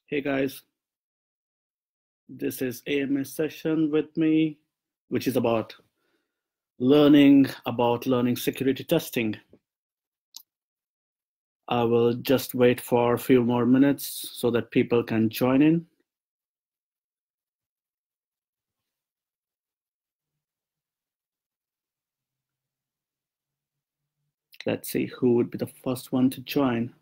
Hey guys, this is AMA session with me, which is about learning security testing. I will just wait for a few more minutes so that people can join in. Let's see who would be the first one to join.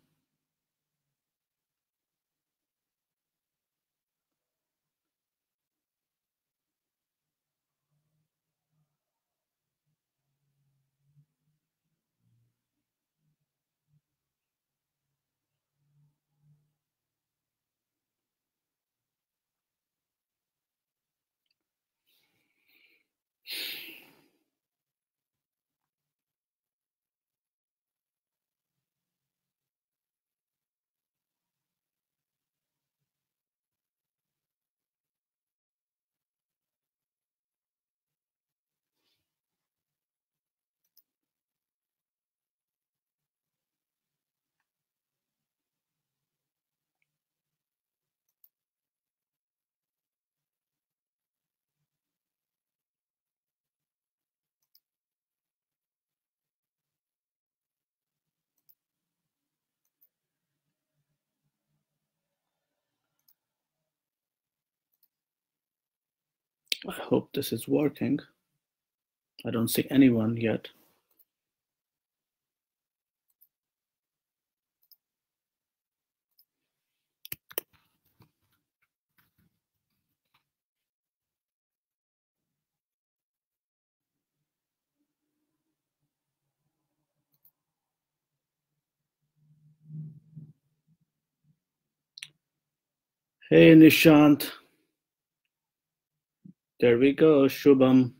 I hope this is working. I don't see anyone yet. Hey Nishant. There we go, Shubham.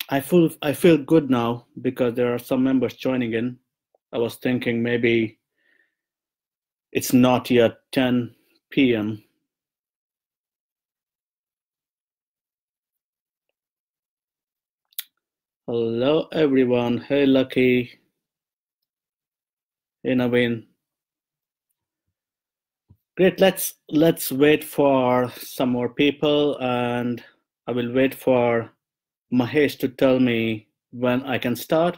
I feel good now because there are some members joining in. I was thinking maybe it's not yet 10 p.m. Hello everyone. Hey Lucky. Hey Naveen. Great. Let's wait for some more people, and I will wait for Mahesh to tell me when I can start.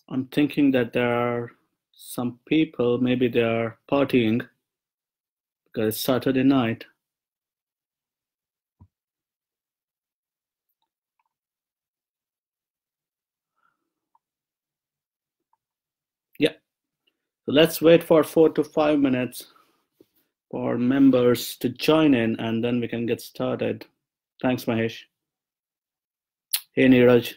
I'm thinking that there are some people, maybe they are partying because it's Saturday night. Yeah. So let's wait for 4 to 5 minutes for members to join in, and then we can get started. Thanks, Mahesh. Hey, Neeraj.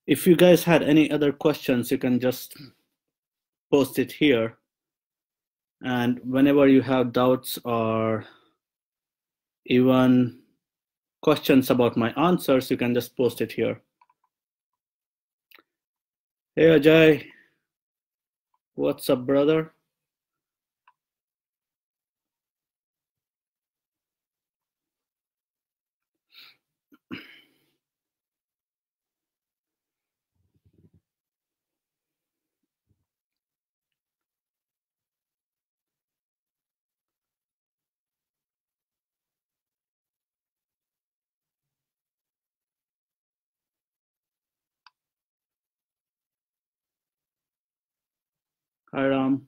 If you guys had any other questions, you can just post it here. And whenever you have doubts or even questions about my answers, you can just post it here. Hey, Ajay. What's up, brother? Hi, Ram.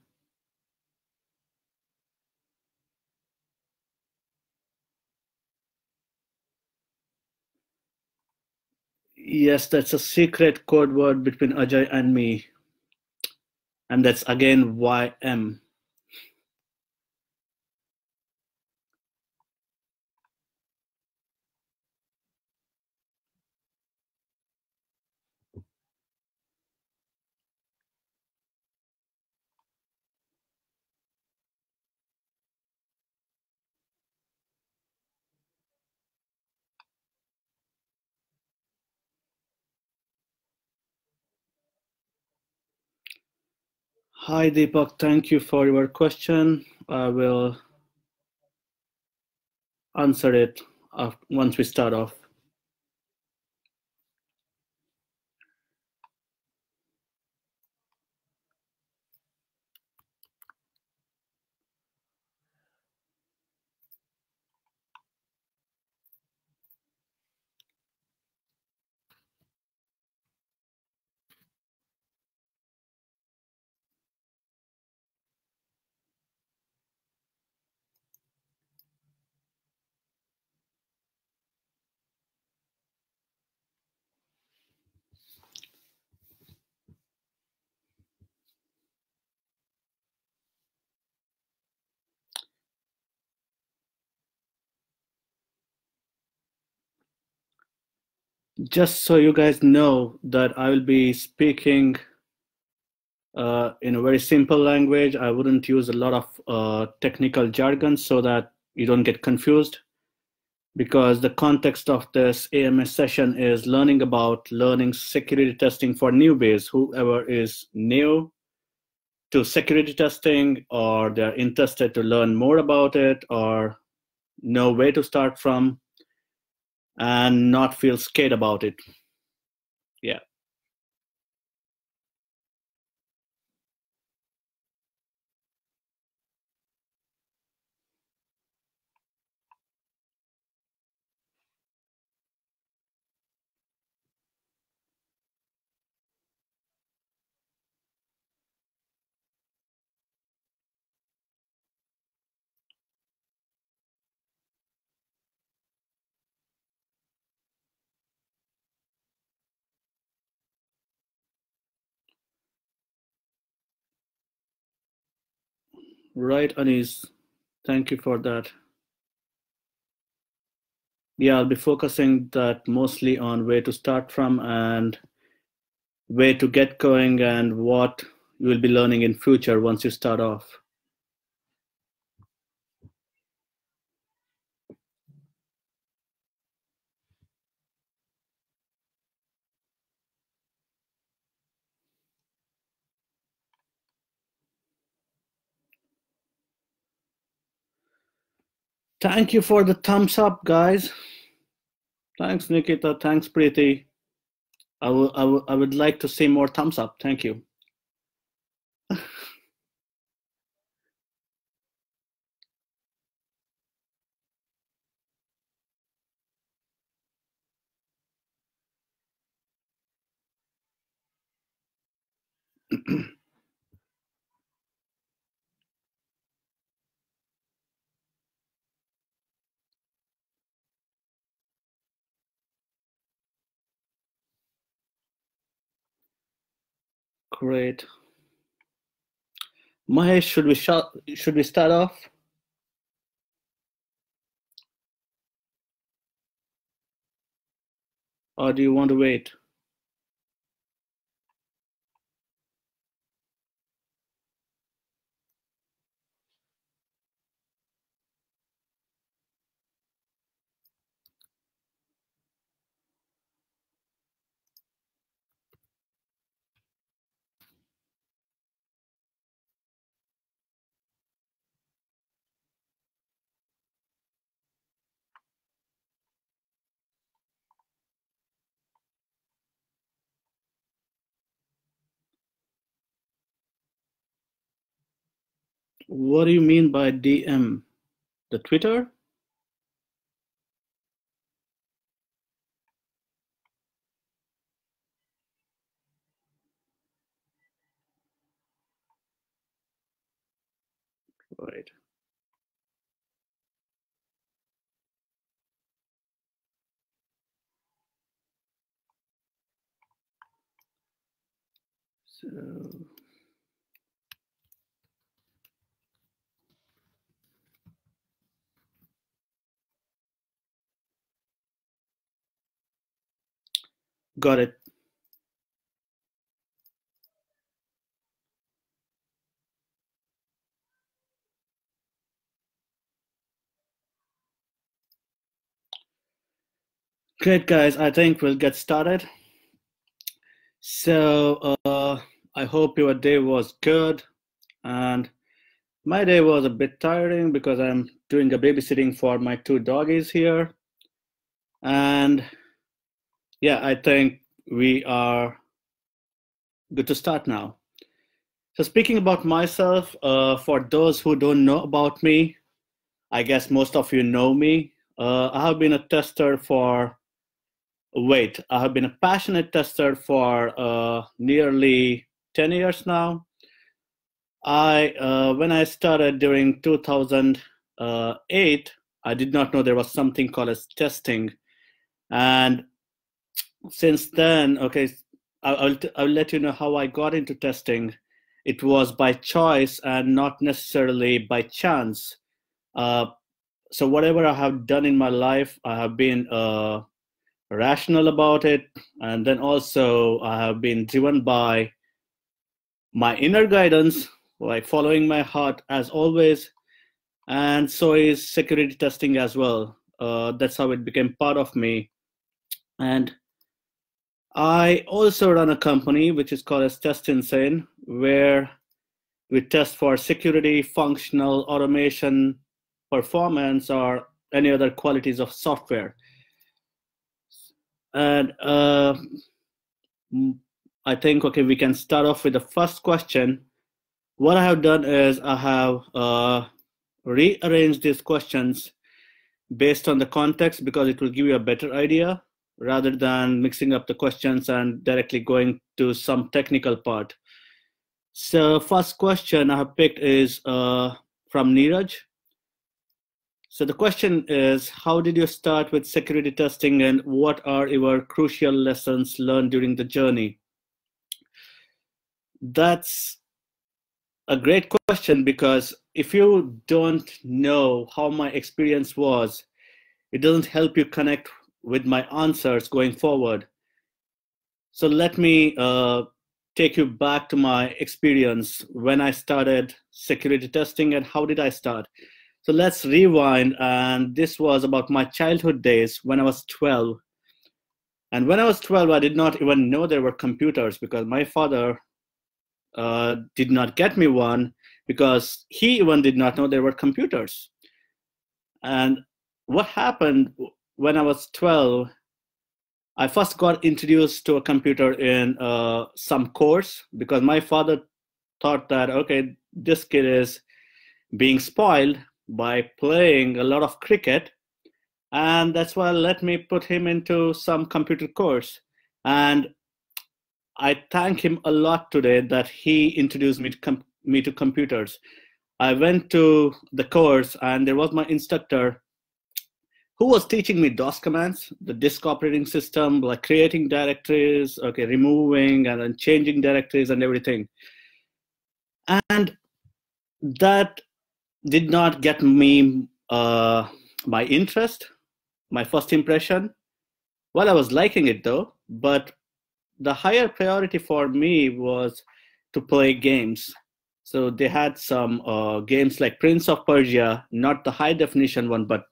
Yes, that's a secret code word between Ajay and me. And that's again YM. Hi, Deepak. Thank you for your question. I will answer it once we start off. Just so you guys know that I will be speaking in a very simple language. I wouldn't use a lot of technical jargon so that you don't get confused, because the context of this AMS session is learning security testing for newbies, whoever is new to security testing, or they're interested to learn more about it or know where to start from and not feel scared about it. Yeah. Right, Anis. Thank you for that. Yeah, I'll be focusing that mostly on where to start from and where to get going and what you will be learning in future once you start off. Thank you for the thumbs up, guys. Thanks, Nikita. Thanks, Preeti. I would like to see more thumbs up. Thank you. Great. Mahesh, should we start off, or do you want to wait? What do you mean by DM? The Twitter? Right. So, got it. Great, guys. I think we'll get started. So I hope your day was good. And my day was a bit tiring because I'm doing a babysitting for my two doggies here. And yeah, I think we are good to start now. So speaking about myself, for those who don't know about me, I guess most of you know me. I have been a tester for, I have been a passionate tester for nearly 10 years now. When I started during 2008, I did not know there was something called as testing. And since then, okay, I'll let you know how I got into testing. It was by choice and not necessarily by chance. So whatever I have done in my life, I have been rational about it. And then also I have been driven by my inner guidance, like following my heart as always. And so is security testing as well. That's how it became part of me. And I also run a company which is called as Test Insane, where we test for security, functional, automation, performance, or any other qualities of software. And I think, okay, we can start off with the first question. What I have done is I have rearranged these questions based on the context because it will give you a better idea rather than mixing up the questions and directly going to some technical part. So first question I have picked is from Neeraj. So the question is, how did you start with security testing and what are your crucial lessons learned during the journey? That's a great question because if you don't know how my experience was, it doesn't help you connect with my answers going forward. So let me take you back to my experience when I started security testing and how did I start. So let's rewind, and this was about my childhood days when I was 12. And when I was 12, I did not even know there were computers because my father did not get me one because he even did not know there were computers. And what happened when I was 12, I first got introduced to a computer in some course because my father thought that, okay, this kid is being spoiled by playing a lot of cricket. And that's why let me put him into some computer course. And I thank him a lot today that he introduced me to computers. I went to the course and there was my instructor who was teaching me DOS commands, the disk operating system, like creating directories, okay, removing and then changing directories and everything. And that did not get me my interest, my first impression. Well, I was liking it though, but the higher priority for me was to play games. So they had some games like Prince of Persia, not the high definition one, but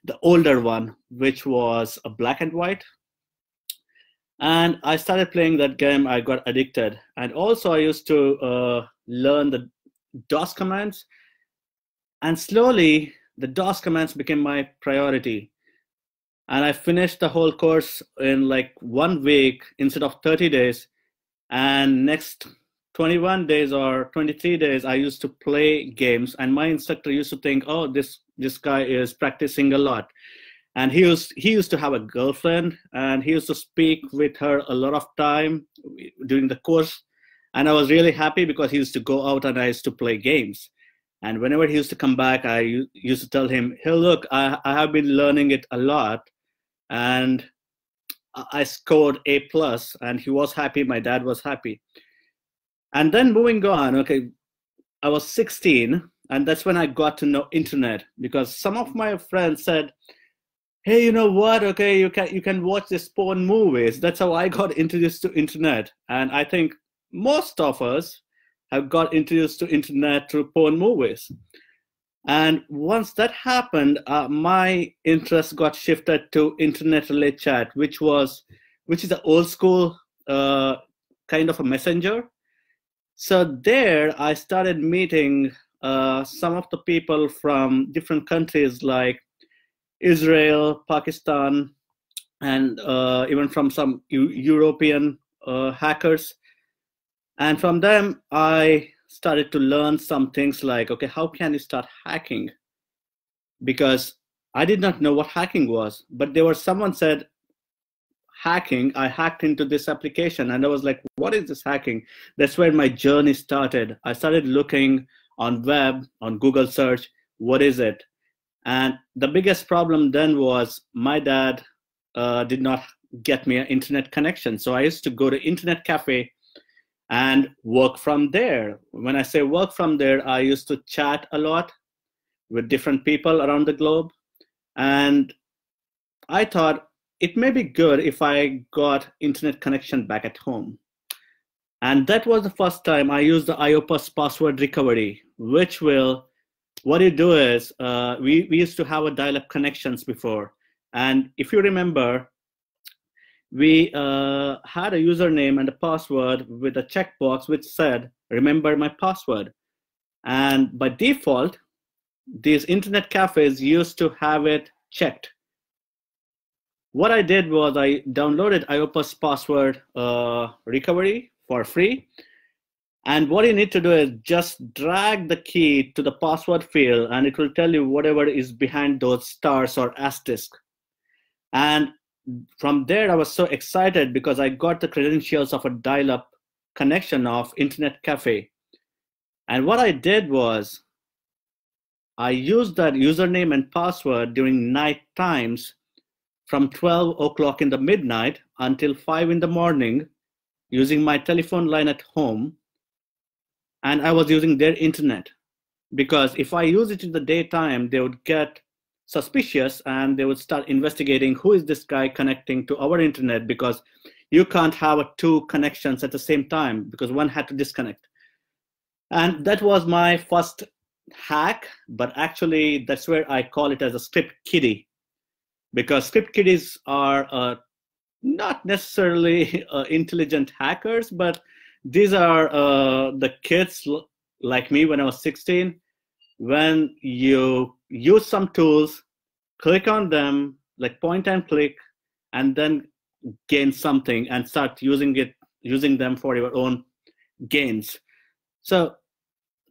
the older one, which was a black and white. And I started playing that game. I got addicted. And also I used to learn the DOS commands. And slowly the DOS commands became my priority. And I finished the whole course in like 1 week instead of 30 days. And next 21 days or 23 days, I used to play games. And my instructor used to think, oh, this guy is practicing a lot. And he used to have a girlfriend, and he used to speak with her a lot of time during the course. And I was really happy because he used to go out and I used to play games. And whenever he used to come back, I used to tell him, hey, look, I have been learning it a lot. And I scored A+, and he was happy. My dad was happy. And then moving on, okay, I was 16, and that's when I got to know internet, because some of my friends said, hey, you know what? Okay, you can watch this porn movies. That's how I got introduced to internet. And I think most of us have got introduced to internet through porn movies. And once that happened, my interest got shifted to internet relay chat, which is an old school kind of a messenger. So there, I started meeting some of the people from different countries like Israel, Pakistan, and even from some European hackers. And from them, I started to learn some things like, okay, how can you start hacking? Because I did not know what hacking was, but there was someone said, hacking, I hacked into this application, and I was like, what is this hacking? That's where my journey started. I started looking on web, on Google search, what is it? And the biggest problem then was my dad did not get me an internet connection. So I used to go to internet cafe and work from there. When I say work from there, I used to chat a lot with different people around the globe. And I thought it may be good if I got internet connection back at home. And that was the first time I used the IOPS password recovery, which will, what you do is, we used to have a dial-up connections before. And if you remember, we had a username and a password with a checkbox which said, remember my password. And by default, these internet cafes used to have it checked. What I did was I downloaded IOPS password recovery for free. And what you need to do is just drag the key to the password field, and it will tell you whatever is behind those stars or asterisk. And from there, I was so excited because I got the credentials of a dial-up connection of internet cafe. And what I did was I used that username and password during night times from 12 o'clock in the midnight until 5 in the morning using my telephone line at home. And I was using their internet, because if I use it in the daytime, they would get suspicious and they would start investigating who is this guy connecting to our internet, because you can't have two connections at the same time because one had to disconnect. And that was my first hack, but actually that's where I call it as a script kiddie, because script kiddies are not necessarily intelligent hackers, but these are the kids like me when I was 16. When you use some tools, click on them, like point and click, and then gain something and start using them for your own gains. So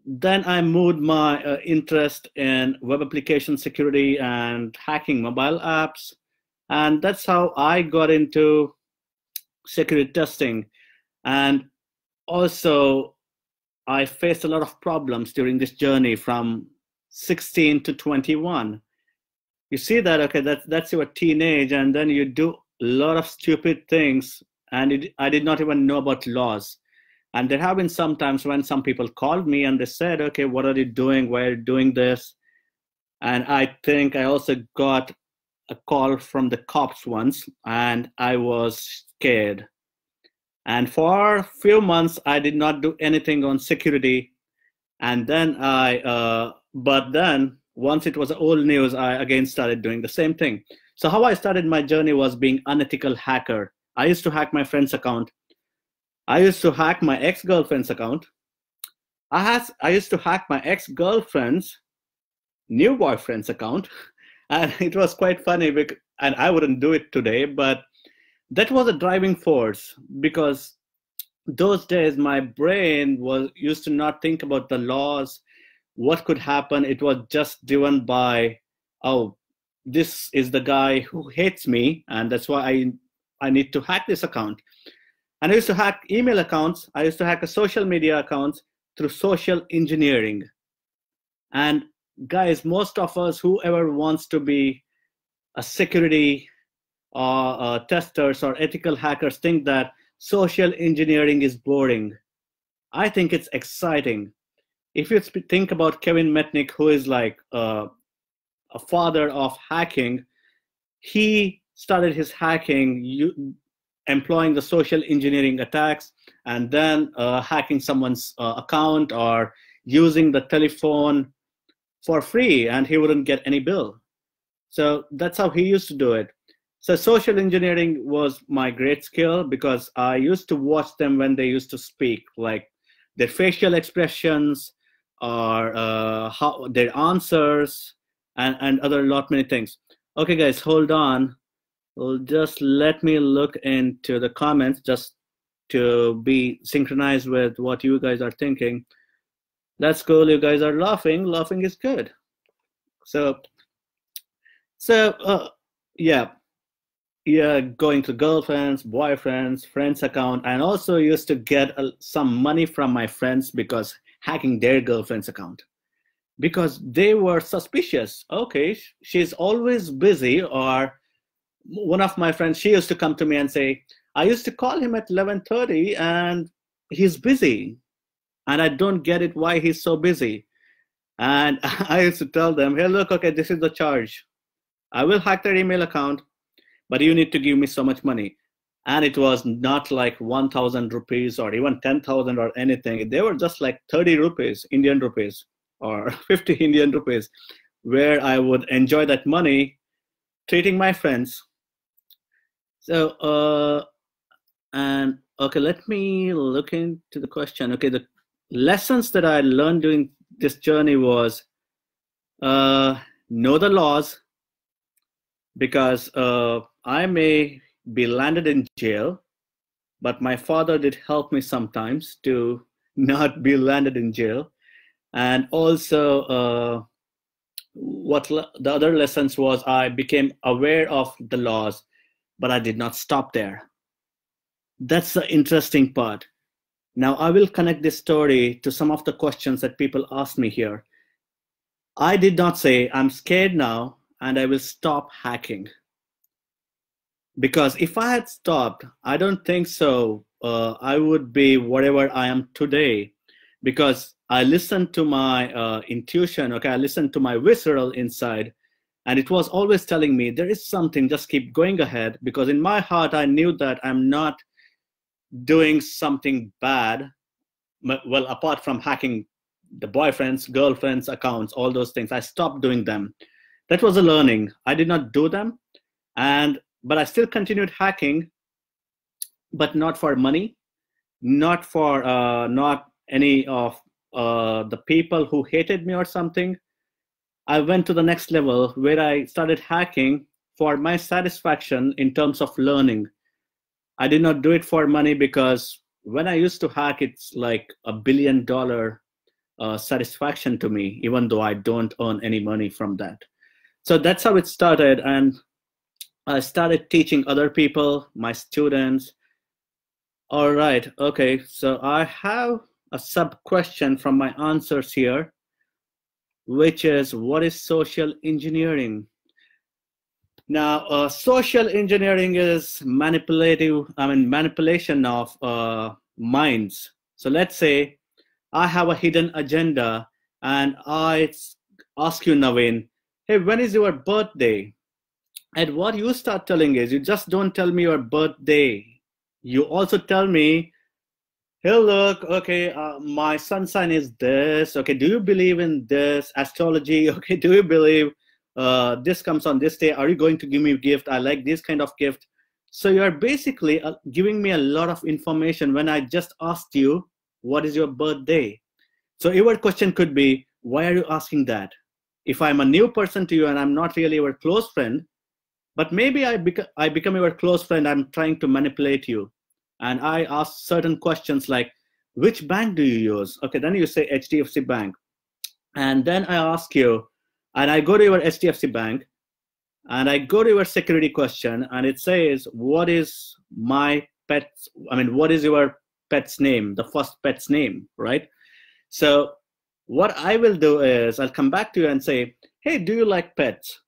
then I moved my interest in web application security and hacking mobile apps. And that's how I got into security testing. And also, I faced a lot of problems during this journey from 16 to 21. You see that, okay, that's your teenage, and then you do a lot of stupid things, and I did not even know about laws. And there have been some times when some people called me and they said, okay, what are you doing? Why are you doing this? And I think I also got a call from the cops once, and I was scared. And for a few months, I did not do anything on security. And then but then once it was old news, I again started doing the same thing. So how I started my journey was being unethical hacker. I used to hack my friend's account. I used to hack my ex-girlfriend's account. I used to hack my ex-girlfriend's new boyfriend's account. And it was quite funny, and I wouldn't do it today, but that was a driving force, because those days my brain was used to not think about the laws, what could happen. It was just driven by, oh, this is the guy who hates me, and that's why I need to hack this account. And I used to hack email accounts. I used to hack social media accounts through social engineering. And guys, most of us, whoever wants to be a security testers or ethical hackers, think that social engineering is boring. I think it's exciting. If you think about Kevin Mitnick, who is like a father of hacking, he started his hacking employing the social engineering attacks, and then hacking someone's account or using the telephone for free, and he wouldn't get any bill. So that's how he used to do it. So social engineering was my great skill because I used to watch them when they used to speak, like their facial expressions or how their answers and other lot many things. Okay, guys, hold on. Well, just let me look into the comments just to be synchronized with what you guys are thinking. That's cool. You guys are laughing. Laughing is good. So yeah, going to girlfriends, boyfriends, friends' account, and also used to get some money from my friends because hacking their girlfriend's account, because they were suspicious. Okay, she's always busy. Or one of my friends, she used to come to me and say, I used to call him at 11:30 and he's busy, and I don't get it why he's so busy. And I used to tell them, hey, look, okay, this is the charge. I will hack their email account, but you need to give me so much money. And it was not like 1,000 rupees or even 10,000 or anything. They were just like 30 rupees, Indian rupees, or 50 Indian rupees, where I would enjoy that money treating my friends. So, and okay, let me look into the question. Okay, the lessons that I learned during this journey was know the laws, because I may be landed in jail, but my father did help me sometimes to not be landed in jail. And also what the other lessons was, I became aware of the laws, but I did not stop there. That's the interesting part. Now I will connect this story to some of the questions that people asked me here. I did not say I'm scared now and I will stop hacking. Because if I had stopped, I don't think so. I would be whatever I am today, because I listened to my intuition. Okay, I listened to my visceral inside, and it was always telling me there is something, just keep going ahead. Because in my heart, I knew that I'm not doing something bad. Well, apart from hacking the boyfriends, girlfriends' accounts, all those things, I stopped doing them. That was a learning. I did not do them, but I still continued hacking, but not for money, not for not any of the people who hated me or something. I went to the next level where I started hacking for my satisfaction in terms of learning. I did not do it for money, because when I used to hack, it's like $1 billion satisfaction to me, even though I don't earn any money from that. So that's how it started. And I started teaching other people, my students. All right, okay, so I have a sub question from my answers here, which is, what is social engineering? Now, social engineering is manipulation of minds. So let's say I have a hidden agenda and I ask you, Naveen, hey, when is your birthday? And what you start telling is, you just don't tell me your birthday. You also tell me, hey, look, okay, my sun sign is this. Okay, do you believe in this astrology? Okay, do you believe this comes on this day? Are you going to give me a gift? I like this kind of gift. So you're basically giving me a lot of information when I just asked you, what is your birthday? So your question could be, why are you asking that? If I'm a new person to you and I'm not really your close friend, but maybe I become your close friend, I'm trying to manipulate you. And I ask certain questions like, which bank do you use? Okay, then you say HDFC Bank. And then I ask you, and I go to your HDFC Bank, and I go to your security question, and it says, what is my pet's, what is your pet's name, the first pet's name, right? So what I will do is, I'll come back to you and say, hey, do you like pets?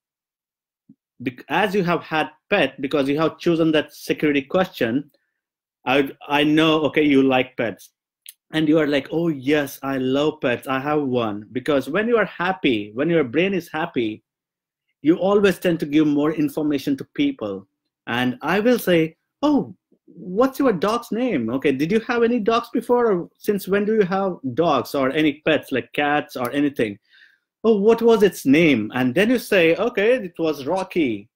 As you have had pet, because you have chosen that security question, I know, okay, you like pets. and you are like, oh yes, I love pets, I have one. Because when you are happy, when your brain is happy, you always tend to give more information to people. And I will say, oh, what's your dog's name? Okay, did you have any dogs before, or since when do you have dogs or any pets like cats or anything? Oh, what was its name? And then you say, okay, it was Rocky.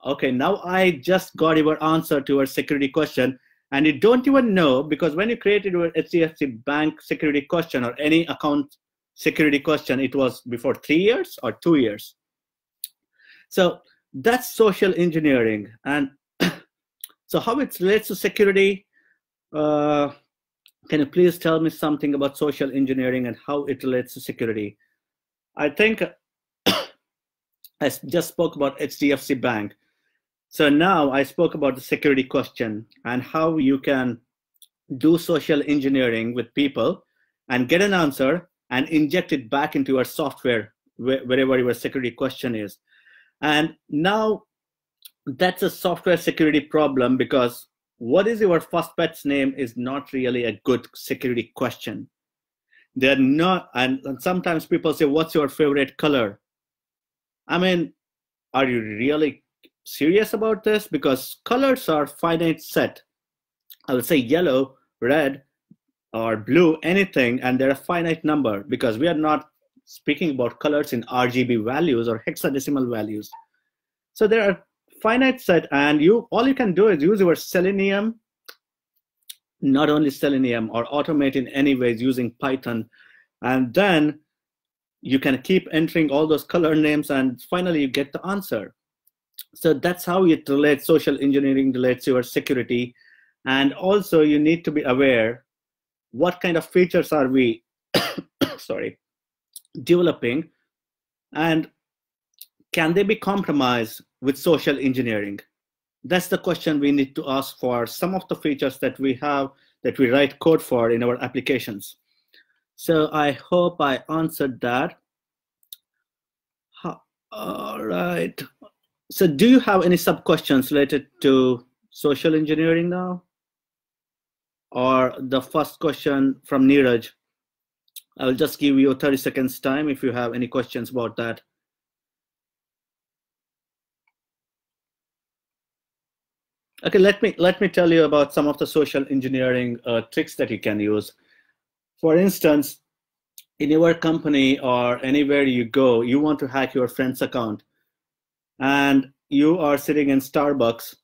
Okay, now I just got your answer to your security question. And you don't even know, because when you created your HDFC bank security question or any account security question, it was before 3 years or 2 years. So that's social engineering. And so how it relates to security, can you please tell me something about social engineering and how it relates to security? I think I just spoke about HDFC Bank. So now I spoke about the security question and how you can do social engineering with people and get an answer and inject it back into your software wherever your security question is. And now that's a software security problem, because what is your first pet's name is not really a good security question. They're not, and sometimes people say, what's your favorite color? I mean, are you really serious about this? Because colors are finite set. I would say yellow, red, or blue, anything, and they're a finite number, because we are not speaking about colors in RGB values or hexadecimal values. So there are finite set, and all you can do is use your Selenium, not only Selenium, or automate in any ways using Python, and then you can keep entering all those color names, and finally you get the answer. So that's how it relates. Social engineering relates to your security. And also you need to be aware what kind of features are we sorry, developing, and can they be compromised with social engineering? That's the question we need to ask for some of the features that we have, that we write code for in our applications. So I hope I answered that. All right. So do you have any sub questions related to social engineering now? Or the first question from Neeraj? I'll just give you 30 seconds time if you have any questions about that. Okay, let me tell you about some of the social engineering tricks that you can use. For instance, in your company or anywhere you go, you want to hack your friend's account, and you are sitting in Starbucks,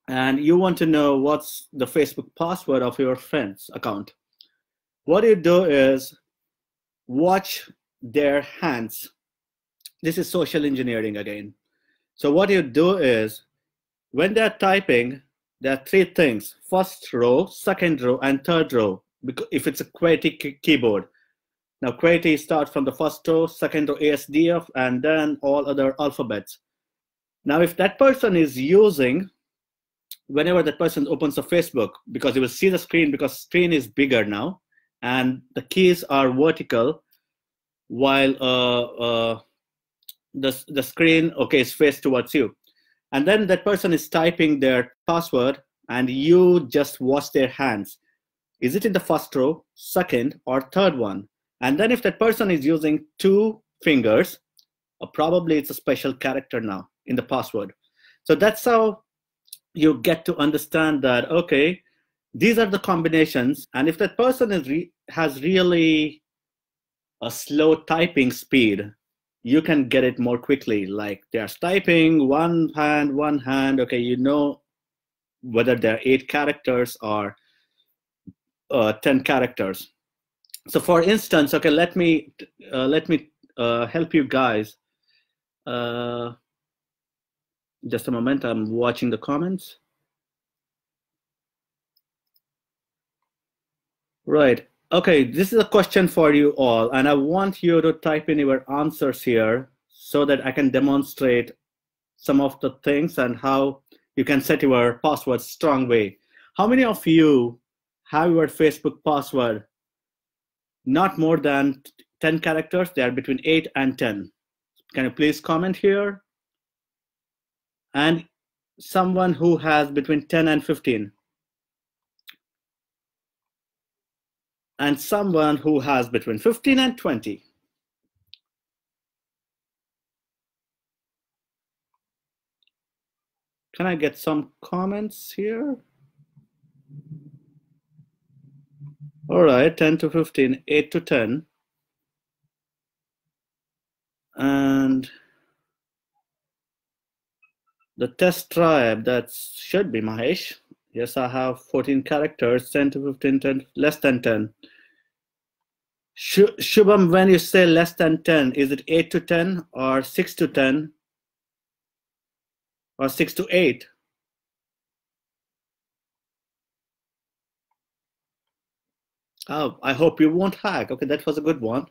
and you want to know what's the Facebook password of your friend's account. What you do is watch their hands. This is social engineering again. So what you do is, when they're typing, there are three things: first row, second row, and third row, if it's a QWERTY keyboard. Now QWERTY starts from the first row, second row ASDF, and then all other alphabets. Now if that person is using, whenever that person opens a Facebook, because you will see the screen, because screen is bigger now, and the keys are vertical, while the screen, okay, is faced towards you. And then that person is typing their password, and you just watch their hands. Is it in the first row, second, or third one? And then if that person is using 2 fingers, probably it's a special character now in the password. So that's how you get to understand that, okay, these are the combinations. And if that person has really a slow typing speed, you can get it more quickly. Like they're typing one hand, okay, you know whether they're 8 characters or 10 characters. So for instance, okay, let me help you guys. Just a moment, I'm watching the comments. Right. Okay, this is a question for you all, and I want you to type in your answers here so that I can demonstrate some of the things and how you can set your password strong way. How many of you have your Facebook password not more than 10 characters? They are between 8 and 10. Can you please comment here? And someone who has between 10 and 15. and someone who has between 15 and 20. Can I get some comments here? All right, 10 to 15, 8 to 10. And the test tribe, that should be Mahesh. Yes, I have 14 characters, 10 to 15, 10, less than 10. Shubham, when you say less than 10, is it 8 to 10 or 6 to 10 or 6 to 8? Oh, I hope you won't hack. Okay, that was a good one.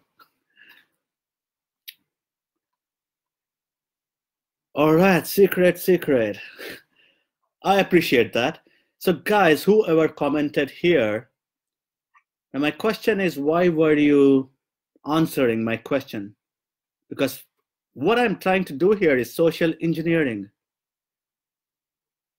All right, secret. I appreciate that. So guys, whoever commented here, and my question is, why were you answering my question? Because what I'm trying to do here is social engineering.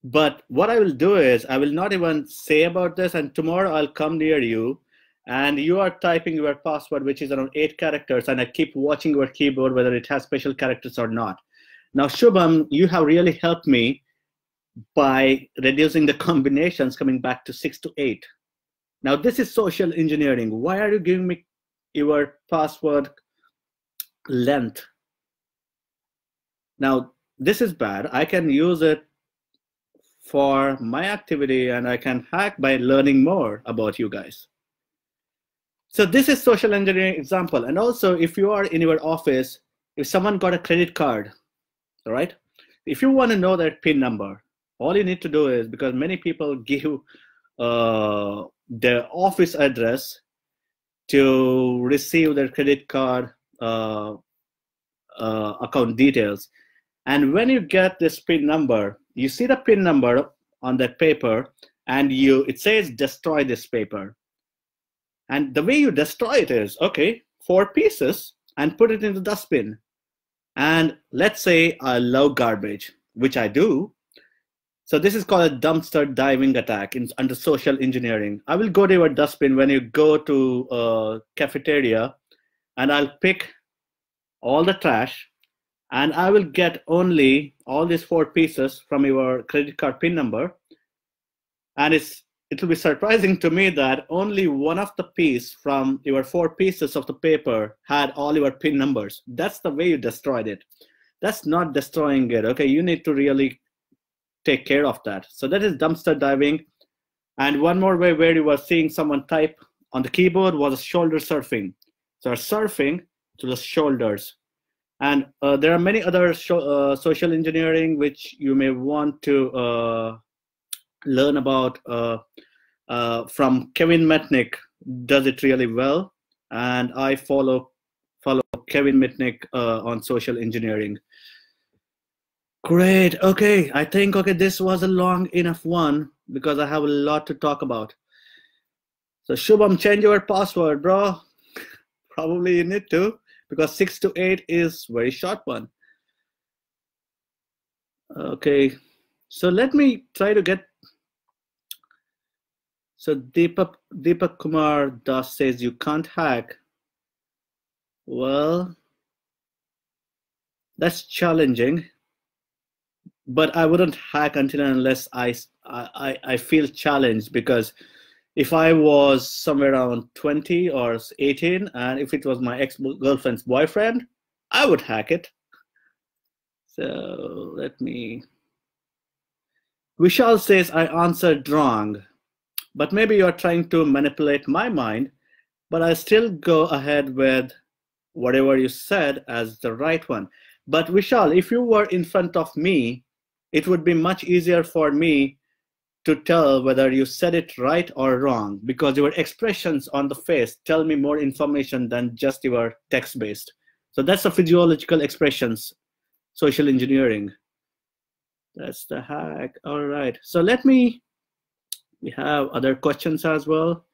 But what I will do is, I will not even say about this, and tomorrow I'll come near you, and you are typing your password, which is around 8 characters, and I keep watching your keyboard, whether it has special characters or not. Now, Shubham, you have really helped me by reducing the combinations, coming back to 6 to 8. Now, this is social engineering. Why are you giving me your password length? Now, this is bad. I can use it for my activity, and I can hack by learning more about you guys. So this is social engineering example. And also, if you are in your office, if someone got a credit card, all right, if you want to know that PIN number, all you need to do is, because many people give their office address to receive their credit card account details. And when you get this PIN number, you see the PIN number on that paper, and it says destroy this paper. And the way you destroy it is, okay, 4 pieces and put it in the dustbin. And let's say I love garbage, which I do. So this is called a dumpster diving attack under social engineering. I will go to your dustbin when you go to a cafeteria, and I'll pick all the trash, and I will get only all these 4 pieces from your credit card PIN number. And it will be surprising to me that only one of the piece from your 4 pieces of the paper had all your PIN numbers. That's the way you destroyed it. That's not destroying it. Okay, you need to really take care of that. So that is dumpster diving. And one more way where you were seeing someone type on the keyboard was shoulder surfing. So surfing to the shoulders. And there are many other social engineering which you may want to learn about from Kevin Mitnick. Does it really well, and I follow Kevin Mitnick on social engineering. Great. Okay, I think this was a long enough one because I have a lot to talk about. So Shubham, change your password, bro. Probably you need to, because 6 to 8 is very short one. Okay, so let me try to get. So Deepak Kumar Das says you can't hack. Well, that's challenging, but I wouldn't hack until and unless I feel challenged, because if I was somewhere around 20 or 18, and if it was my ex-girlfriend's boyfriend, I would hack it. So let me. Vishal says I answered wrong, but maybe you're trying to manipulate my mind, but I still go ahead with whatever you said as the right one. But Vishal, if you were in front of me, it would be much easier for me to tell whether you said it right or wrong, because your expressions on the face tell me more information than just your text-based. So that's the physiological expressions, social engineering. That's the hack. All right. So we have other questions as well.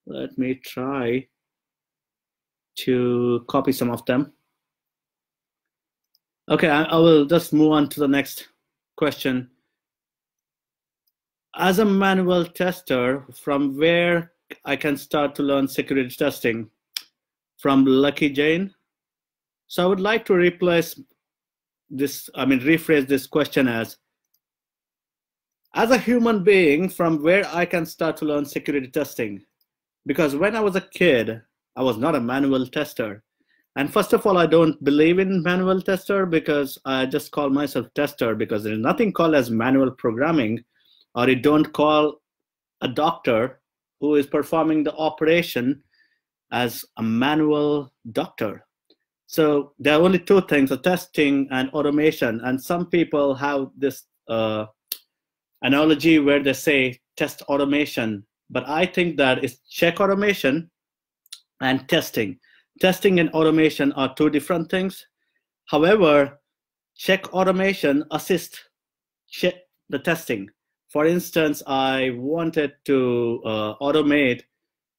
Let me try to copy some of them. Okay, I will just move on to the next question. As a manual tester, from where I can start to learn security testing? From Lucky Jane. So I would like to rephrase this question as a human being, from where I can start to learn security testing? Because when I was a kid, I was not a manual tester. And first of all, I don't believe in manual tester, because I just call myself tester, because there's nothing called as manual programming, or you don't call a doctor who is performing the operation as a manual doctor. So there are only two things, testing and automation. And some people have this analogy where they say test automation, but I think that it's check automation and testing. Testing and automation are two different things. However, check automation assists check the testing. For instance, I wanted to automate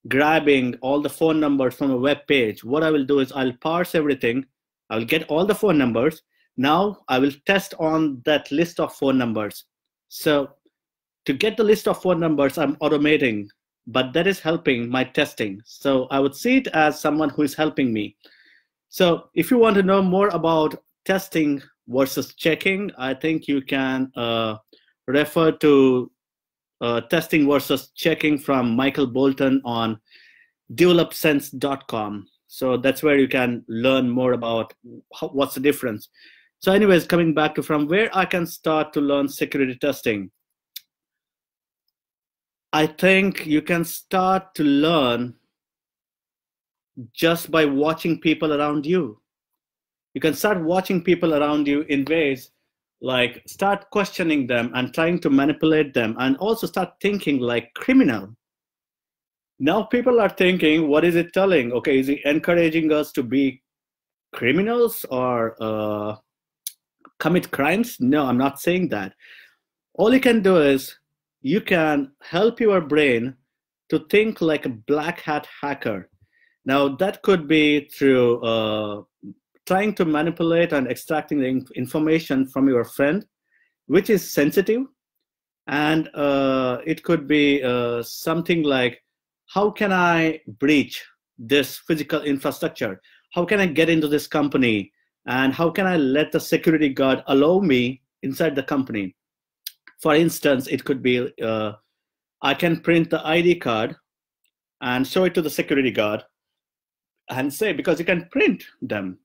grabbing all the phone numbers from a web page. What I will do is I'll parse everything. I'll get all the phone numbers. Now I will test on that list of phone numbers. So to get the list of phone numbers, I'm automating, but that is helping my testing. So I would see it as someone who is helping me. So if you want to know more about testing versus checking, I think you can refer to testing versus checking from Michael Bolton on developsense.com. So that's where you can learn more about what's the difference. So anyways, coming back to from where I can start to learn security testing. I think you can start to learn just by watching people around you. You can start watching people around you in ways like start questioning them and trying to manipulate them, and also start thinking like criminal. Now people are thinking, what is it telling? Okay, is it encouraging us to be criminals or commit crimes? No, I'm not saying that. All you can do is you can help your brain to think like a black hat hacker. Now that could be through trying to manipulate and extracting the information from your friend, which is sensitive. And it could be something like, how can I breach this physical infrastructure? How can I get into this company? And how can I let the security guard allow me inside the company? For instance, it could be, I can print the ID card and show it to the security guard and say, because you can print them.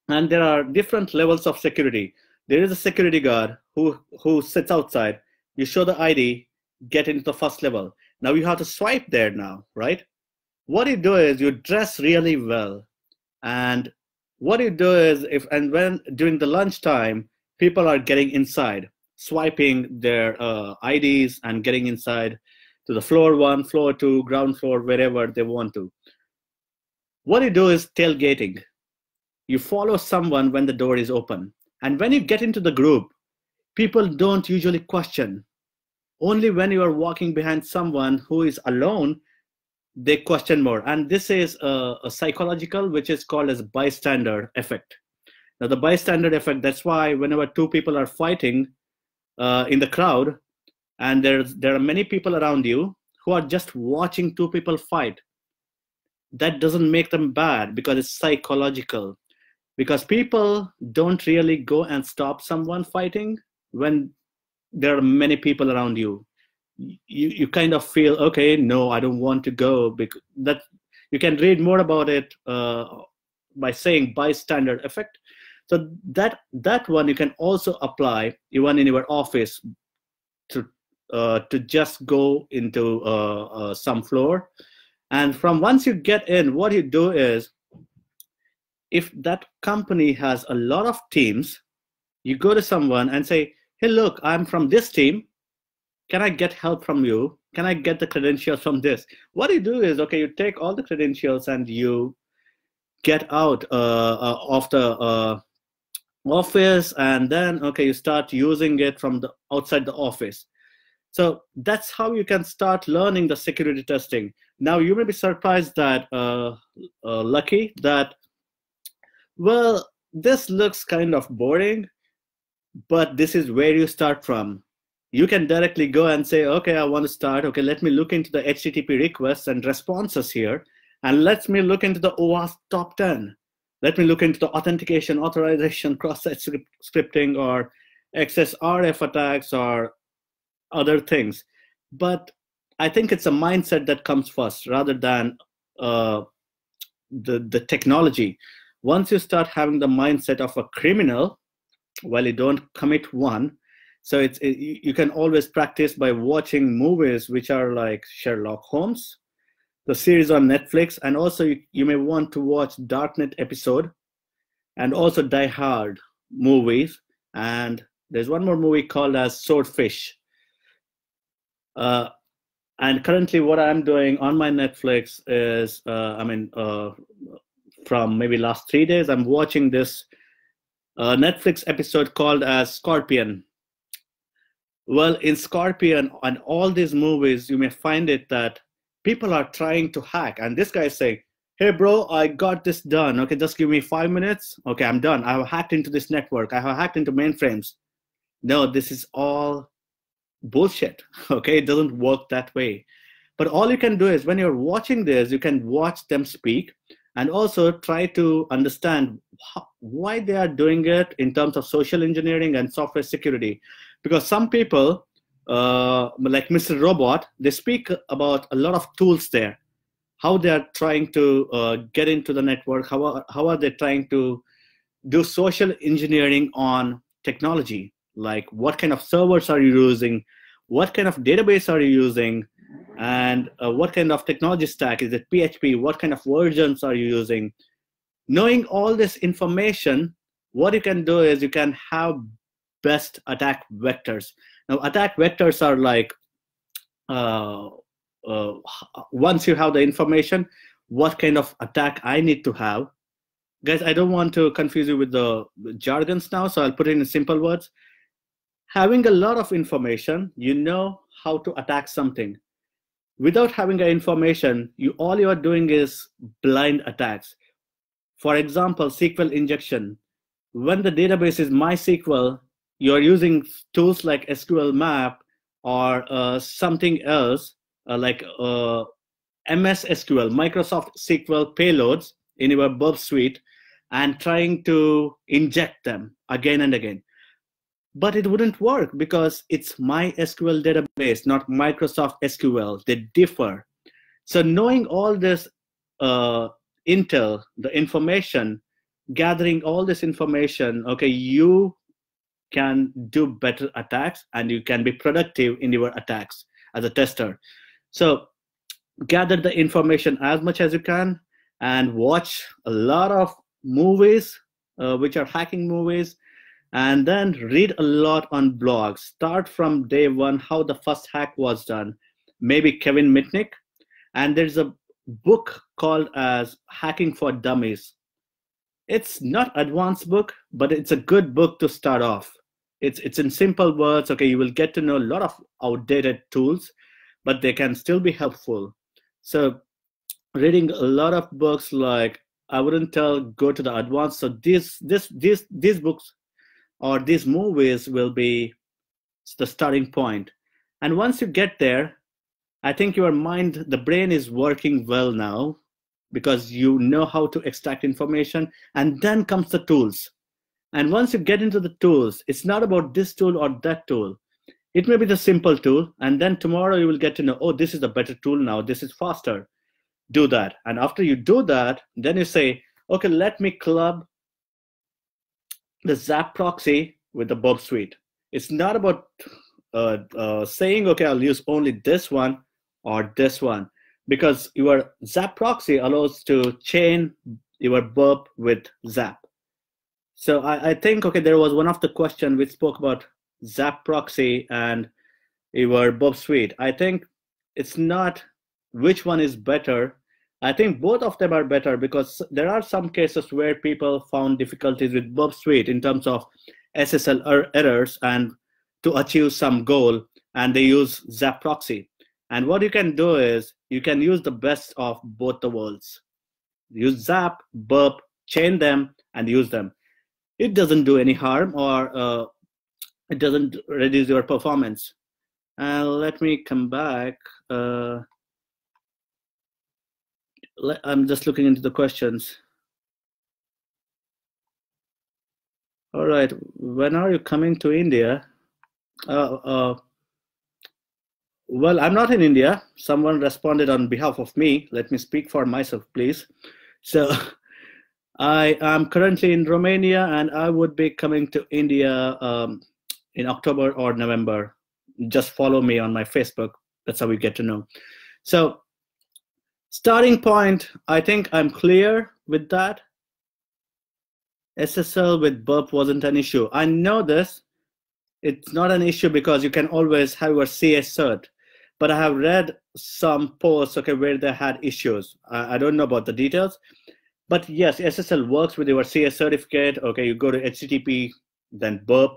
And there are different levels of security. There is a security guard who sits outside. You show the ID, get into the first level. Now you have to swipe there now, right? What you do is you dress really well. And what you do is, when during the lunchtime, people are getting inside, swiping their IDs and getting inside to the floor 1, floor 2, ground floor, wherever they want to. What you do is tailgating. You follow someone when the door is open. And when you get into the group, people don't usually question. Only when you are walking behind someone who is alone, they question more. And this is a psychological, which is called as bystander effect. Now the bystander effect, that's why whenever two people are fighting in the crowd, and there are many people around you who are just watching two people fight, that doesn't make them bad, because it's psychological. Because people don't really go and stop someone fighting when there are many people around you. You kind of feel, okay, no, I don't want to go. Because that, you can read more about it by saying bystander effect. So that one you can also apply even in your office to just go into some floor. And from once you get in, what you do is, if that company has a lot of teams, you go to someone and say, hey, look, I'm from this team. Can I get help from you? Can I get the credentials from this? What you do is, okay, you take all the credentials and you get out of the office, and then, okay, you start using it from the outside the office. So that's how you can start learning the security testing. Now you may be surprised that, Lucky, that, well, this looks kind of boring, but this is where you start from. you can directly go and say, okay, I want to start. Okay, let me look into the HTTP requests and responses here. And let me look into the OWASP top 10. Let me look into the authentication, authorization, cross-site scripting, or Xsrf attacks, or other things. But I think it's a mindset that comes first rather than the technology. Once you start having the mindset of a criminal, well, you don't commit one. So you can always practice by watching movies which are like Sherlock Holmes, the series on Netflix, and also you may want to watch Darknet episode, and also Die Hard movies. And there's one more movie called as Swordfish. And currently what I'm doing on my Netflix is, from maybe last 3 days, I'm watching this Netflix episode called as Scorpion. Well, in Scorpion and all these movies, you may find it that people are trying to hack. And this guy is saying, hey, bro, I got this done. Okay, just give me 5 minutes. Okay, I'm done. I have hacked into this network. I have hacked into mainframes. No, this is all bullshit. Okay, it doesn't work that way. But all you can do is when you're watching this, you can watch them speak and also try to understand why they are doing it in terms of social engineering and software security. Because some people, like Mr. Robot, they speak about a lot of tools there, how they are trying to get into the network, how are they trying to do social engineering on technology, like what kind of servers are you using, what kind of database are you using, and what kind of technology stack, is it PHP, what kind of versions are you using. Knowing all this information, what you can do is you can have best attack vectors. Now, attack vectors are like, once you have the information, what kind of attack I need to have. Guys, I don't want to confuse you with the jargons now, so I'll put it in simple words. Having a lot of information, you know how to attack something. Without having the information, all you are doing is blind attacks. For example, SQL injection. When the database is MySQL, you're using tools like SQL Map or something else like MS SQL, Microsoft SQL payloads in your Burp suite, and trying to inject them again and again. But it wouldn't work because it's MySQL database, not Microsoft SQL. They differ. So knowing all this intel, the information, gathering all this information, okay, you can do better attacks and you can be productive in your attacks as a tester. So gather the information as much as you can and watch a lot of movies, which are hacking movies, and then read a lot on blogs. Start from day one, how the first hack was done. Maybe Kevin Mitnick. And there's a book called as Hacking for Dummies. It's not advanced book, but it's a good book to start off. It's in simple words. Okay, you will get to know a lot of outdated tools, but they can still be helpful. So reading a lot of books, like, I wouldn't tell go to the advanced. So these books or these movies will be the starting point. And once you get there, I think your mind, the brain is working well now because you know how to extract information, and then comes the tools. And once you get into the tools, it's not about this tool or that tool. It may be the simple tool, and then tomorrow you will get to know, oh, this is a better tool now, this is faster. Do that. And after you do that, then you say, okay, let me club the Zap proxy with the Burp suite. It's not about saying, okay, I'll use only this one or this one, because your Zap proxy allows to chain your Burp with Zap. So I think, okay, there was one of the questions which spoke about Zap proxy and your Burp suite. I think it's not which one is better. I think both of them are better, because there are some cases where people found difficulties with Burp suite in terms of SSL errors and to achieve some goal, and they use Zap proxy. And what you can do is you can use the best of both the worlds. Use Zap, Burp, chain them, and use them. It doesn't do any harm, or it doesn't reduce your performance. And let me come back. I'm just looking into the questions. All right, when are you coming to India? Well, I'm not in India. Someone responded on behalf of me. Let me speak for myself, please. So I am currently in Romania, and I would be coming to India in October or November. Just follow me on my Facebook. That's how we get to know. So starting point, I think I'm clear with that. SSL with burp wasn't an issue. I know this. It's not an issue because you can always have your CS cert. But I have read some posts, okay, where they had issues. I don't know about the details. But yes, SSL works with your CS certificate. Okay, you go to HTTP, then burp,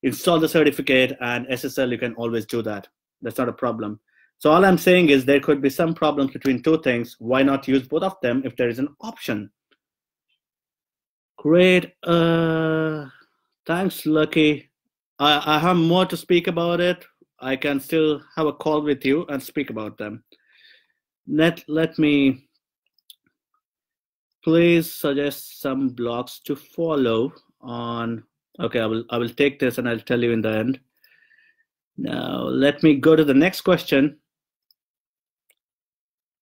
install the certificate, and SSL, you can always do that. That's not a problem. So all I'm saying is there could be some problems between two things. Why not use both of them if there is an option? Great. Thanks, Lucky. I have more to speak about it. I can still have a call with you and speak about them. Let me please suggest some blogs to follow on. Okay, I will take this and I'll tell you in the end. Now let me go to the next question.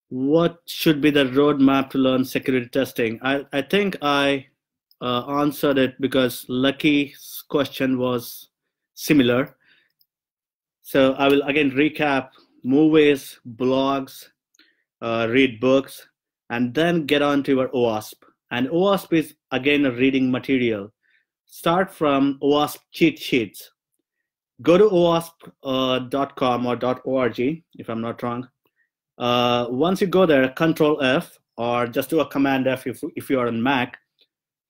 What should be the roadmap to learn security testing? I think I answered it because Lucky's question was similar. So I will again recap: movies, blogs, read books, and then get on to your OWASP. And OWASP is again a reading material. Start from OWASP cheat sheets. Go to OWASP.com or .org, if I'm not wrong. Once you go there, Control F, or just do a Command F if you are on Mac.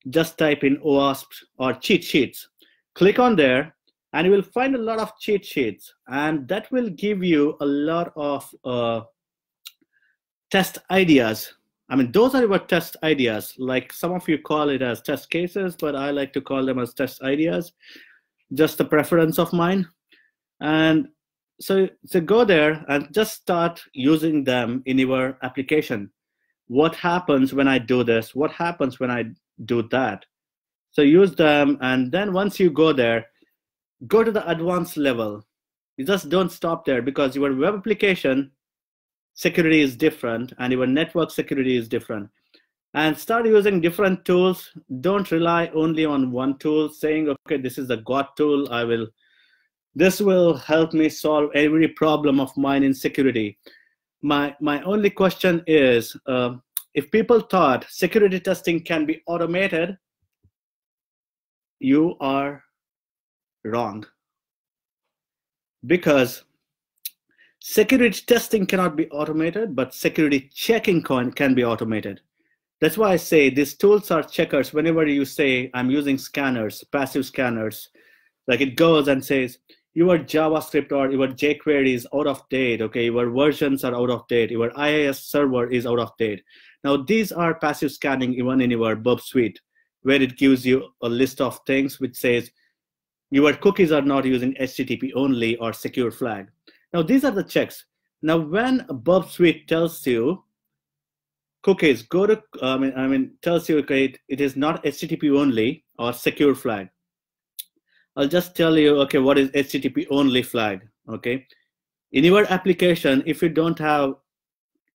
Just type in OWASP or cheat sheets. Click on there, and you will find a lot of cheat sheets, and that will give you a lot of test ideas. I mean, those are your test ideas. Like some of you call it as test cases, but I like to call them as test ideas. Just a preference of mine. And so go there and just start using them in your application. What happens when I do this? What happens when I do that? So use them, and then once you go there, go to the advanced level. You just don't stop there, because your web application security is different and your network security is different. And start using different tools. Don't rely only on one tool, saying, okay, this is a God tool. This will help me solve every problem of mine in security. My only question is, if people thought security testing can be automated, you are wrong. Because security testing cannot be automated, but security checking can be automated. That's why I say these tools are checkers. Whenever you say, I'm using scanners, passive scanners, like it goes and says, your JavaScript or your jQuery is out of date, okay? Your versions are out of date. Your IIS server is out of date. Now, these are passive scanning even in your Burp suite, where it gives you a list of things which says, your cookies are not using HTTP only or secure flag. Now, these are the checks. Now, when a Burp suite tells you, cookies, go to, tells you, okay, it is not HTTP only or secure flag. I'll just tell you, okay, what is HTTP only flag, okay? In your application, if you don't have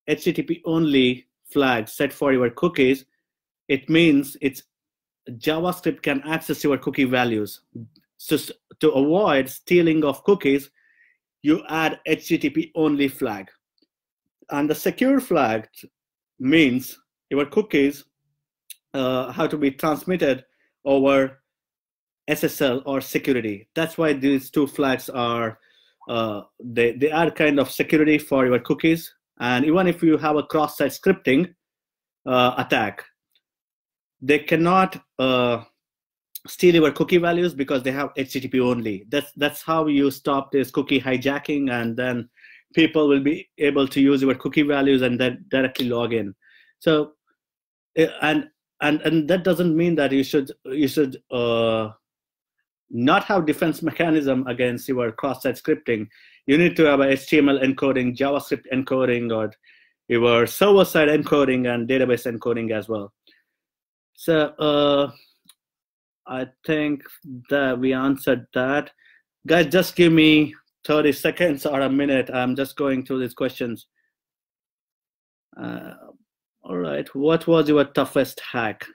HTTP only flag set for your cookies, it means it's JavaScript can access your cookie values. So to avoid stealing of cookies, you add HTTP only flag. And the secure flag means your cookies have to be transmitted over SSL or security. That's why these two flags are, they are kind of security for your cookies. And even if you have a cross-site scripting attack, they cannot steal your cookie values because they have HTTP only. That's how you stop this cookie hijacking, and then people will be able to use your cookie values and then directly log in. So, and that doesn't mean that you should not have defense mechanism against your cross-site scripting. You need to have a HTML encoding, JavaScript encoding, or your server-side encoding and database encoding as well. So I think that we answered that. Guys, just give me 30 seconds or a minute. I'm just going through these questions. All right, what was your toughest hack?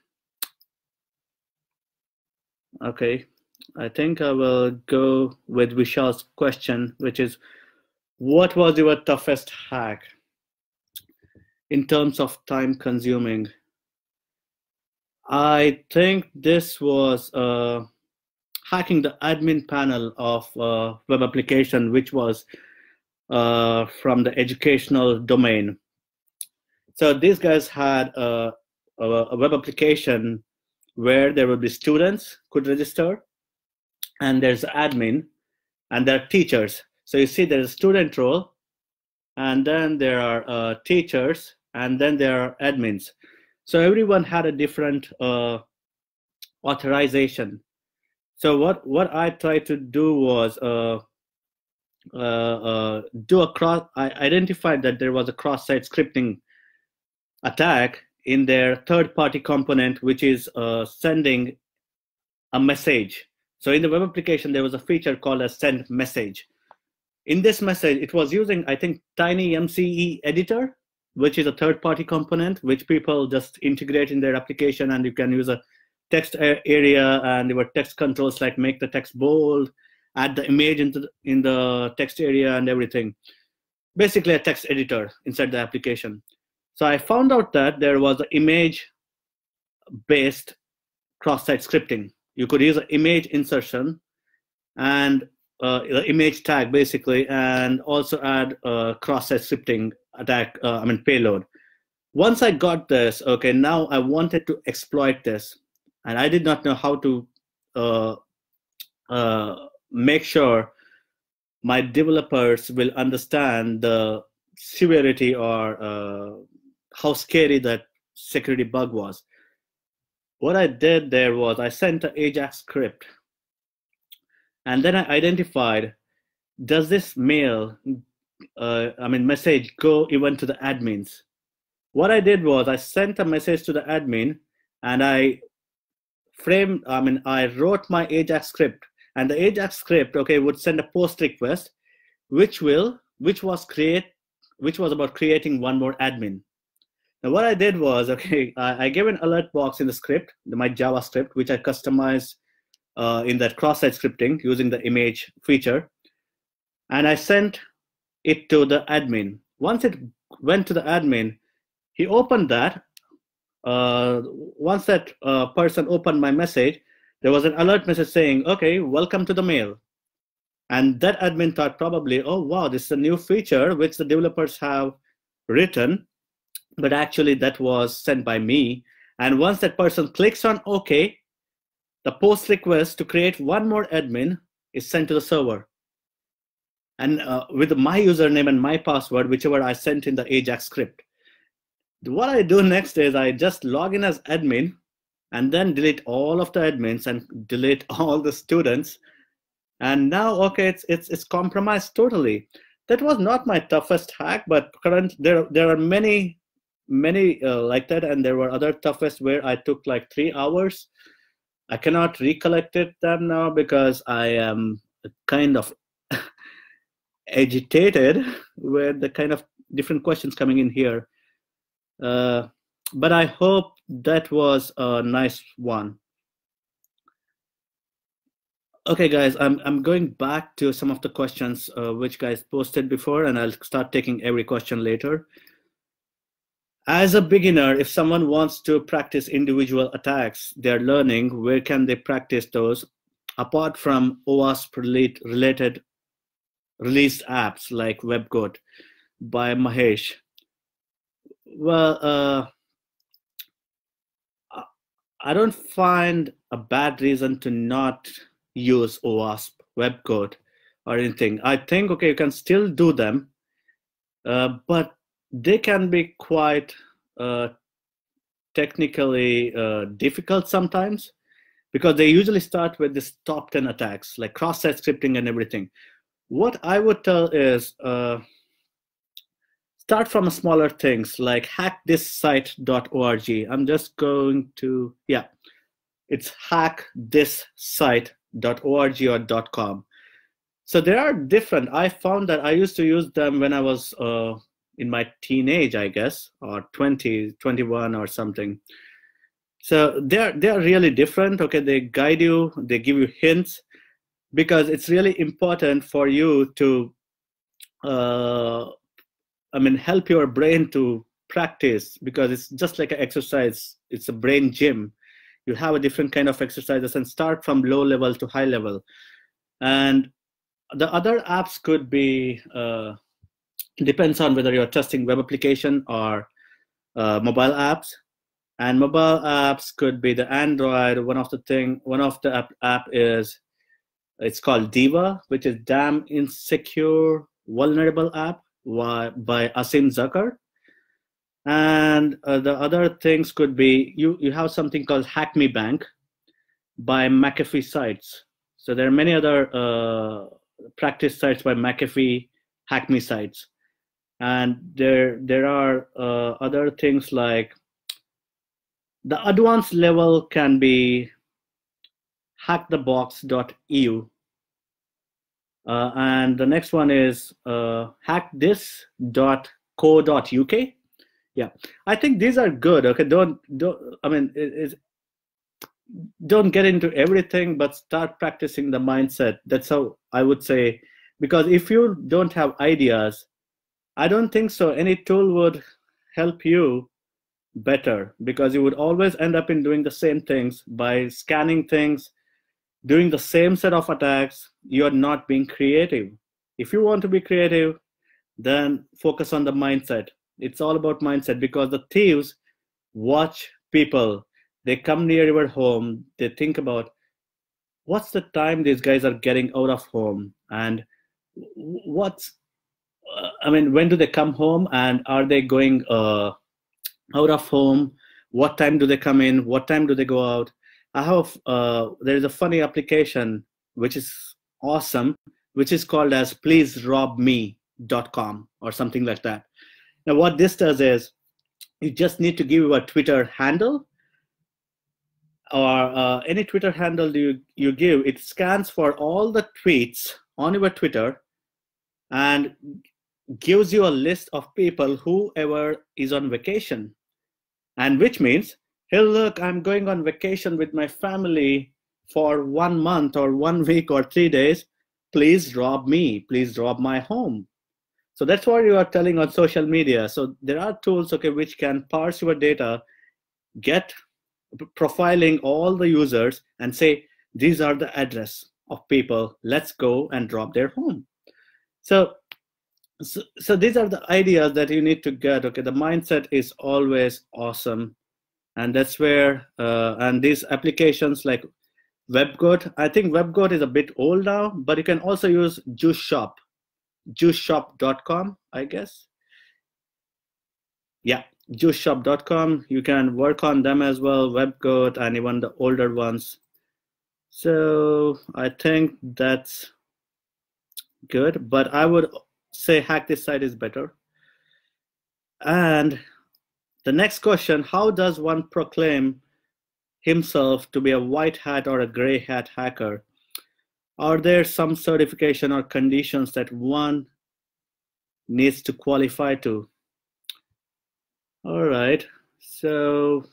Okay, I think I will go with Vishal's question, which is, what was your toughest hack in terms of time consuming? I think this was hacking the admin panel of web application, which was from the educational domain. So these guys had a web application where there would be students could register, and there's admin, and there are teachers. So you see there's a student role, and then there are teachers, and then there are admins. So everyone had a different authorization. So what I tried to do was I identified that there was a cross-site scripting attack in their third-party component, which is sending a message. So in the web application, there was a feature called a send message. In this message, it was using, I think, Tiny MCE editor, which is a third-party component, which people just integrate in their application, and you can use a text area and your text controls like make the text bold, add the image in the text area and everything. Basically a text editor inside the application. So I found out that there was an image-based cross-site scripting. You could use an image insertion and the image tag basically, and also add cross-site scripting attack, payload. Once I got this, okay, now I wanted to exploit this, and I did not know how to make sure my developers will understand the severity or how scary that security bug was. What I did there was I sent an AJAX script, and then I identified, does this mail, message go even to the admins? What I did was I sent a message to the admin, and I wrote my AJAX script, and the AJAX script, okay, would send a post request, which was about creating one more admin. Now what I did was, okay, I gave an alert box in the script, my JavaScript, which I customized in that cross-site scripting using the image feature, and I sent it to the admin. Once it went to the admin, he opened that. Once that person opened my message, there was an alert message saying, okay, welcome to the mail. And that admin thought probably, oh, wow, this is a new feature which the developers have written, but actually that was sent by me. And once that person clicks on OK, the post request to create one more admin is sent to the server. And with my username and my password, whichever I sent in the AJAX script. What I do next is I just log in as admin and then delete all of the admins and delete all the students. And now, okay, it's compromised totally. That was not my toughest hack, but there are many like that, and there were other toughest where I took like 3 hours. I cannot recollect them now because I am kind of agitated with the kind of different questions coming in here. But I hope that was a nice one. Okay, guys, I'm going back to some of the questions which guys posted before, and I'll start taking every question later. As a beginner, if someone wants to practice individual attacks they're learning, where can they practice those apart from OWASP-related released apps like WebGoat by Mahesh? Well, I don't find a bad reason to not use OWASP, WebGoat, or anything. I think, okay, you can still do them, but they can be quite technically difficult sometimes, because they usually start with this top 10 attacks, like cross-site scripting and everything. What I would tell is start from smaller things like hackthisSite.org. I'm just going to, yeah, it's hackthisSite.org or .com. So there are different. I found that I used to use them when I was in my teenage, I guess, or 20, 21 or something. So they're really different. Okay, they guide you, they give you hints, because it's really important for you to, help your brain to practice, because it's just like an exercise. It's a brain gym. You have a different kind of exercises and start from low level to high level. And the other apps could be, depends on whether you're testing web application or mobile apps. And mobile apps could be the Android. One of the app is, it's called Diva, which is Damn Insecure Vulnerable App by Asim Zakar. And the other things could be, you have something called Hack Me Bank by McAfee sites. So there are many other practice sites by McAfee, Hack Me sites. And there are other things like, the advanced level can be hackthebox.eu. And the next one is hackthis.co.uk. Yeah, I think these are good. Okay, don't get into everything, but start practicing the mindset. That's how I would say, because if you don't have ideas, I don't think so any tool would help you better, because you would always end up in doing the same things by scanning things, doing the same set of attacks. You're not being creative. If you want to be creative, then focus on the mindset. It's all about mindset, because the thieves watch people. They come near your home. They think about, what's the time these guys are getting out of home, and when do they come home, and are they going out of home? What time do they come in? What time do they go out? I have there is a funny application which is awesome, which is called as pleaserobme.com or something like that. Now what this does is, you just need to give a Twitter handle, or any Twitter handle you give. It scans for all the tweets on your Twitter and gives you a list of people, whoever is on vacation. And which means, hey, look, I'm going on vacation with my family for 1 month or 1 week or 3 days. Please rob me. Please rob my home. So that's what you are telling on social media. So there are tools, okay, which can parse your data, get profiling all the users, and say, these are the address of people. Let's go and rob their home. So these are the ideas that you need to get. Okay, the mindset is always awesome. And that's where, and these applications like WebGoat, I think WebGoat is a bit old now, but you can also use juiceshop.com, I guess. Yeah, juiceshop.com. You can work on them as well, WebGoat, and even the older ones. So I think that's good, but I would say Hack This Site is better. And the next question, how does one proclaim himself to be a white hat or a gray hat hacker? Are there some certification or conditions that one needs to qualify to? All right, so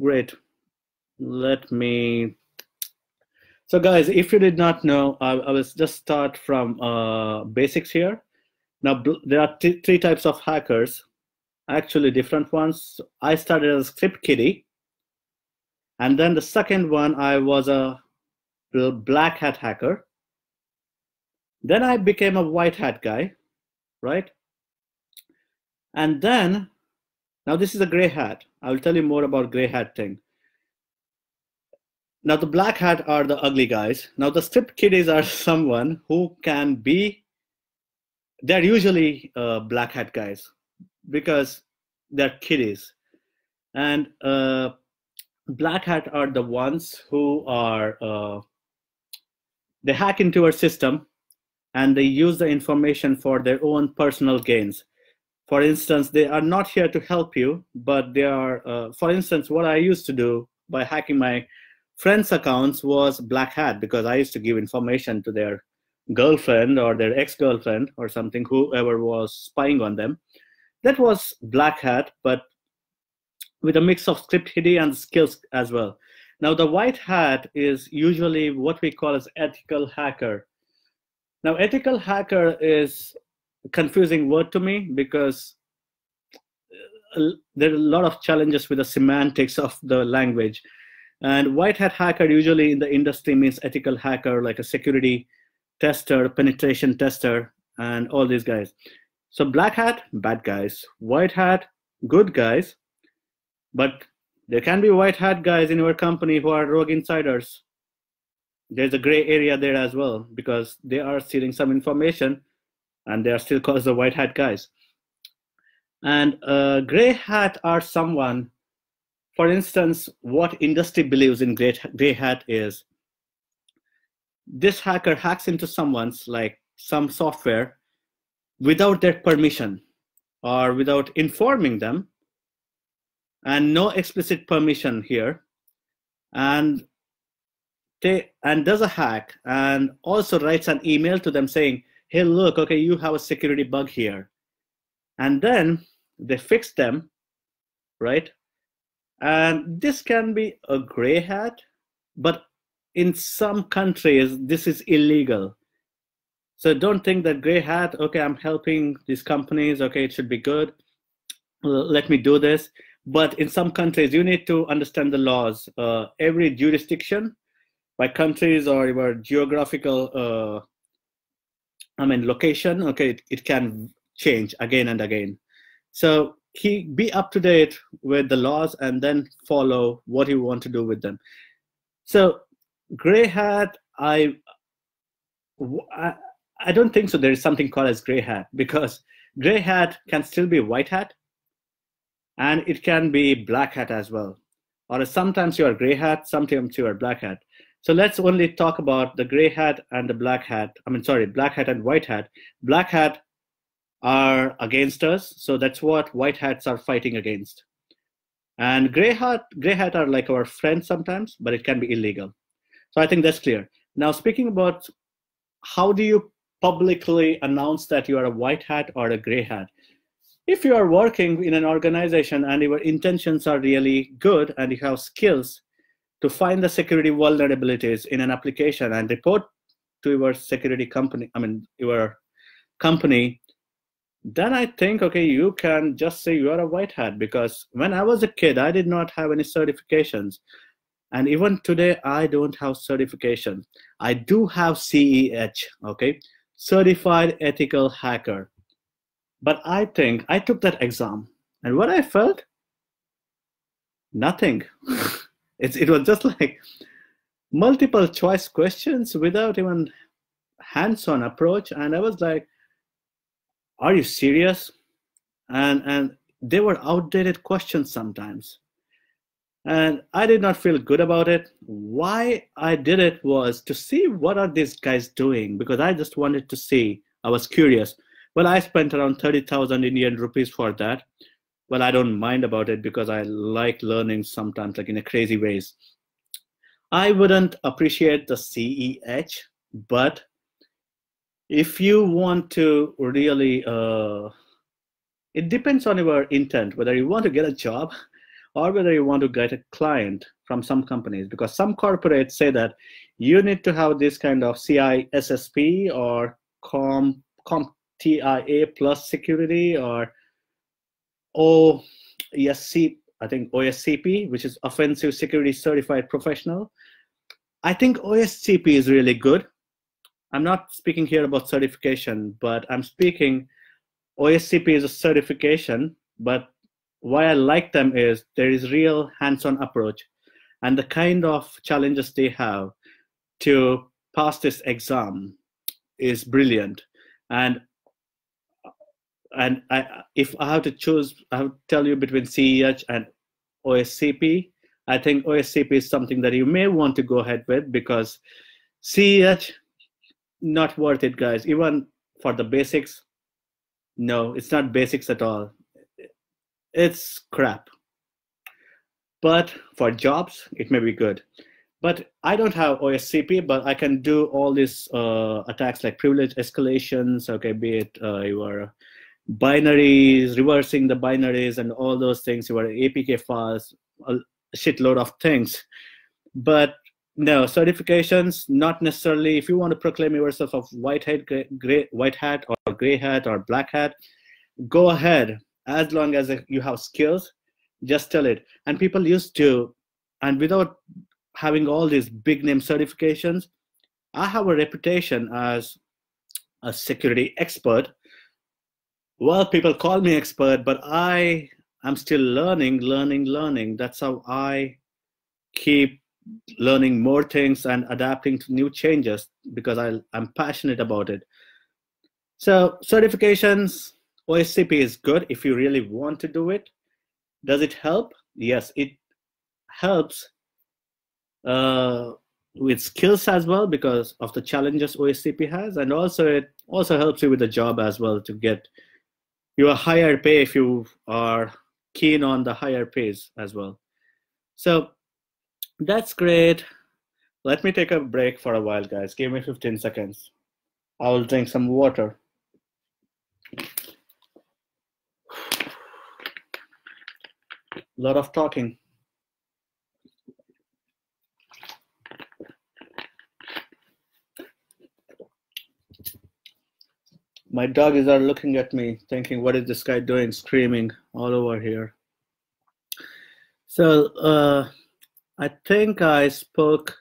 great. So guys, if you did not know, I will just start from basics here. Now, there are three types of hackers, actually different ones. I started as a script kiddie, and then the second one, I was a black hat hacker. Then I became a white hat guy, right? And then, now this is a gray hat. I will tell you more about gray hat thing. Now the black hat are the ugly guys. Now the script kiddies are someone who can be, they're usually black hat guys because they're kiddies. And black hat are the ones who are they hack into our system and they use the information for their own personal gains. For instance, they are not here to help you, but they are, for instance, what I used to do by hacking my friends' accounts was black hat, because I used to give information to their girlfriend or their ex-girlfriend or something, whoever was spying on them. That was black hat, but with a mix of script hitting and skills as well. Now, the white hat is usually what we call as ethical hacker. Now, ethical hacker is a confusing word to me because there are a lot of challenges with the semantics of the language. And white hat hacker usually in the industry means ethical hacker, like a security tester, penetration tester, and all these guys. So black hat, bad guys. White hat, good guys. But there can be white hat guys in your company who are rogue insiders. There's a gray area there as well, because they are stealing some information and they are still called the white hat guys. And gray hat are someone, for instance, what industry believes in gray hat is this hacker hacks into someone's, like some software, without their permission or without informing them, and no explicit permission here, and does a hack and also writes an email to them saying, hey, look, okay, you have a security bug here. And then they fix them, right? And this can be a gray hat, but in some countries, this is illegal. So don't think that gray hat, okay, I'm helping these companies, okay, it should be good, let me do this. But in some countries, you need to understand the laws. Every jurisdiction by countries or your geographical, location, okay, it can change again and again. So be up to date with the laws and then follow what you want to do with them. So gray hat, I don't think so there is something called as gray hat, because gray hat can still be white hat and it can be black hat as well. Or sometimes you are gray hat, sometimes you are black hat. So let's only talk about the gray hat and the black hat. Black hat and white hat. Black hat are against us, so that's what white hats are fighting against. And gray hat are like our friends sometimes, but it can be illegal. So I think that's clear. Now, speaking about how do you publicly announce that you are a white hat or a gray hat? If you are working in an organization and your intentions are really good and you have skills to find the security vulnerabilities in an application and report to your security company, your company, then I think, okay, you can just say you are a white hat. Because when I was a kid, I did not have any certifications. And even today, I don't have certification. I do have CEH, okay, Certified Ethical Hacker. But I think I took that exam, and what I felt, nothing. It was just like multiple choice questions without even hands-on approach. And I was like, are you serious? And they were outdated questions sometimes. And I did not feel good about it. Why I did it was to see what are these guys doing, because I just wanted to see. I was curious. Well, I spent around 30,000 Indian rupees for that. Well, I don't mind about it because I like learning sometimes, like in a crazy ways. I wouldn't appreciate the CEH, but if you want to really, it depends on your intent, whether you want to get a job or whether you want to get a client from some companies, because some corporates say that you need to have this kind of CISSP or CompTIA plus security, or OSC, I think OSCP, which is Offensive Security Certified Professional. I think OSCP is really good. I'm not speaking here about certification, but I'm speaking OSCP is a certification, but why I like them is there is real hands-on approach, and the kind of challenges they have to pass this exam is brilliant. And if I have to choose, I have to tell you between CEH and OSCP, I think OSCP is something that you may want to go ahead with, because CEH, not worth it, guys. Even for the basics, no, it's not basics at all. It's crap. But for jobs, it may be good. But I don't have OSCP, but I can do all these attacks like privilege escalations, okay, be it your binaries, reversing the binaries and all those things, your APK files, a shitload of things. But no, certifications, not necessarily. If you want to proclaim yourself of white hat or gray hat or black hat, go ahead. As long as you have skills, just tell it. And people used to, and without having all these big name certifications, I have a reputation as a security expert. Well, people call me expert, but I am still learning. That's how I keep learning more things and adapting to new changes, because I'm passionate about it. So certifications, OSCP is good if you really want to do it. Does it help? Yes, it helps with skills as well, because of the challenges OSCP has, and also it also helps you with the job as well, to get you a higher pay if you are keen on the higher pays as well. So that's great. Let me take a break for a while, guys. Give me 15 seconds. I will drink some water. A lot of talking. My doggies are looking at me thinking, what is this guy doing, screaming all over here? So I think I spoke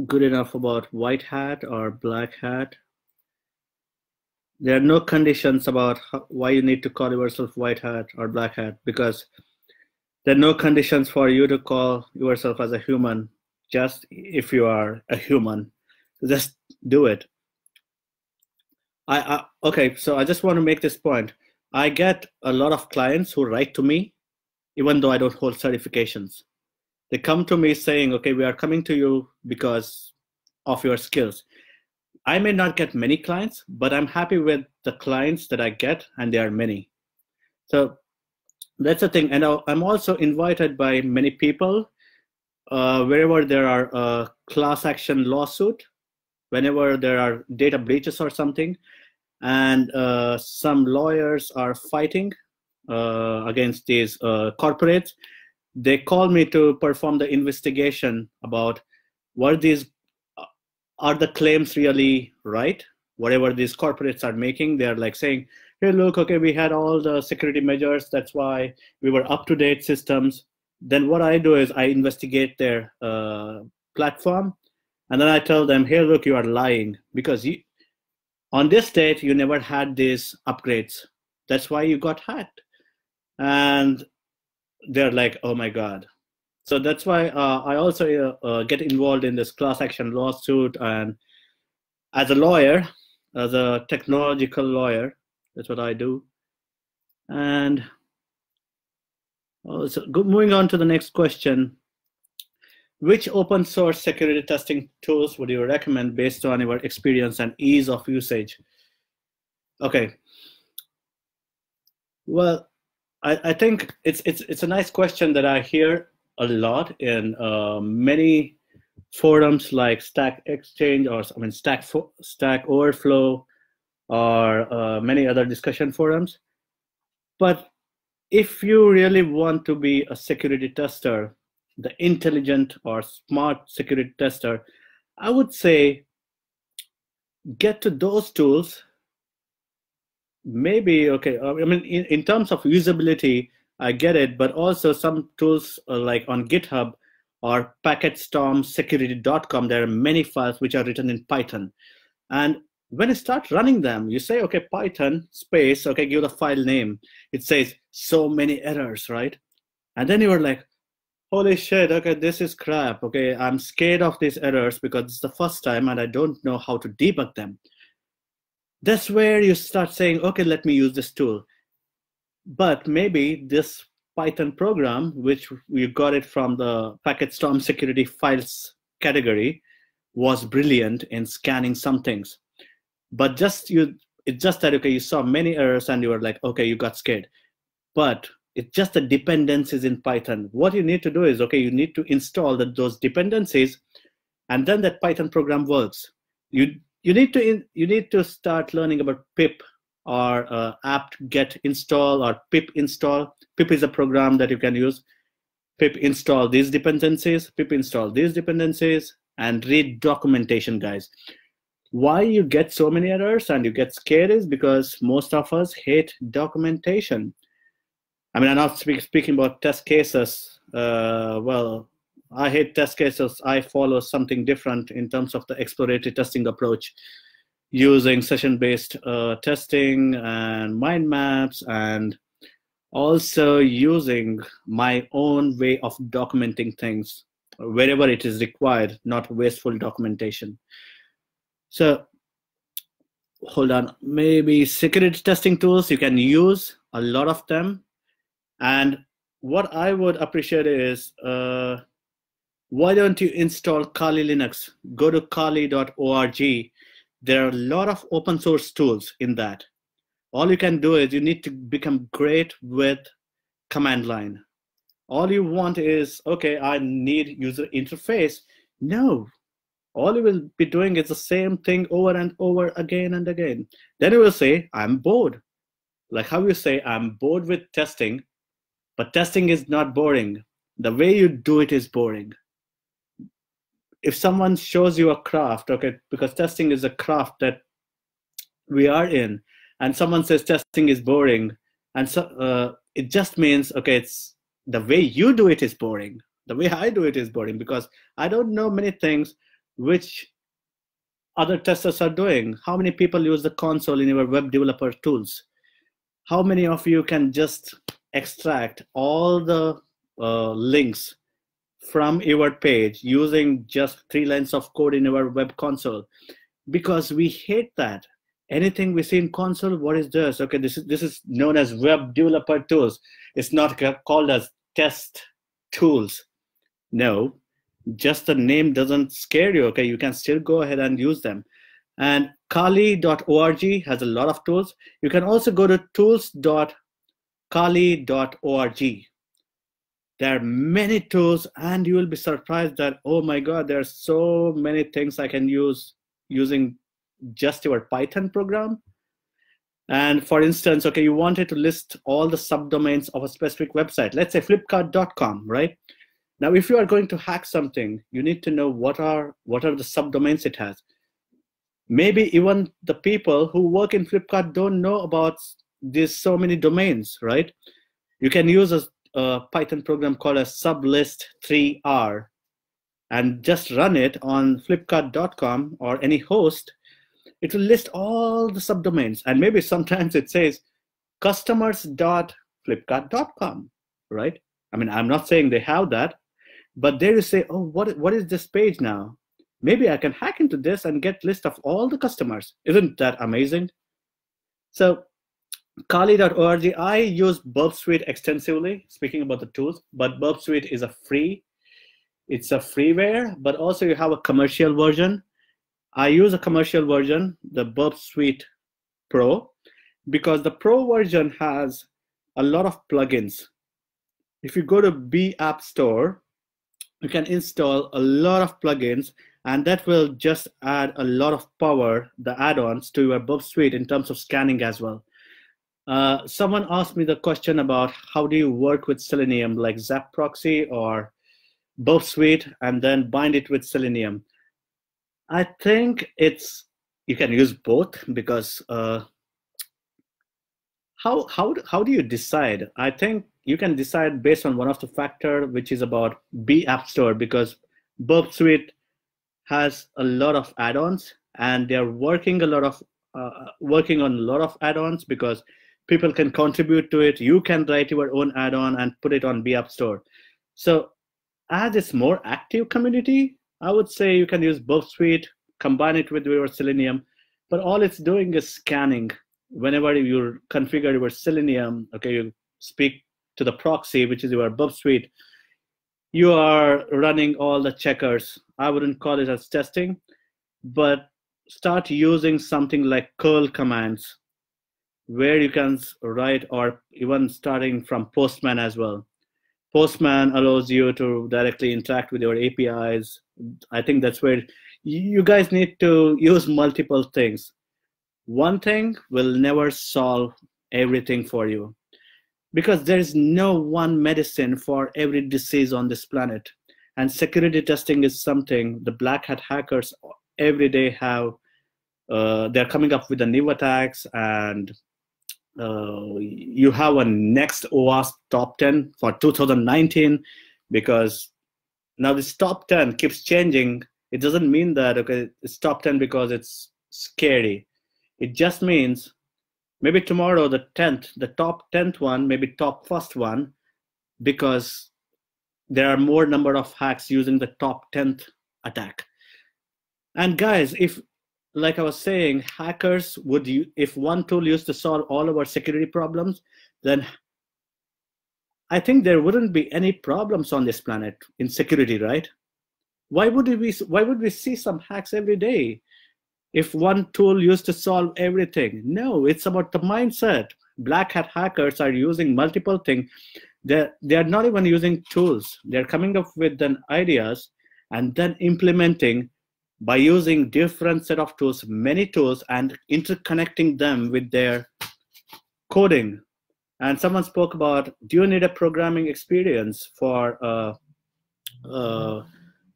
good enough about white hat or black hat. There are no conditions about why you need to call yourself white hat or black hat, because there are no conditions for you to call yourself as a human, just if you are a human. Just do it. Okay, so I just want to make this point. I get a lot of clients who write to me, even though I don't hold certifications. They come to me saying, okay, we are coming to you because of your skills. I may not get many clients, but I'm happy with the clients that I get, and there are many. So that's the thing. And I'm also invited by many people wherever there are a class action lawsuit, whenever there are data breaches or something, and some lawyers are fighting against these corporates, they call me to perform the investigation about what these are the claims really right. Whatever these corporates are making, they're like saying, hey, look, okay, we had all the security measures, that's why we were up-to-date systems. Then what I do is I investigate their platform, and then I tell them, hey, look, you are lying, because on this date, you never had these upgrades. That's why you got hacked. And they're like, oh my God. So that's why I also get involved in this class action lawsuit. And as a lawyer, as a technological lawyer, that's what I do. And so moving on to the next question. Which open source security testing tools would you recommend based on your experience and ease of usage? Okay. Well, I think it's a nice question that I hear a lot in many forums like Stack Exchange, or I mean Stack Overflow, or many other discussion forums. But if you really want to be a security tester, the intelligent or smart security tester, I would say get to those tools. Maybe, okay, I mean, in terms of usability, I get it, but also some tools like on GitHub or packetstormsecurity.com, there are many files which are written in Python. And when you start running them, you say, okay, Python space, okay, give the file name. It says so many errors, right? And then you're like, holy shit, okay, this is crap. Okay, I'm scared of these errors because it's the first time and I don't know how to debug them. That's where you start saying, okay, let me use this tool. But maybe this Python program, which we got it from the packet storm security files category, was brilliant in scanning some things. But it's just that, okay, you saw many errors and you were like, okay, you got scared. But it's just the dependencies in Python. What you need to do is, okay, you need to install those dependencies, and then that Python program works. You need to start learning about pip or apt-get install or pip install. Pip is a program that you can use. Pip install these dependencies, pip install these dependencies, and read documentation, guys. Why you get so many errors and you get scared is because most of us hate documentation. I mean, I'm not speaking about test cases. Well, I hate test cases. I follow something different in terms of the exploratory testing approach, using session-based testing and mind maps, and also using my own way of documenting things wherever it is required, not wasteful documentation. So hold on, maybe security testing tools, you can use a lot of them. And what I would appreciate is, why don't you install Kali Linux? Go to kali.org. There are a lot of open source tools in that. All you can do is you need to become great with command line. All you want is, okay, I need user interface. No, all you will be doing is the same thing over and over again and again. Then you will say, I'm bored. Like how you say, I'm bored with testing, but testing is not boring. The way you do it is boring. If someone shows you a craft, okay, because testing is a craft that we are in, and someone says testing is boring, and so it just means, okay, it's the way you do it is boring. The way I do it is boring because I don't know many things which other testers are doing. How many people use the console in your web developer tools? How many of you can just extract all the links from your page using just 3 lines of code in your web console? Because we hate that. Anything we see in console, what is this? Okay, this is known as web developer tools. It's not called as test tools. No, just the name doesn't scare you. Okay, you can still go ahead and use them. And kali.org has a lot of tools. You can also go to tools.kali.org. There are many tools, and you will be surprised that, oh my God, there are so many things I can use using just your Python program. And for instance, okay, you wanted to list all the subdomains of a specific website. Let's say flipkart.com, right? Now, if you are going to hack something, you need to know what are the subdomains it has. Maybe even the people who work in Flipkart don't know about these so many domains, right? You can use a Python program called a sublist3r and just run it on flipkart.com or any host. It will list all the subdomains, and maybe sometimes it says customers.flipkart.com, right? I mean, I'm not saying they have that, but there you say, oh, what is this page now? Maybe I can hack into this and get list of all the customers. Isn't that amazing? So kali.org, I use Burp Suite extensively, speaking about the tools, but Burp Suite is it's a freeware, but also you have a commercial version. I use a commercial version, the Burp Suite Pro, because the Pro version has a lot of plugins. If you go to B App Store, you can install a lot of plugins, and that will just add a lot of power, the add-ons, to your Burp Suite in terms of scanning as well. Someone asked me the question about how do you work with Selenium, like Zap Proxy or Burp Suite, and then bind it with Selenium. I think you can use both, because how do you decide? I think you can decide based on one of the factor, which is about B App Store, because Burp Suite has a lot of add-ons, and they're working on a lot of add-ons because people can contribute to it. You can write your own add-on and put it on B App Store. So as it's more active community, I would say you can use Burp Suite, combine it with your Selenium, but all it's doing is scanning. Whenever you configure your Selenium, okay, you speak to the proxy, which is your bub suite, you are running all the checkers. I wouldn't call it as testing, but start using something like curl commands, where you can write, or even starting from Postman as well. Postman allows you to directly interact with your APIs. I think that's where you guys need to use multiple things. One thing will never solve everything for you, because there is no one medicine for every disease on this planet. And security testing is something the black hat hackers every day have. They're coming up with the new attacks, and you have a next OWASP top 10 for 2019, because now this top 10 keeps changing. It doesn't mean that, okay, it's top 10 because it's scary. It just means maybe tomorrow the top 10th one, maybe top first one, because there are more number of hacks using the top 10th attack. And guys, if, like I was saying, hackers would, if one tool used to solve all of our security problems, then I think there wouldn't be any problems on this planet in security, right? Why would we see some hacks every day if one tool used to solve everything? No, it's about the mindset. Black hat hackers are using multiple things. They're not even using tools. They're coming up with then ideas and then implementing by using different set of tools, many tools, and interconnecting them with their coding. And someone spoke about, do you need a programming experience for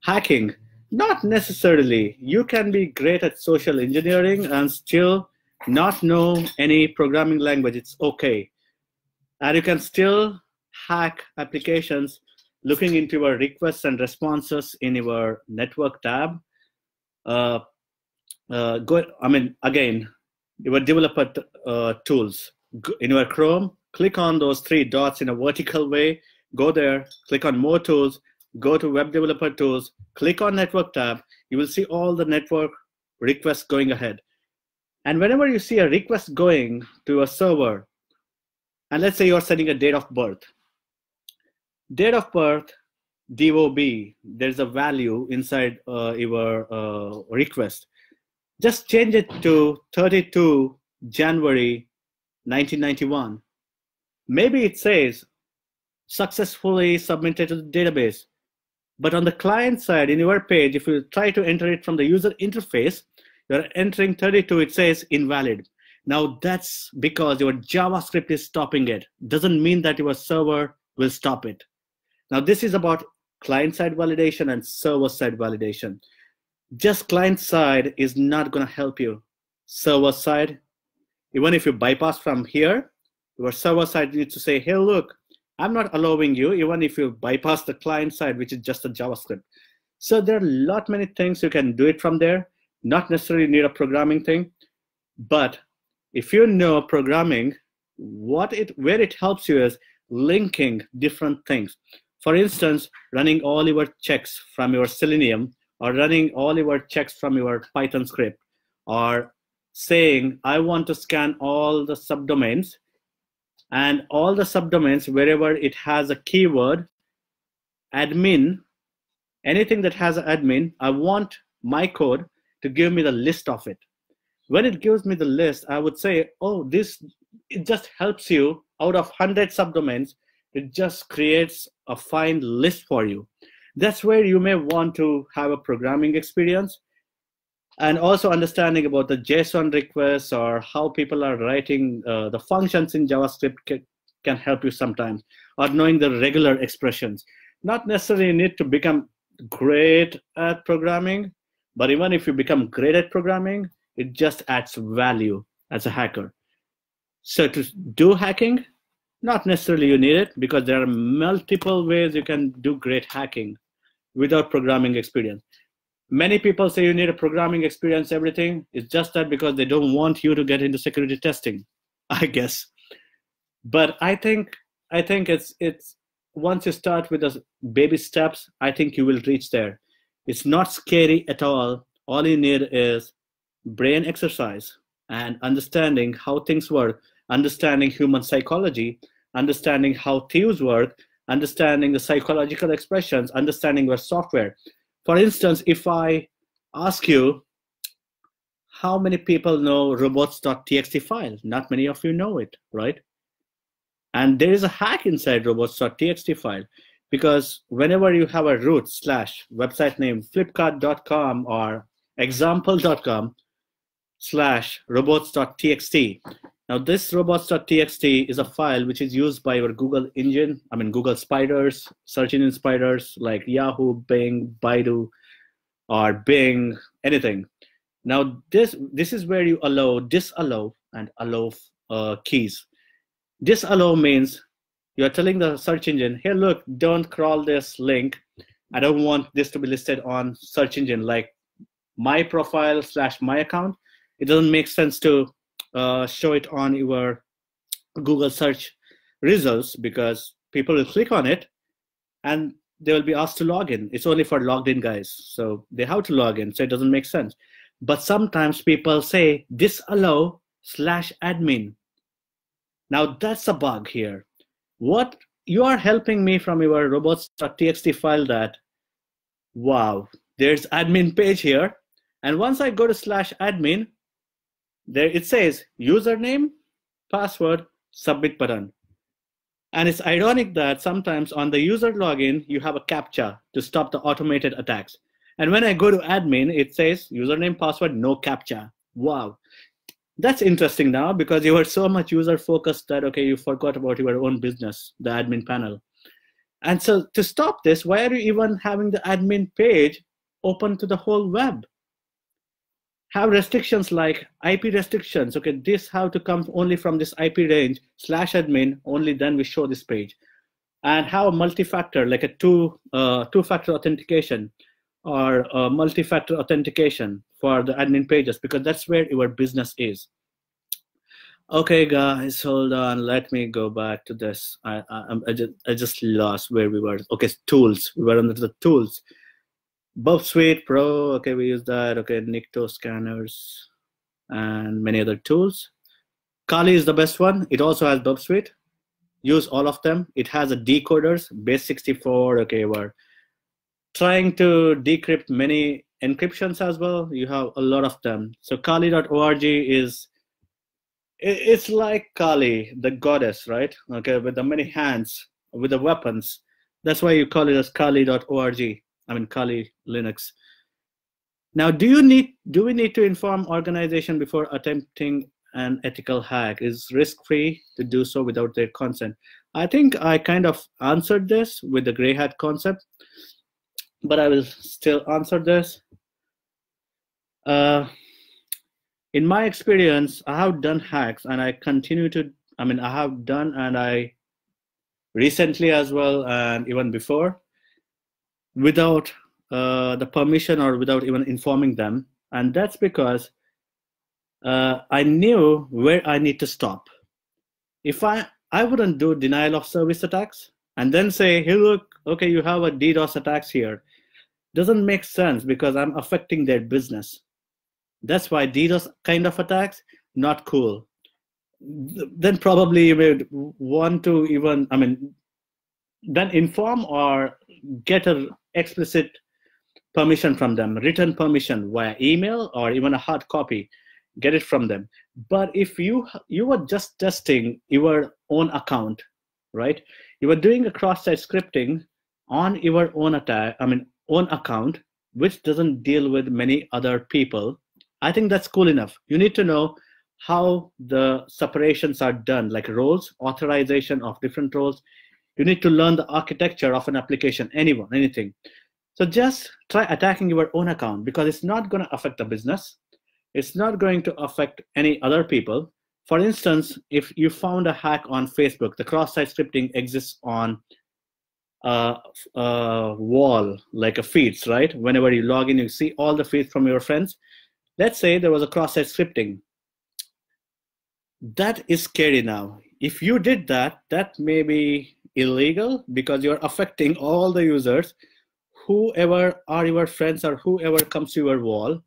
hacking? Not necessarily. You can be great at social engineering and still not know any programming language. It's okay. And you can still hack applications looking into your requests and responses in your network tab. Again, your developer tools. In your Chrome, click on those three dots in a vertical way, go there, click on more tools, go to web developer tools, click on network tab. You will see all the network requests going ahead. And whenever you see a request going to a server, and let's say you're sending a date of birth, DOB, there's a value inside your request. Just change it to 32 January 1991. Maybe it says successfully submitted to the database. But on the client side, in your page, if you try to enter it from the user interface, you're entering 32, it says invalid. Now that's because your JavaScript is stopping it. Doesn't mean that your server will stop it. Now this is about client-side validation and server-side validation. Just client-side is not going to help you. Server-side, even if you bypass from here, your server-side needs to say, hey, look, I'm not allowing you, even if you bypass the client-side, which is just a JavaScript. So there are many things you can do it from there. Not necessarily need a programming thing, but if you know programming, where it helps you is linking different things. For instance, running all your checks from your Selenium, or running all your checks from your Python script, or saying, I want to scan all the subdomains, and all the subdomains, wherever it has a keyword, admin, anything that has an admin, I want my code to give me the list of it. When it gives me the list, I would say, oh, it just helps you out of 100 subdomains. It just creates a fine list for you. That's where you may want to have a programming experience, and also understanding about the JSON requests or how people are writing the functions in JavaScript can help you sometimes, or knowing the regular expressions. Not necessarily need to become great at programming, but even if you become great at programming, it just adds value as a hacker. So to do hacking, not necessarily you need it, because there are multiple ways you can do great hacking without programming experience. Many people say you need a programming experience, everything. It's just that because they don't want you to get into security testing, I guess. But I think it's once you start with the baby steps, I think you will reach there. It's not scary at all. All you need is brain exercise and understanding how things work, understanding human psychology, understanding how thieves work, understanding the psychological expressions, understanding your software. For instance, if I ask you, how many people know robots.txt file? Not many of you know it, right? And there is a hack inside robots.txt file, because whenever you have a root / website name flipkart.com or example.com / robots.txt. Now this robots.txt is a file which is used by your Google engine, Google spiders, search engine spiders like Yahoo, Bing, Baidu, or Bing, anything. Now this is where you disallow, and allow keys. Disallow means you're telling the search engine, hey, look, don't crawl this link. I don't want this to be listed on search engine like my profile / my account. It doesn't make sense to show it on your Google search results, because people will click on it and they will be asked to log in. It's only for logged in guys, so they have to log in, so it doesn't make sense. But sometimes people say disallow /admin. Now that's a bug here. What you are helping me from your robots.txt file that, wow, there's admin page here. And once I go to /admin, there it says username, password, submit button. And it's ironic that sometimes on the user login, you have a CAPTCHA to stop the automated attacks. And when I go to admin, it says username, password, no CAPTCHA. Wow. That's interesting now, because you were so much user focused that, okay, you forgot about your own business, the admin panel. And so to stop this, why are you even having the admin page open to the whole web? Have restrictions like IP restrictions. Okay, this have to come only from this IP range /admin, only then we show this page. And have a multi-factor, like a two-factor authentication, or multi-factor authentication for the admin pages, because that's where your business is. Okay, guys, hold on. Let me go back to this. I just lost where we were. Okay, tools. We were under the tools. Bub Suite Pro. Okay, we use that. Okay, Nikto scanners and many other tools. Kali is the best one. It also has Bub Suite. Use all of them. It has a decoders, base64. Okay, we're trying to decrypt many encryptions as well. You have a lot of them. So Kali.org is, it's like Kali, the goddess, right? Okay, with the many hands, with the weapons. That's why you call it as Kali.org. Kali Linux. Now, do we need to inform organization before attempting an ethical hack? Is risk-free to do so without their consent? I think I kind of answered this with the gray hat concept, but I will still answer this. In my experience, I have done hacks, and I continue to, I have done, and I recently as well, and even before, without the permission or without even informing them. And that's because I knew where I need to stop. If I wouldn't do denial of service attacks and then say, hey, look, okay, you have a DDoS attacks here. Doesn't make sense, because I'm affecting their business. That's why DDoS kind of attacks, not cool. Then probably you would want to even, then inform or get an explicit permission from them, written permission via email or even a hard copy, get it from them. But if you were just testing your own account, right? You were doing a cross-site scripting on your own own account, which doesn't deal with many other people. I think that's cool enough. You need to know how the separations are done, like roles, authorization of different roles. You need to learn the architecture of an application, anything. So just try attacking your own account, because it's not going to affect the business. It's not going to affect any other people. For instance, if you found a hack on Facebook, the cross-site scripting exists on a wall, like a feeds, right? Whenever you log in, you see all the feeds from your friends. Let's say there was a cross-site scripting. That is scary now. If you did that, that may be illegal, because you're affecting all the users, whoever are your friends or whoever comes to your wall,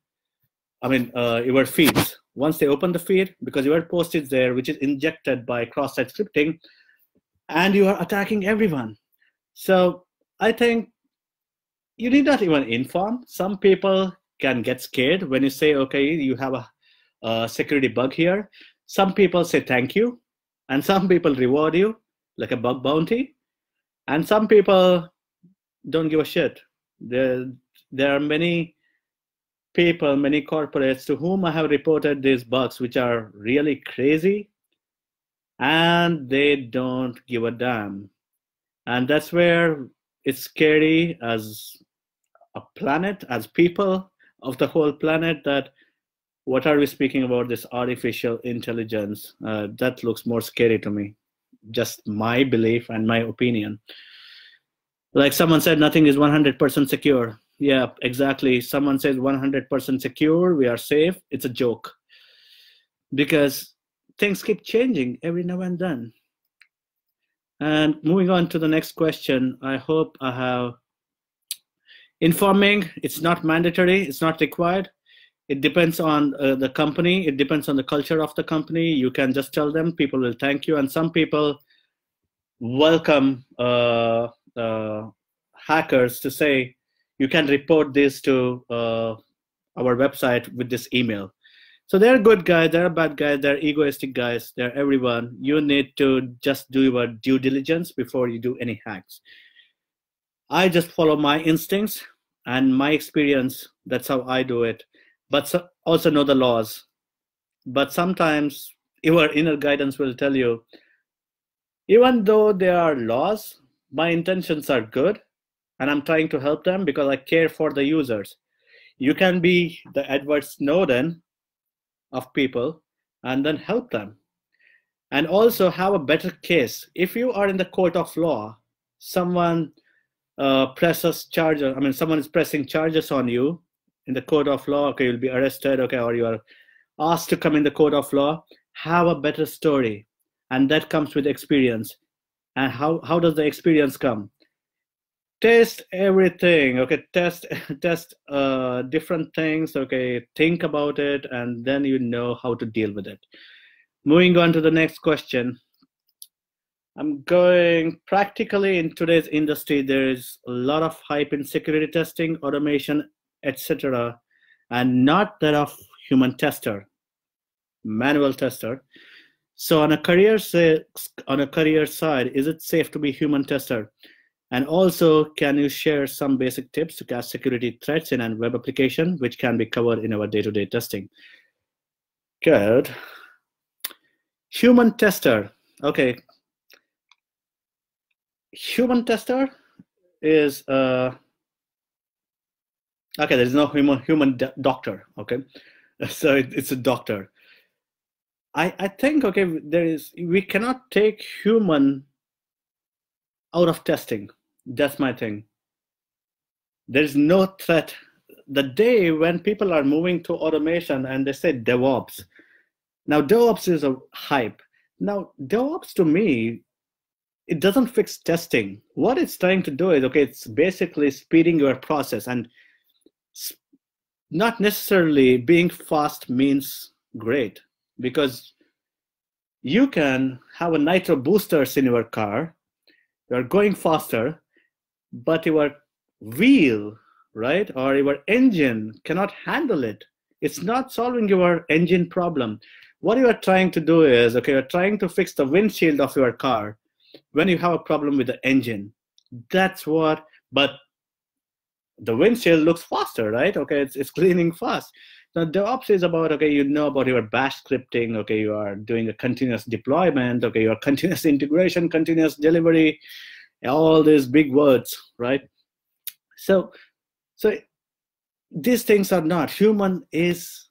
your feeds. Once they open the feed, because your post is there, which is injected by cross-site scripting, and you are attacking everyone. So I think you need not even inform. Some people can get scared when you say, okay, you have a security bug here. Some people say thank you, and some people reward you like a bug bounty, and some people don't give a shit. There are many people, many corporates to whom I have reported these bugs, which are really crazy, and they don't give a damn. And that's where it's scary as a planet, as people of the whole planet, that what are we speaking about, this artificial intelligence? That looks more scary to me. Just my belief and my opinion. Like someone said, nothing is 100% secure. Yeah, exactly. Someone says 100% secure, we are safe. It's a joke. Because things keep changing every now and then. And moving on to the next question, I hope I have informing. It's not mandatory, it's not required. It depends on the company. It depends on the culture of the company. You can just tell them, people will thank you. And some people welcome hackers to say, you can report this to our website with this email. So they're good guys, they're bad guys, they're egoistic guys, they're everyone. You need to just do your due diligence before you do any hacks. I just follow my instincts and my experience. That's how I do it. But also know the laws. But sometimes your inner guidance will tell you, even though there are laws, my intentions are good, and I'm trying to help them because I care for the users. You can be the Edward Snowden of people and then help them. And also have a better case. If you are in the court of law, someone presses charges, someone is pressing charges on you in the court of law, okay, you'll be arrested, okay, or you are asked to come in the court of law, have a better story. And that comes with experience. And how does the experience come? Test everything, okay, test different things, okay, think about it, and then you know how to deal with it. Moving on to the next question. I'm going practically in today's industry, there is a lot of hype in security testing, automation, etc., and not that of human tester, manual tester. So on a career side, is it safe to be human tester? And also, can you share some basic tips to catch security threats in a web application, which can be covered in our day-to-day testing? Good. Human tester. Okay. Human tester is okay. There is no human doctor. Okay, so it's a doctor. I think, okay, we cannot take human out of testing. That's my thing. There is no threat. The day when people are moving to automation and they say DevOps, now DevOps is a hype. Now DevOps to me, it doesn't fix testing. What it's trying to do is, okay, it's basically speeding your process, and not necessarily being fast means great, because you can have a nitro boosters in your car, you're going faster, but your wheel, right, or your engine cannot handle it. It's not solving your engine problem. What you are trying to do is, okay, you're trying to fix the windshield of your car when you have a problem with the engine. That's what, but the windshield looks faster, right? Okay, it's cleaning fast. Now DevOps is about, okay, you know about your bash scripting, okay, you are doing a continuous deployment, okay, your continuous integration, continuous delivery, all these big words, right? So these things are not. Human is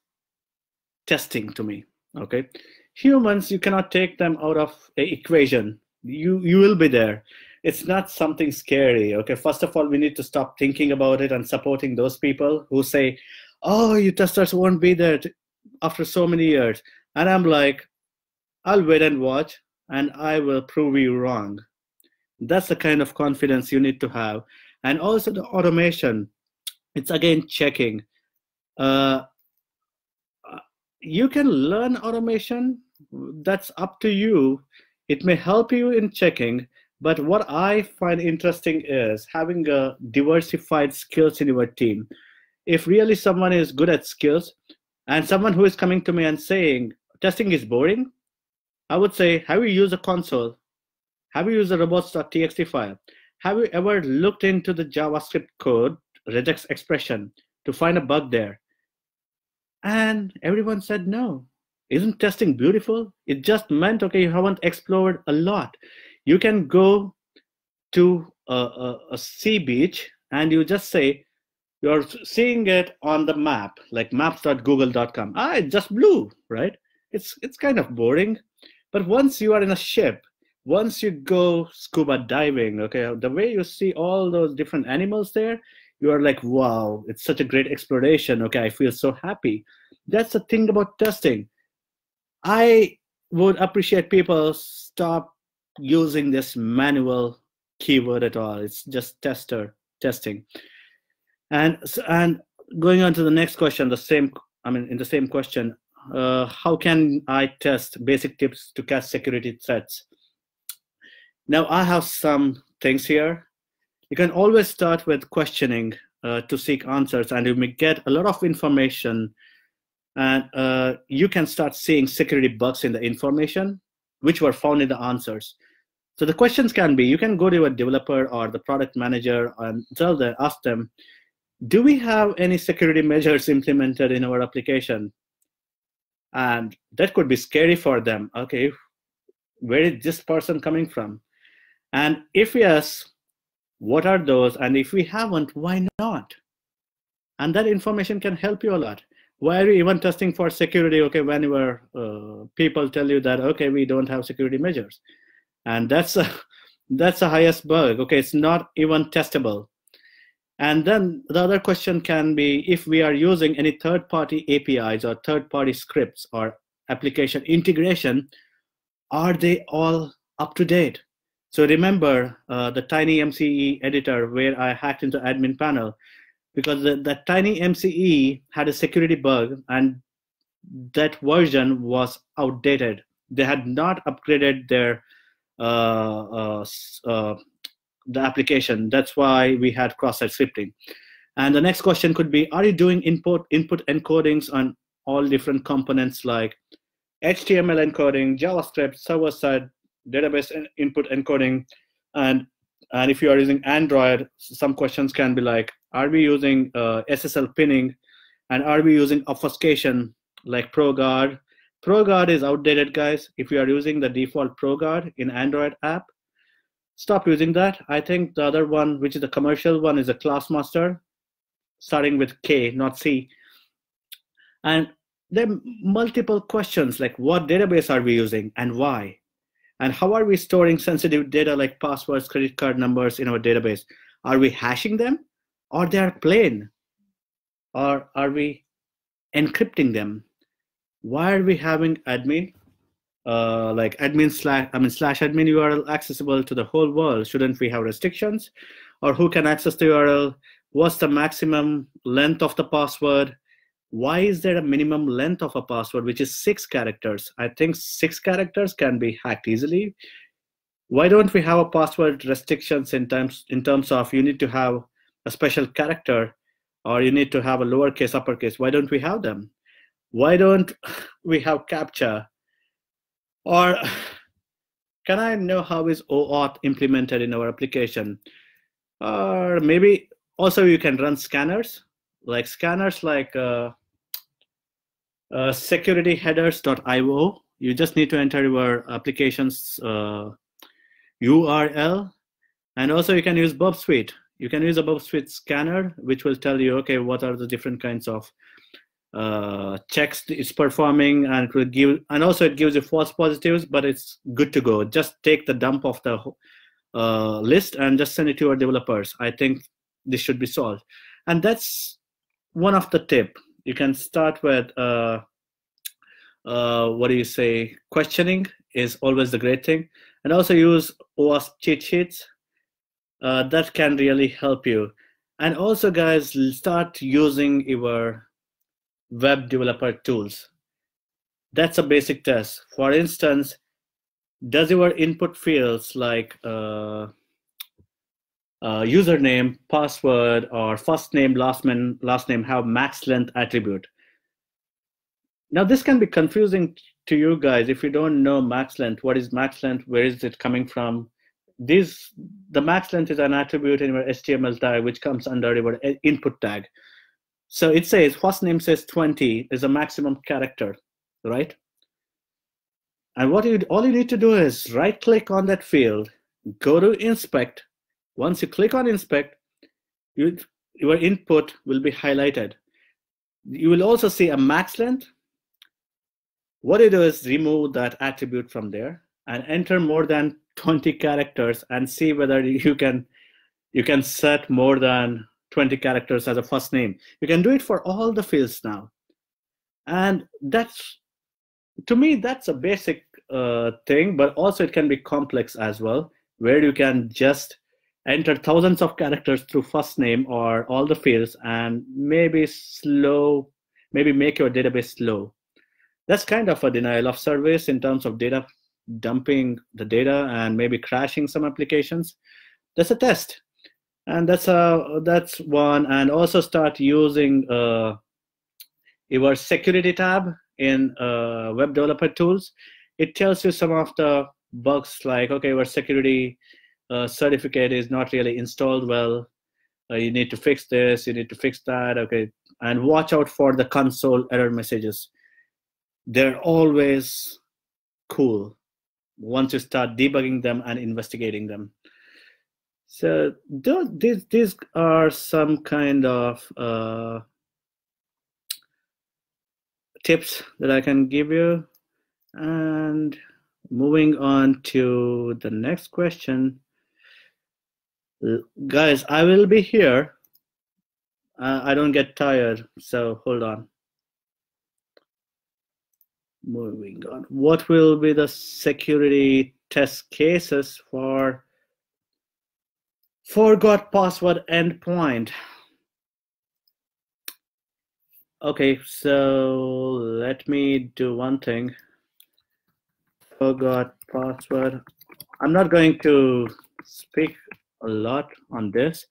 testing to me, okay? Humans, you cannot take them out of an equation. You will be there. It's not something scary, okay? First of all, we need to stop thinking about it and supporting those people who say, oh, you testers won't be there after so many years. And I'm like, I'll wait and watch, and I will prove you wrong. That's the kind of confidence you need to have. And also the automation, it's again checking. You can learn automation, that's up to you. It may help you in checking, but what I find interesting is having a diversified skills in your team. If really someone is good at skills and someone who is coming to me and saying testing is boring, I would say, have you used a console? Have you used a robots.txt file? Have you ever looked into the JavaScript code regex expression to find a bug there? And everyone said no. Isn't testing beautiful? It just meant, okay, you haven't explored a lot. You can go to a sea beach and you just say, you're seeing it on the map, like maps.google.com. It's just blue, right? It's kind of boring. But once you are in a ship, once you go scuba diving, okay, the way you see all those different animals there, you are like, wow, it's such a great exploration. Okay, I feel so happy. That's the thing about testing. I would appreciate people stop using this manual keyword at all. It's just testing. And going on to the next question, in the same question, how can I test? Basic tips to catch security threats. Now I have some things here. You can always start with questioning to seek answers, and you may get a lot of information, and you can start seeing security bugs in the information which were found in the answers. So the questions can be, you can go to a developer or the product manager and ask them, do we have any security measures implemented in our application? And that could be scary for them. Okay, where is this person coming from? And if yes, what are those? And if we haven't, why not? And that information can help you a lot. Why are you even testing for security? Okay, when people tell you that, okay, we don't have security measures. And that's the highest bug. Okay, it's not even testable. And then the other question can be, if we are using any third-party APIs or third-party scripts or application integration, are they all up to date? So remember the tiny MCE editor where I hacked into admin panel, because the tiny MCE had a security bug and that version was outdated. They had not upgraded their the application. That's why we had cross-site scripting. And the next question could be, are you doing input encodings on all different components like HTML encoding, JavaScript, server-side, database input encoding? And if you are using Android, some questions can be like, are we using SSL pinning? And are we using obfuscation like ProGuard? ProGuard is outdated, guys. If you are using the default ProGuard in Android app, stop using that. I think the other one, which is the commercial one, is a class master, starting with K, not C. And there are multiple questions like, what database are we using and why? And how are we storing sensitive data like passwords, credit card numbers in our database? Are we hashing them, or they are plain? Or are we encrypting them? Why are we having admin? Like admin slash admin URL accessible to the whole world? Shouldn't we have restrictions? Or who can access the URL? What's the maximum length of the password? Why is there a minimum length of a password, which is 6 characters? I think 6 characters can be hacked easily. Why don't we have a password restrictions in terms of you need to have a special character, or you need to have a lowercase, uppercase? Why don't we have them? Why don't we have CAPTCHA? Or can I know how is OAuth implemented in our application? Or maybe also you can run scanners like securityheaders.io. You just need to enter your application's URL. And also you can use Bob Suite. You can use a Bob Suite scanner, which will tell you, okay, what are the different kinds of checks it's performing, and it will give, and also it gives you false positives, but it's good to go. Just take the dump of the list and just send it to your developers. I think this should be solved. And that's one of the tip. You can start with questioning is always the great thing, and also use OWASP cheat sheets. That can really help you. And also, guys, start using your web developer tools. That's a basic test. For instance, does your input fields like username, password, or first name, last name have max length attribute? Now this can be confusing to you guys if you don't know max length. What is max length? Where is it coming from? The max length is an attribute in your HTML tag which comes under your input tag. So it says first name says 20 is a maximum character, right? And all you need to do is right click on that field, go to inspect. Once you click on inspect, your input will be highlighted. You will also see a max length. What you do is remove that attribute from there and enter more than 20 characters and see whether you can set more than 20 characters as a first name. You can do it for all the fields now. And to me, that's a basic thing, but also it can be complex as well, where you can just enter thousands of characters through first name or all the fields and maybe make your database slow. That's kind of a denial of service in terms of data dumping the data and maybe crashing some applications. That's a test, and that's one. And also start using your security tab in web developer tools. It tells you some of the bugs, like, okay, your security certificate is not really installed well. You need to fix this, you need to fix that, okay. And watch out for the console error messages. They're always cool once you start debugging them and investigating them. So these are some kind of tips that I can give you. And moving on to the next question. Guys, I will be here. I don't get tired, so hold on. Moving on. What will be the security test cases for forgot password endpoint? Okay, so let me do one thing. Forgot password. I'm not going to speak a lot on this.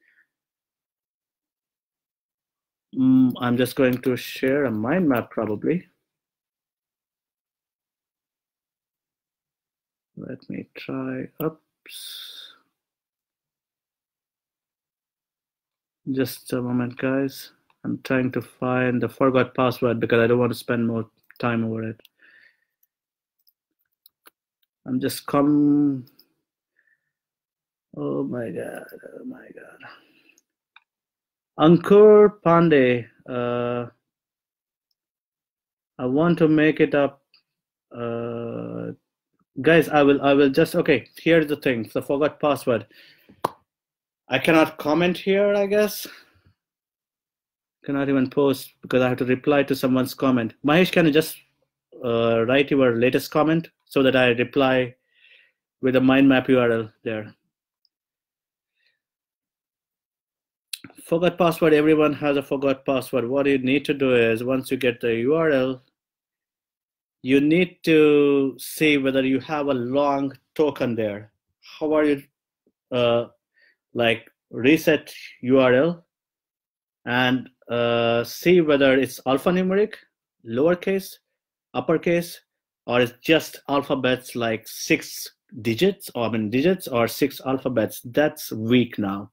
I'm just going to share a mind map probably. Let me try. Oops. Just a moment, guys. I'm trying to find the forgot password because I don't want to spend more time over it. I'm just oh my God, oh my God. Ankur Pandey, I want to make it up. Guys, I will just, okay, here's the thing, the forgot password. I cannot comment here, I guess. Cannot even post because I have to reply to someone's comment. Mahesh, can you just write your latest comment so that I reply with a mind map URL there? Forgot password, everyone has a forgot password. What you need to do is, once you get the URL, you need to see whether you have a long token there. How are you, like reset URL and see whether it's alphanumeric, lowercase, uppercase, or it's just alphabets like 6 digits, or digits or 6 alphabets. That's weak now.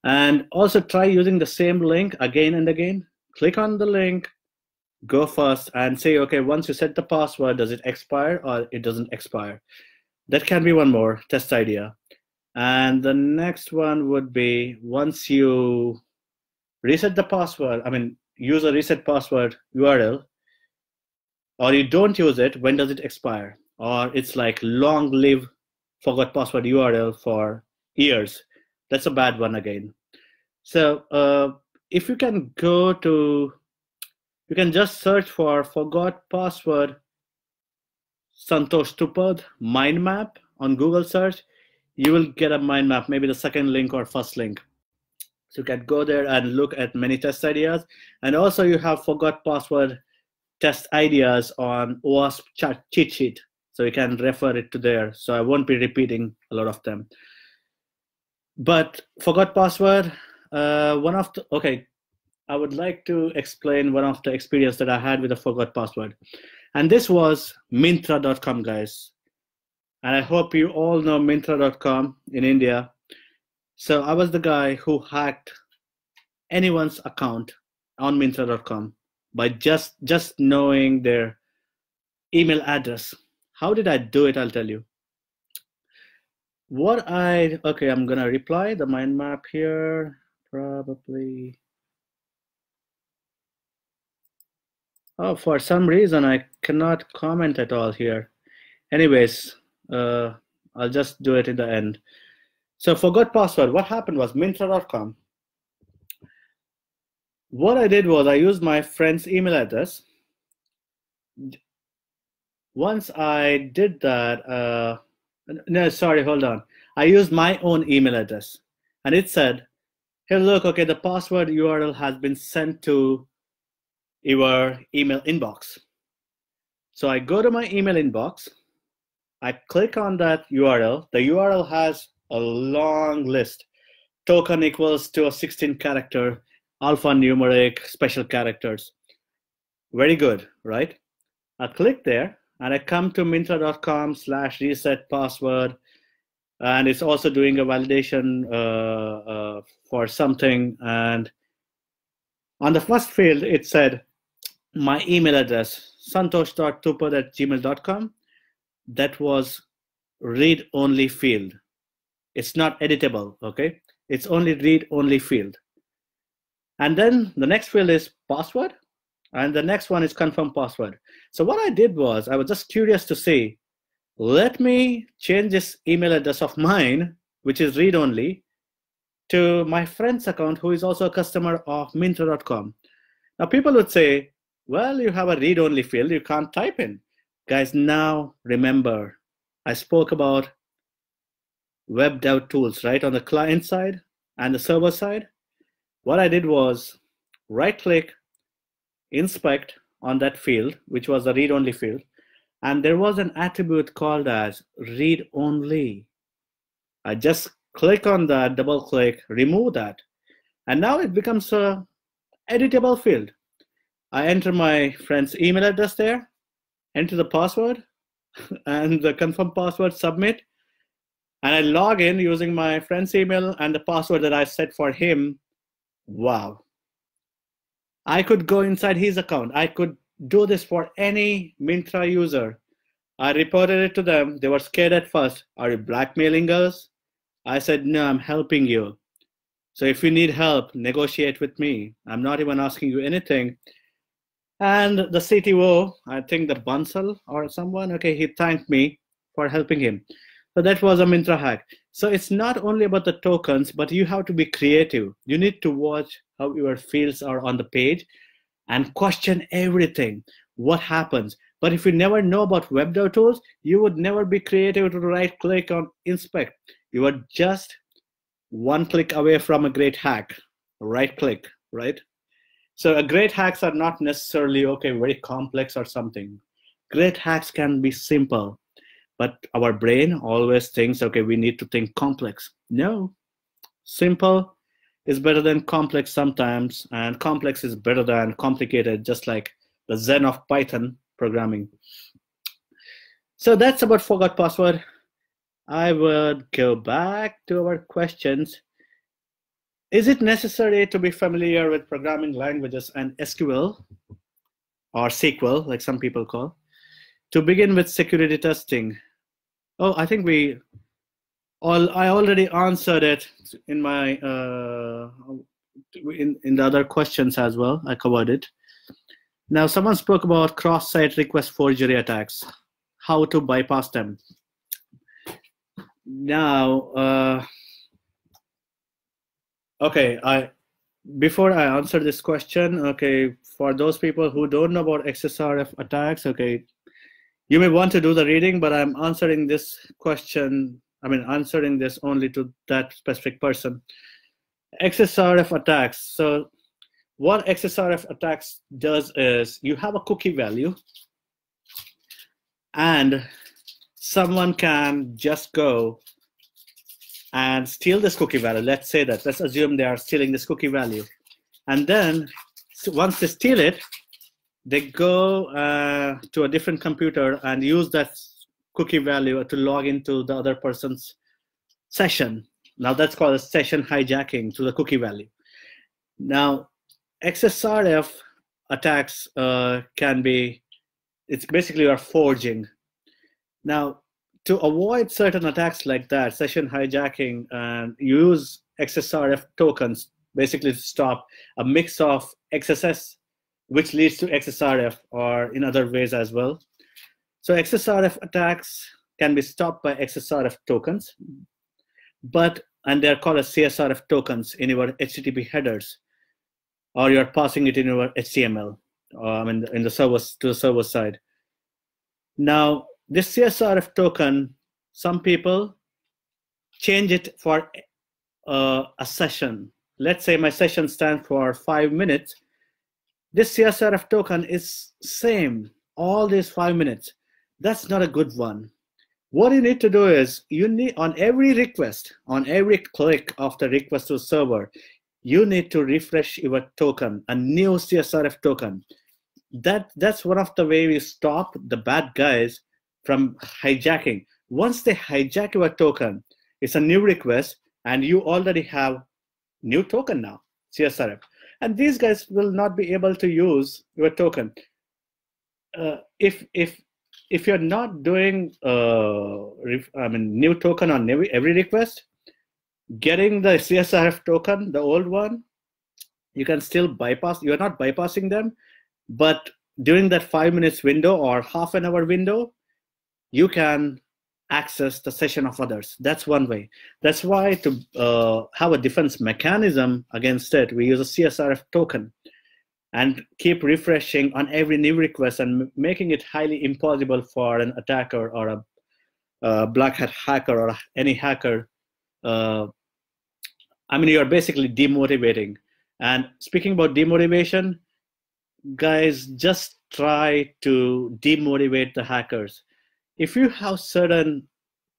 And also try using the same link again and again. Click on the link, go first and say, okay, once you set the password, does it expire or it doesn't expire? That can be one more test idea. And the next one would be, once you reset the password, use a reset password URL, or you don't use it, when does it expire? Or it's like long live forgot password URL for years. That's a bad one again. So if you can go to, you can just search for forgot password Santhosh Tuppad mind map on Google search. You will get a mind map, maybe the second link or first link. So you can go there and look at many test ideas. And also you have forgot password test ideas on OWASP cheat sheet. So you can refer it to there. So I won't be repeating a lot of them. But forgot password, I would like to explain one of the experience that I had with a forgot password. And this was Myntra.com, guys. And I hope you all know Myntra.com in India. So I was the guy who hacked anyone's account on Myntra.com by just knowing their email address. How did I do it? I'll tell you. I'm gonna reply the mind map here, probably. Oh, for some reason I cannot comment at all here. Anyways, I'll just do it in the end. So forgot password, what happened was Myntra.com. What I did was I used my friend's email address. Once I did that, no, sorry, hold on. I used my own email address and it said, hey, look, okay, the password URL has been sent to your email inbox. So I go to my email inbox, I click on that URL. The URL has a long list. Token equals to a 16-character alphanumeric special characters. Very good, right? I click there and I come to Myntra.com/reset password. And it's also doing a validation for something. And on the first field, it said my email address, santhosh.tuppad@gmail.com. That was read-only field. It's not editable, okay? It's only read-only field. And then the next field is password. And the next one is confirm password. So what I did was, I was just curious to see, let me change this email address of mine, which is read-only, to my friend's account, who is also a customer of Myntra.com. Now people would say, well, you have a read-only field, you can't type in. Guys, now remember, I spoke about web dev tools, right? On the client side and the server side. What I did was right-click, inspect on that field, which was the read-only field. And there was an attribute called as read-only. I just click on that, double-click, remove that. And now it becomes a editable field. I enter my friend's email address there, enter the password, and the confirm password, submit. And I log in using my friend's email and the password that I set for him. Wow. I could go inside his account. I could do this for any Myntra user. I reported it to them. They were scared at first. Are you blackmailing us? I said, no, I'm helping you. So if you need help, negotiate with me. I'm not even asking you anything. And the CTO, I think the Bansal or someone, okay, he thanked me for helping him. So that was a Myntra hack. So it's not only about the tokens, but you have to be creative. You need to watch how your fields are on the page and question everything, what happens. But if you never know about web dev tools, you would never be creative to right click on inspect. You are just one click away from a great hack, right click, right? So great hacks are not necessarily, okay, very complex or something. Great hacks can be simple, but our brain always thinks, okay, we need to think complex. No, simple is better than complex sometimes, and complex is better than complicated, just like the Zen of Python programming. So that's about forgot password. I would go back to our questions. Is it necessary to be familiar with programming languages and SQL or SQL, like some people call, to begin with security testing? Oh, I think I already answered it in my in the other questions as well. I covered it. Now, someone spoke about cross-site request forgery attacks, how to bypass them. Now, okay, before I answer this question, okay, for those people who don't know about Xsrf attacks, okay, you may want to do the reading, but I'm answering this question, answering this only to that specific person. Xsrf attacks. So what Xsrf attacks does is you have a cookie value and someone can just go and steal this cookie value. Let's say that. Let's assume they are stealing this cookie value. And then once they steal it, they go to a different computer and use that cookie value to log into the other person's session. Now that's called a session hijacking to the cookie value. Now, Xsrf attacks can be, it's basically you're forging. Now, to avoid certain attacks like that, session hijacking, and use Xsrf tokens basically to stop a mix of XSS, which leads to Xsrf, or in other ways as well. So Xsrf attacks can be stopped by Xsrf tokens, and they're called as CSRF tokens in your HTTP headers, or you're passing it in your HTML, in the servers to the server side. Now, this CSRF token, some people change it for a session. Let's say my session stands for 5 minutes. This CSRF token is same all these 5 minutes. That's not a good one. What you need to do is, you need, on every request, on every click of the request to the server, you need to refresh your token, a new CSRF token. That's one of the ways we stop the bad guys from hijacking. Once they hijack your token, it's a new request, and you already have new token now, CSRF. And these guys will not be able to use your token. If you're not doing new token on every request, getting the CSRF token, the old one, you can still bypass. You're not bypassing them, but during that 5 minutes window or half an hour window, you can access the session of others. That's one way. That's why to have a defense mechanism against it, we use a CSRF token and keep refreshing on every new request and making it highly impossible for an attacker or a black hat hacker or any hacker. You're basically demotivating. And speaking about demotivation, guys, just try to demotivate the hackers. If you have certain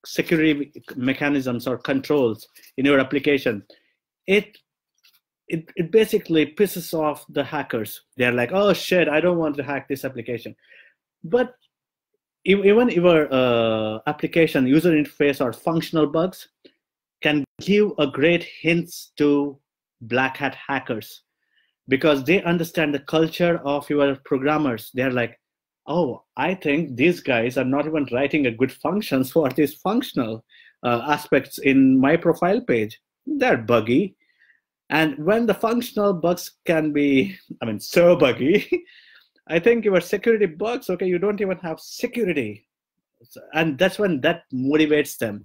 security mechanisms or controls in your application, it basically pisses off the hackers. They're like, oh shit, I don't want to hack this application. But even your application user interface or functional bugs can give a great hints to black hat hackers, because they understand the culture of your programmers. They're like, oh, I think these guys are not even writing a good functions for these functional aspects in my profile page. They're buggy. And when the functional bugs can be, so buggy, I think your security bugs, okay, you don't even have security. And that's when that motivates them.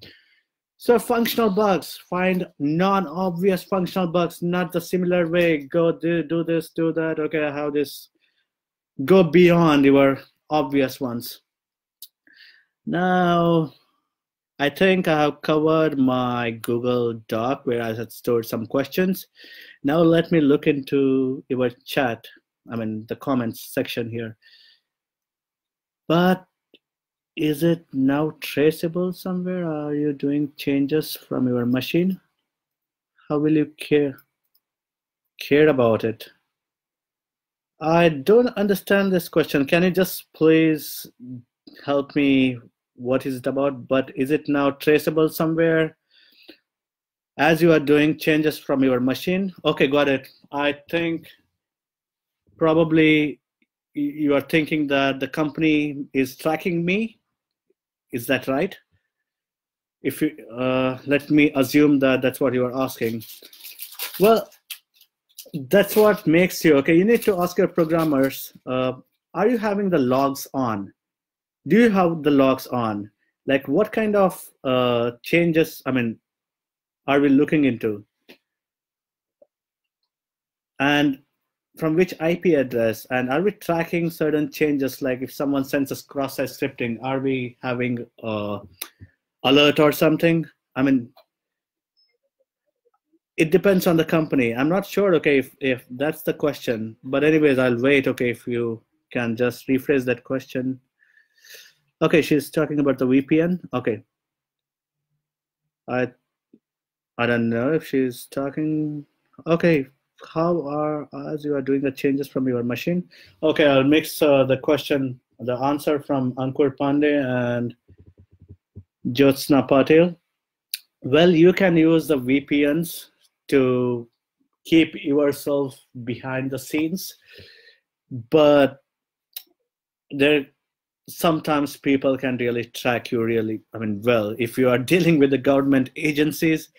So functional bugs, find non-obvious functional bugs, not the similar way, go do this, do that, okay, I have this. Go beyond your obvious ones. Now, I think I have covered my Google Doc where I had stored some questions. Now let me look into your chat, the comments section here. But is it now traceable somewhere? Are you doing changes from your machine? How will you care about it? I don't understand this question. Can you just please help me? What is it about? But is it now traceable somewhere as you are doing changes from your machine? Okay, got it. I think probably you are thinking that the company is tracking me. Is that right? If you let me assume that that's what you are asking. Well, that's what makes you, okay, you need to ask your programmers, are you having the logs on? Do you have the logs on? Like what kind of changes, are we looking into? And from which IP address? And are we tracking certain changes? Like if someone sends us cross-site scripting, are we having alert or something? It depends on the company. I'm not sure, okay, if that's the question. But anyways, I'll wait, okay, if you can just rephrase that question. Okay, she's talking about the VPN. Okay. I don't know if she's talking. Okay, how are as you are doing the changes from your machine? Okay, I'll mix the answer from Ankur Pandey and Jyotsna Patel. Well, you can use the VPNs to keep yourself behind the scenes, but there sometimes people can really track you really, well, if you are dealing with the government agencies,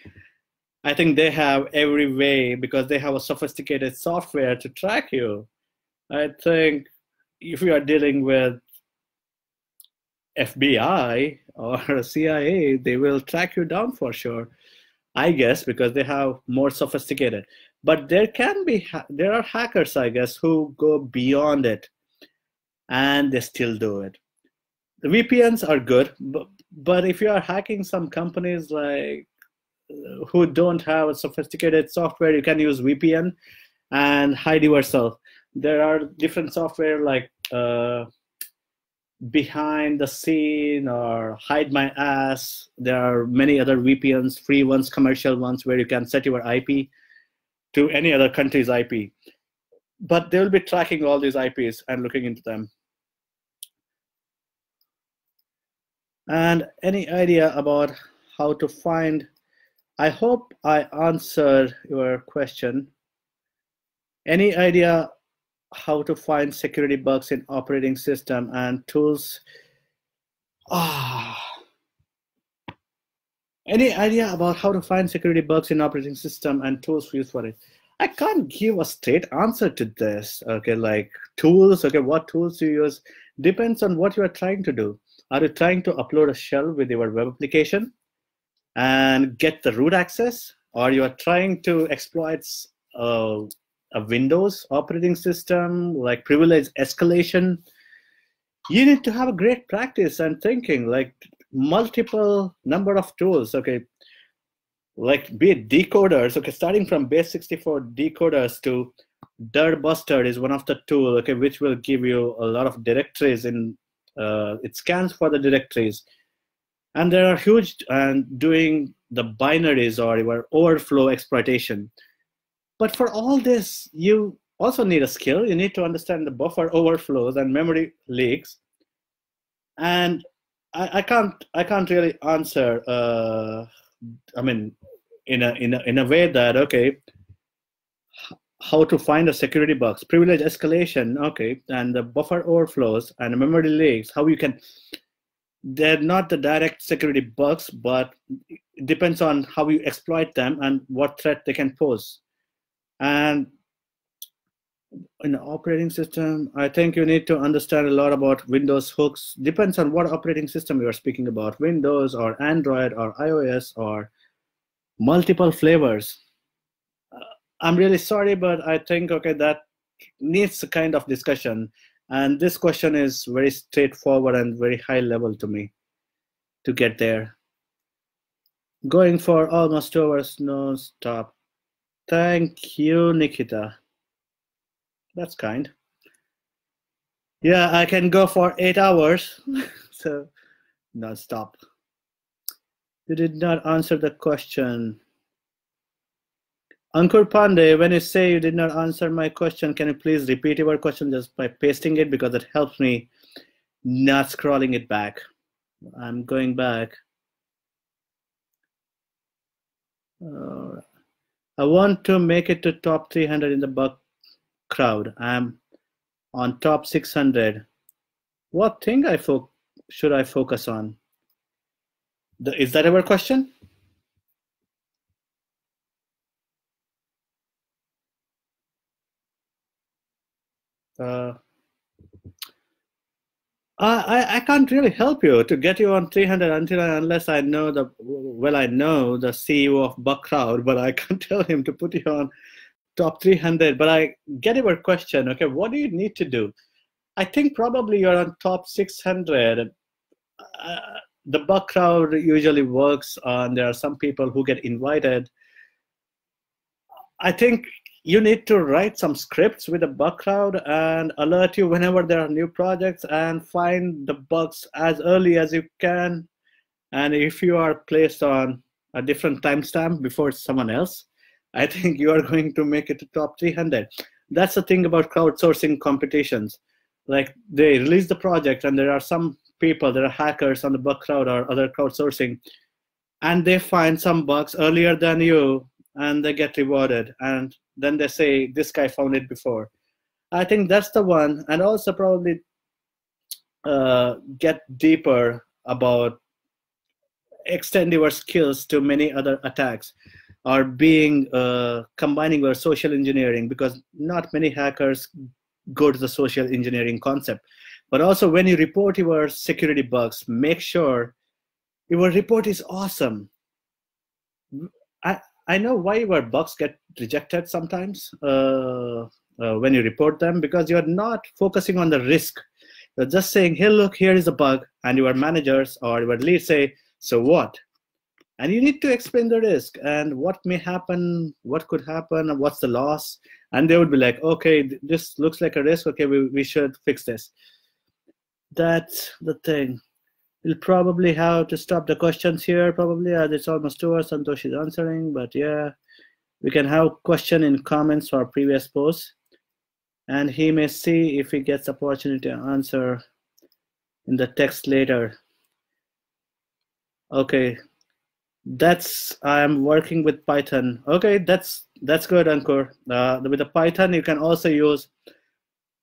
I think they have every way because they have a sophisticated software to track you. I think if you are dealing with FBI or CIA, they will track you down for sure. I guess because they have more sophisticated. But there are hackers, I guess, who go beyond it, and they still do it. The VPNs are good, but if you are hacking some companies like who don't have a sophisticated software, you can use VPN and hide yourself. There are different software like Behind the Scene or Hide My Ass. There are many other VPNs, free ones, commercial ones, where you can set your IP to any other country's IP. But they will be tracking all these IPs and looking into them. And any idea about how to find? I hope I answered your question. Any idea how to find security bugs in operating system and tools? Any idea about how to find security bugs in operating system and tools used for it? I can't give a straight answer to this. Okay, like tools. Okay, what tools you use depends on what you are trying to do. Are you trying to upload a shell with your web application and get the root access, or you are trying to exploit a Windows operating system like privilege escalation? You need to have a great practice and thinking, like multiple number of tools. Okay, like be it decoders. Okay, starting from base64 decoders to Dirtbuster is one of the tool. Okay, which will give you a lot of directories in. It scans for the directories, and there are huge and doing the binaries or your overflow exploitation. But for all this, you also need a skill. You need to understand the buffer overflows and memory leaks. And I can't really answer. In a way that okay, how to find a security bugs, privilege escalation, okay, and the buffer overflows and the memory leaks. How you can? They're not the direct security bugs, but it depends on how you exploit them and what threat they can pose. And in the operating system, I think you need to understand a lot about Windows hooks. Depends on what operating system you are speaking about, Windows or Android or iOS or multiple flavors. I'm really sorry, but I think, okay, that needs a kind of discussion. And this question is very straightforward and very high level to me to get there. Going for almost 2 hours, no stop. Thank you, Nikita. That's kind. Yeah, I can go for 8 hours. So, no stop. You did not answer the question. Ankur Pandey, when you say you did not answer my question, can you please repeat your question just by pasting it, because it helps me not scrolling it back. I'm going back. I want to make it to top 300 in the bug crowd. I'm on top 600. What thing should I focus on? Is that our question? I can't really help you to get you on 300 unless I know the CEO of Bug Crowd, but I can't tell him to put you on top 300. But I get your question. Okay, what do you need to do? I think probably you're on top 600. The Bug Crowd usually works on. There are some people who get invited. I think you need to write some scripts with a bug crowd and alert you whenever there are new projects and find the bugs as early as you can. And if you are placed on a different timestamp before someone else, I think you are going to make it to top 300. That's the thing about crowdsourcing competitions. Like they release the project and there are some people, there are hackers on the bug crowd or other crowdsourcing, and they find some bugs earlier than you and they get rewarded. And then they say, this guy found it before. I think that's the one. And also probably get deeper about extend your skills to many other attacks or being combining your social engineering, because not many hackers go to the social engineering concept. But also when you report your security bugs, make sure your report is awesome. I know why your bugs get rejected sometimes when you report them, because you're not focusing on the risk. You're just saying, hey, look, here is a bug, and your managers or your lead say, so what? And you need to explain the risk and what may happen, what could happen, and what's the loss. And they would be like, okay, this looks like a risk. Okay, we should fix this. That's the thing. We'll probably have to stop the questions here, probably, as it's almost 2 hours. Santhosh is answering, but yeah, we can have question in comments or previous posts. And he may see if he gets opportunity to answer in the text later. Okay, I'm working with Python. Okay, that's good, Ankur. With the Python, you can also use,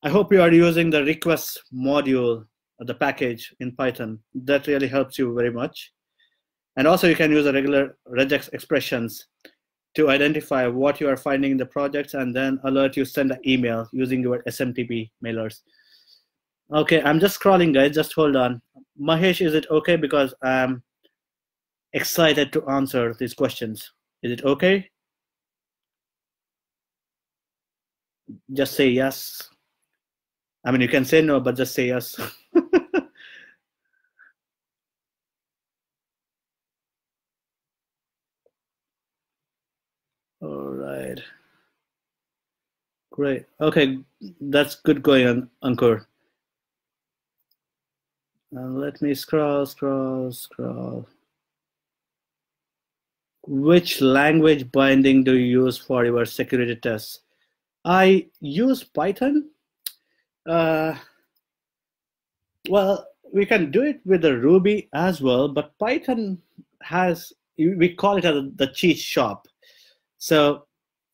I hope you are using the request module, the package in Python. That really helps you very much. And also you can use the regular regex expressions to identify what you are finding in the projects and then alert you, send an email using your SMTP mailers. Okay, I'm just scrolling, guys. Just hold on. Mahesh, is it okay? Because I'm excited to answer these questions. Is it okay? Just say yes. I mean, you can say no, but just say yes. All right. Great. Okay, that's good going on, Ankur. Let me scroll. Which language binding do you use for your security tests? I use Python. Well, we can do it with the Ruby as well, but Python has, we call it the cheat shop. So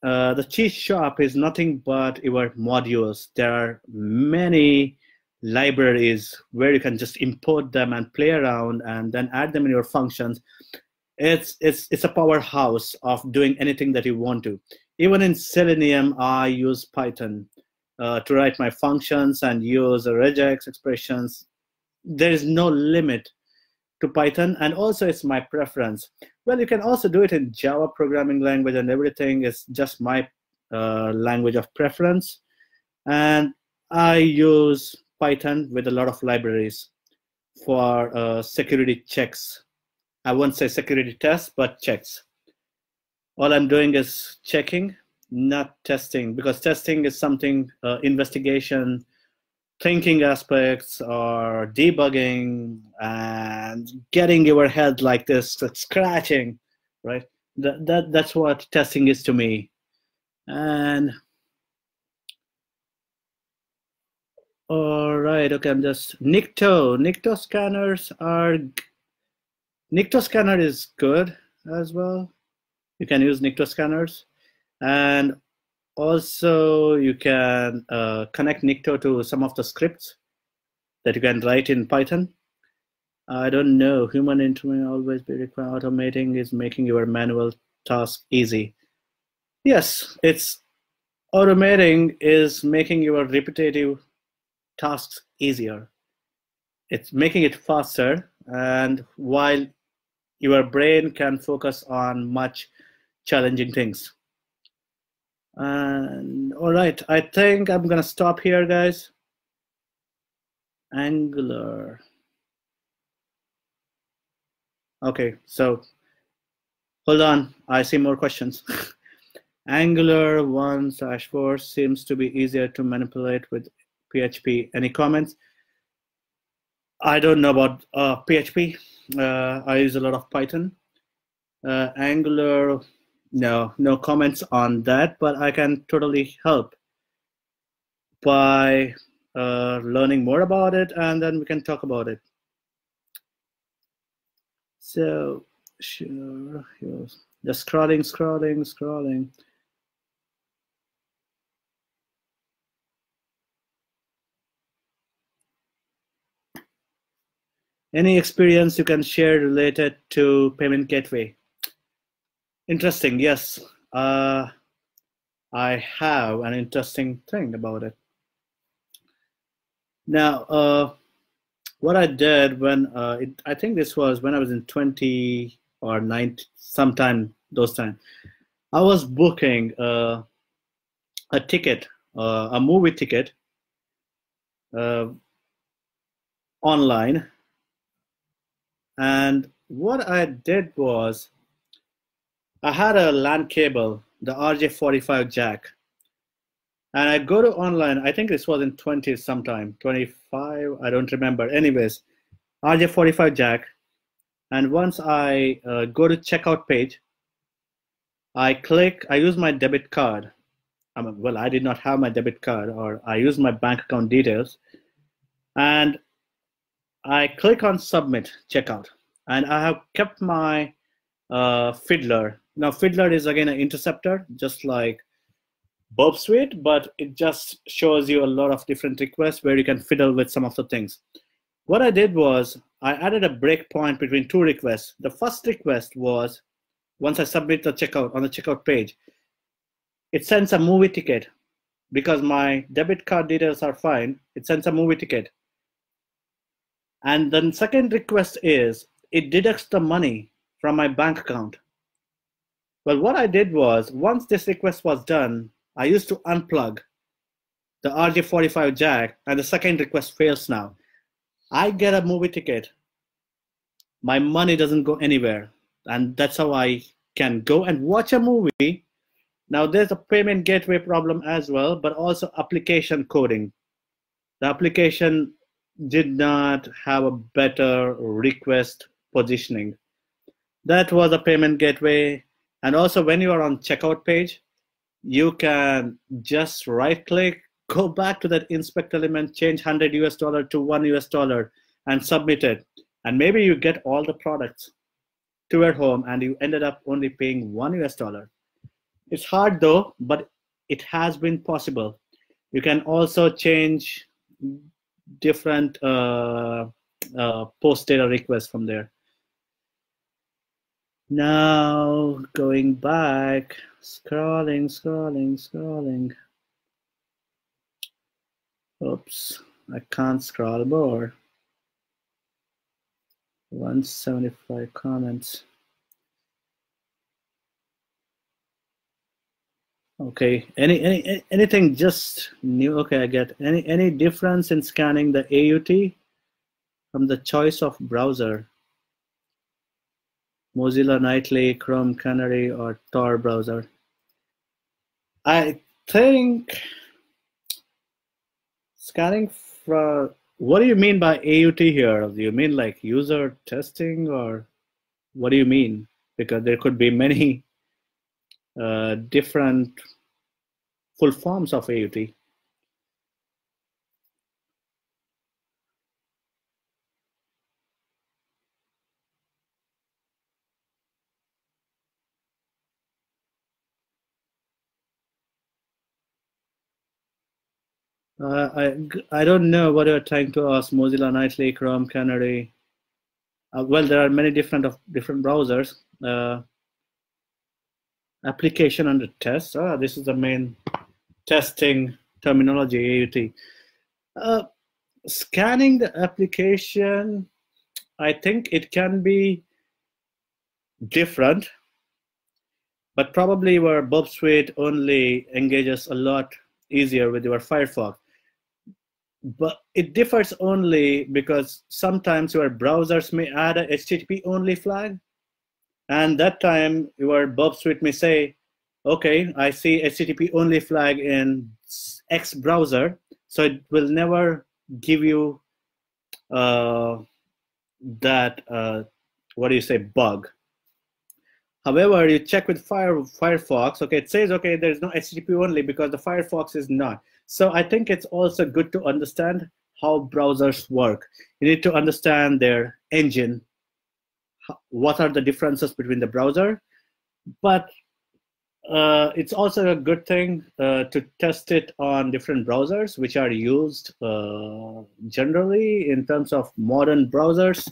the cheat shop is nothing but your modules. There are many libraries where you can just import them and play around and then add them in your functions. It's a powerhouse of doing anything that you want to. Even in Selenium, I use Python to write my functions and use regex expressions. There is no limit to Python, and also it's my preference. Well, you can also do it in Java programming language, and everything is just my language of preference. And I use Python with a lot of libraries for security checks. I won't say security tests, but checks. All I'm doing is checking, not testing, because testing is something, investigation, thinking aspects, or debugging, and getting your head like this, scratching, right? That's what testing is to me. And all right, okay, I'm just Nikto scanners are. Nikto scanner is good as well. You can use Nikto scanners, and also you can connect Nikto to some of the scripts that you can write in Python. I don't know. Human intervention always be required. Automating is making your manual task easy. Yes, it's automating is making your repetitive tasks easier. It's making it faster, and while your brain can focus on much challenging things. And all right, I think I'm gonna stop here, guys. Angular. Okay, so hold on, I see more questions. Angular 1/4 seems to be easier to manipulate with PHP. Any comments? I don't know about PHP. I use a lot of Python. Angular, no comments on that, but I can totally help by learning more about it, and then we can talk about it. So, sure, just scrolling. Any experience you can share related to payment gateway? Interesting, yes. I have an interesting thing about it. Now, what I did when, I think this was when I was in 20 or 9, sometime those time, I was booking a ticket, a movie ticket online. And what I did was, I had a LAN cable, the RJ45 jack, and I go to online. I think this was in 20 sometime, 25, I don't remember. Anyways, RJ45 jack, and once I go to checkout page, I use my debit card. Well, I did not have my debit card, or I used my bank account details, and I click on submit checkout, and I have kept my Fiddler. Now, Fiddler is again an interceptor, just like Burp Suite, but it just shows you a lot of different requests where you can fiddle with some of the things. What I did was I added a breakpoint between 2 requests. The first request was, once I submit the checkout on the checkout page, it sends a movie ticket. Because my debit card details are fine, it sends a movie ticket. And then second request is, it deducts the money from my bank account. Well, what I did was, once this request was done, I used to unplug the RJ45 jack, and the second request fails now. I get a movie ticket. My money doesn't go anywhere. And that's how I can go and watch a movie. Now, there's a payment gateway problem as well, but also application coding. The application did not have a better request positioning. That was a payment gateway. And also, when you are on checkout page, you can just right click, go back to that inspect element, change $100 to $1 and submit it. And maybe you get all the products to your home and you ended up only paying $1. It's hard though, but it has been possible. You can also change different post data requests from there. Now, going back, scrolling. Oops, I can't scroll more. 175 comments. Okay, anything just new? Okay, I get any difference in scanning the AUT from the choice of browser? Mozilla Nightly, Chrome Canary, or Tor browser? I think scanning from, what do you mean by AUT here? Do you mean like user testing, or what do you mean? Because there could be many different full forms of AUT. I don't know what you're trying to ask. Mozilla Nightly, Chrome Canary. Well, there are many different browsers. Application under test. This is the main testing terminology, AUT. Scanning the application, I think it can be different, but probably your Burp Suite only engages a lot easier with your Firefox. But it differs only because sometimes your browsers may add a HTTP only flag, and that time your Burp Suite may say, Okay, I see HTTP only flag in X browser, so it will never give you that what do you say, bug. However, you check with Firefox. Okay, it says okay, there is no HTTP only because the Firefox is not. So I think it's also good to understand how browsers work. You need to understand their engine. What are the differences between the browser? But it's also a good thing to test it on different browsers, which are used generally in terms of modern browsers.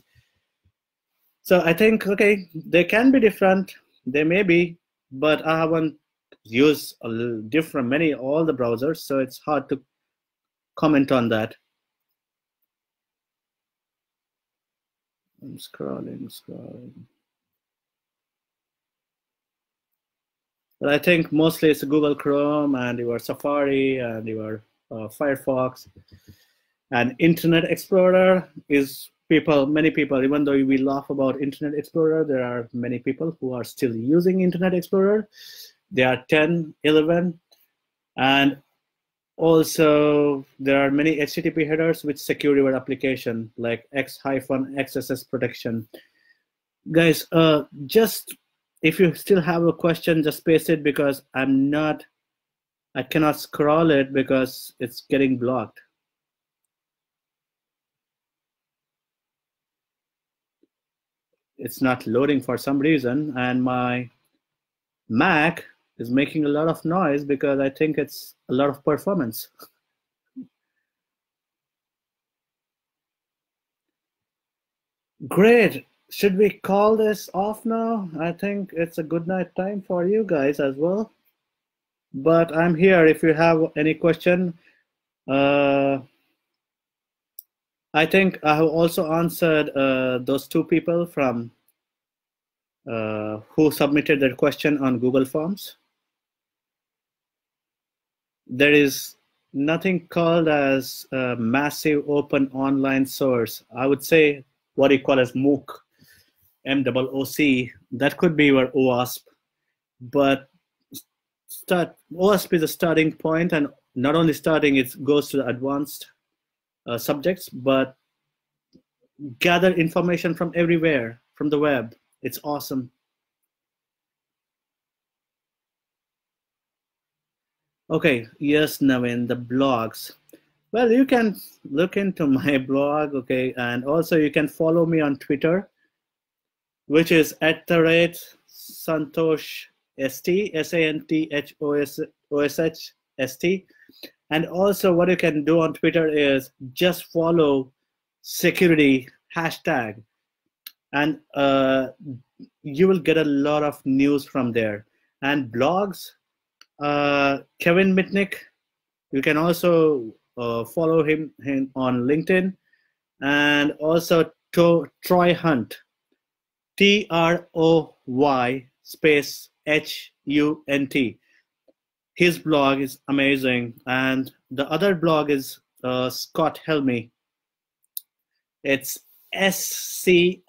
So I think, okay, they can be different. They may be, but I haven't used all the browsers, so it's hard to comment on that. I'm scrolling. But I think mostly it's Google Chrome and your Safari and your Firefox. And Internet Explorer is many people, even though we laugh about Internet Explorer, there are many people who are still using Internet Explorer. They are 10, 11. And also, there are many HTTP headers which secure your application, like X-XSS protection. Guys, just if you still have a question, just paste it because I cannot scroll it because it's getting blocked. It's not loading for some reason, and my Mac is making a lot of noise because I think it's a lot of performance. Great. Should we call this off now? I think it's a good night time for you guys as well. But I'm here if you have any question. I think I have also answered those two people from who submitted their question on Google Forms. There is nothing called as a massive open online source. I would say what you call as MOOC, MOOC. That could be your OWASP, but OWASP is a starting point, and not only starting, it goes to the advanced subjects, but gather information from everywhere, from the web. It's awesome. Okay, yes, Navin, the blogs. Well, you can look into my blog, okay, and also you can follow me on Twitter, which is @Santhosh ST, SANTHOSHST. And also what you can do on Twitter is just follow security hashtag, and you will get a lot of news from there. And blogs, Kevin Mitnick, you can also follow him on LinkedIn, and also Troy Hunt, TROY space HUNT. His blog is amazing, and the other blog is Scott Helmy. It's SCOTTHELME.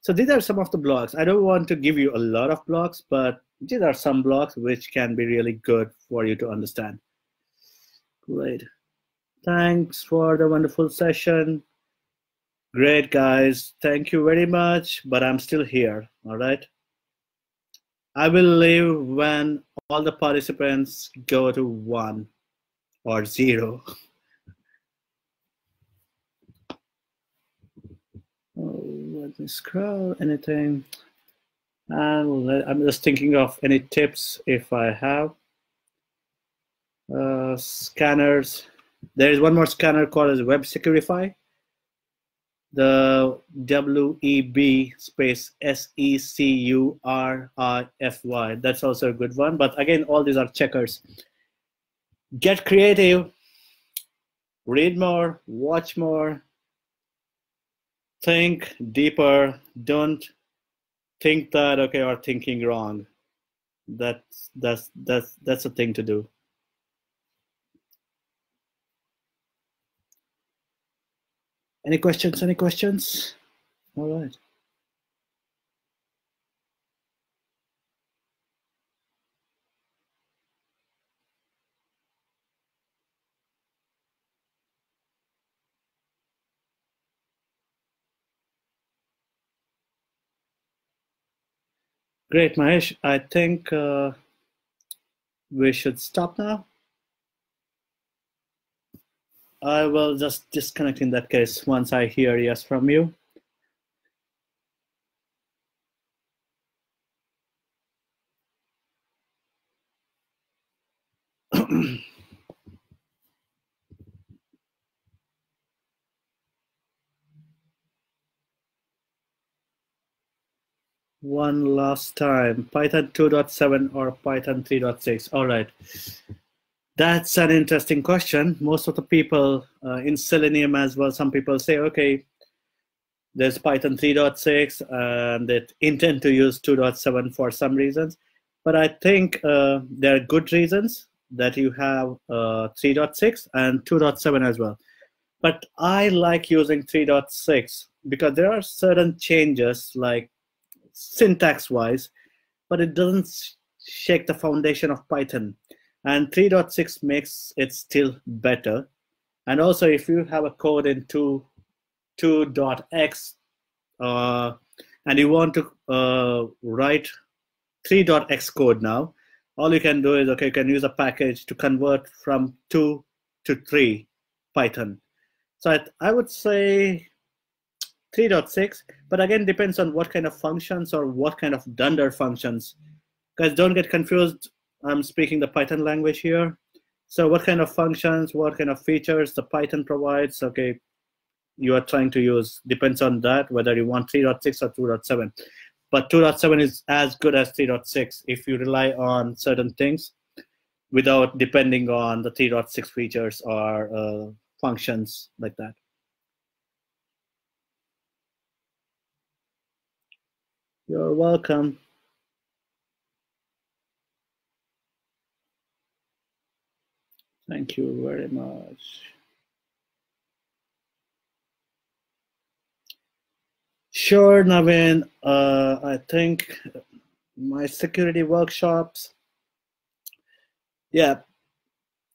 So these are some of the blogs. I don't want to give you a lot of blogs, but these are some blogs which can be really good for you to understand. Great. Thanks for the wonderful session. Great, guys. Thank you very much, but I'm still here, all right? I will leave when all the participants go to 1 or 0. Oh, let me scroll. Anything? And I'm just thinking of any tips if I have. Scanners. There is one more scanner called as Web Securify. The WEB space SECURIFY. That's also a good one. But again, all these are checkers. Get creative. Read more. Watch more. Think deeper. Don't think that okay or thinking wrong. That's a thing to do. Any questions? All right. Great, Mahesh. I think we should stop now. I will just disconnect in that case once I hear yes from you. One last time, Python 2.7 or Python 3.6? All right. That's an interesting question. Most of the people in Selenium as well, some people say, okay, there's Python 3.6 and they intend to use 2.7 for some reasons. But I think there are good reasons that you have 3.6 and 2.7 as well. But I like using 3.6 because there are certain changes like syntax-wise, but it doesn't shake the foundation of Python. And 3.6 makes it still better. And also, if you have a code in 2.x and you want to write 3.x code now, all you can do is, okay, you can use a package to convert from 2 to 3 Python. So I would say 3.6, but again, depends on what kind of functions or what kind of dunder functions. Guys, don't get confused. I'm speaking the Python language here. So what kind of functions, what kind of features the Python provides, okay, you are trying to use, depends on that, whether you want 3.6 or 2.7. But 2.7 is as good as 3.6 if you rely on certain things without depending on the 3.6 features or functions like that. You're welcome. Thank you very much. Sure, Navin. I think my security workshops. Yeah,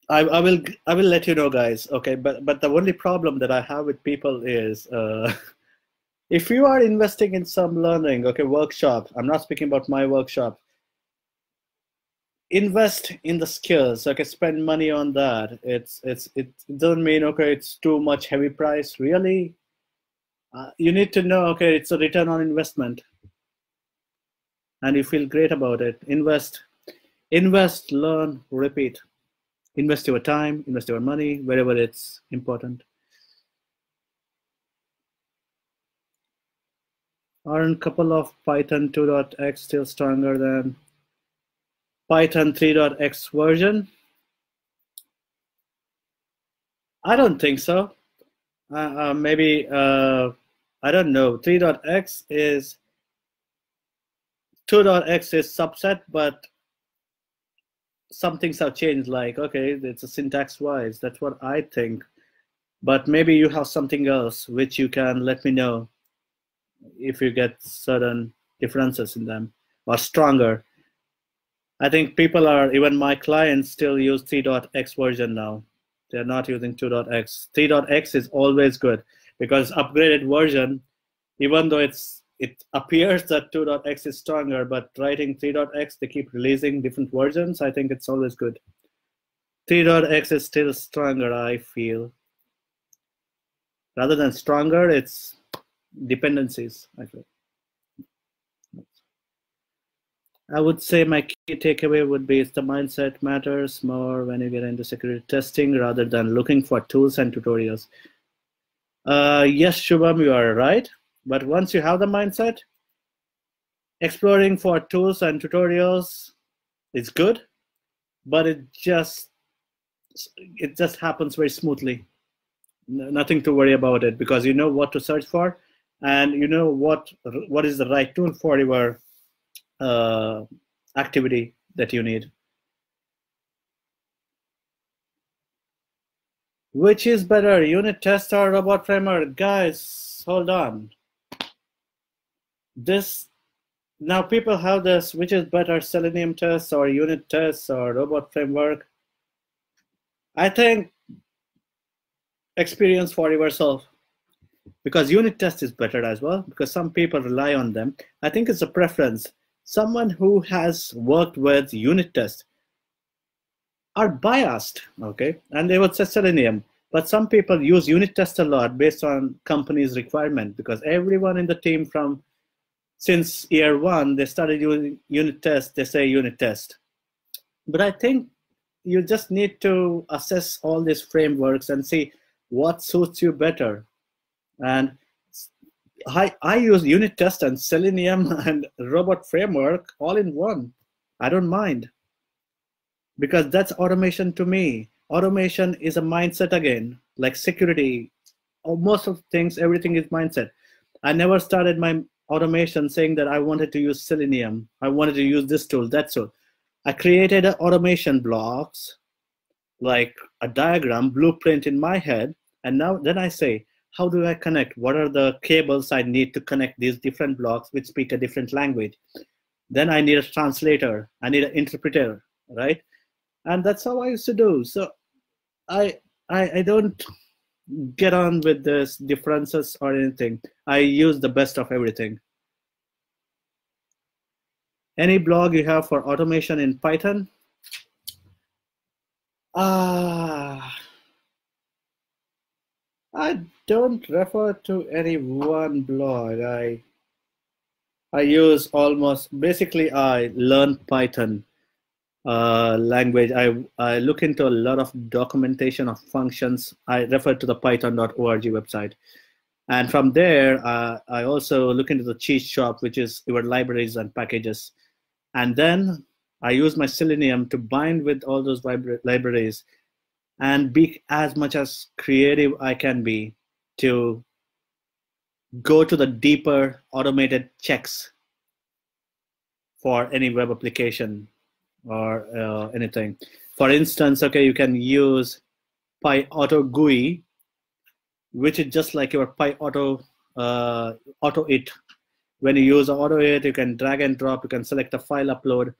I will let you know, guys. Okay, but the only problem that I have with people is if you are investing in some learning, okay, workshops. I'm not speaking about my workshop. Invest in the skills. Okay, spend money on that. It doesn't mean okay, it's too much heavy price. Really, you need to know. Okay, it's a return on investment, and you feel great about it. Invest, learn, repeat. Invest your time, invest your money wherever it's important. Aren't a couple of Python 2.x still stronger than Python 3.x version? I don't think so. Maybe, I don't know. 3.x is, 2.x is subset, but some things have changed. Like, okay, it's a syntax-wise. That's what I think. But maybe you have something else which you can let me know if you get certain differences in them or stronger. I think people are, even my clients still use 3.x version now. They're not using 2.x. 3.x is always good because upgraded version, even though it appears that 2.x is stronger, but writing 3.x, they keep releasing different versions. I think it's always good. 3.x is still stronger, I feel. Rather than stronger, it's dependencies, I feel. I would say my key takeaway would be the mindset matters more when you get into security testing rather than looking for tools and tutorials. Yes, Shubham, you are right. But once you have the mindset, exploring for tools and tutorials is good, but it just happens very smoothly. Nothing to worry about it because you know what to search for, and you know what is the right tool for your activity that you need. Which is better, unit test or robot framework? Guys, hold on. Now people have this, which is better, Selenium tests or unit tests or robot framework? I think experience for yourself, because unit test is better as well because some people rely on them. I think it's a preference. someone who has worked with unit tests are biased, okay? And they would say Selenium. But some people use unit tests a lot based on company's requirement, because everyone in the team since year one, they started using unit tests, they say unit test. But I think you just need to assess all these frameworks and see what suits you better. And I use unit test and Selenium and robot framework all in one. I don't mind, because that's automation to me. Automation is a mindset again, like security, or most of things, everything is mindset. I never started my automation saying that I wanted to use Selenium. I wanted to use this tool, that tool. I created automation blocks, like a diagram, blueprint in my head. And now then I say, how do I connect? What are the cables I need to connect these different blocks which speak a different language? Then I need a translator. I need an interpreter, right? And that's how I used to do. So I don't get on with this differences or anything. I use the best of everything. Any blog you have for automation in Python? I don't refer to any one blog. I use basically I learn Python language. I look into a lot of documentation of functions. I refer to the python.org website. And from there, I also look into the cheat shop, which is your libraries and packages. And then I use my Selenium to bind with all those libraries and be as much as creative I can be to go to the deeper automated checks for any web application or anything. For instance, okay, you can use PyAuto GUI, which is just like your PyAuto it. When you use auto it, you can drag and drop. You can select a file upload.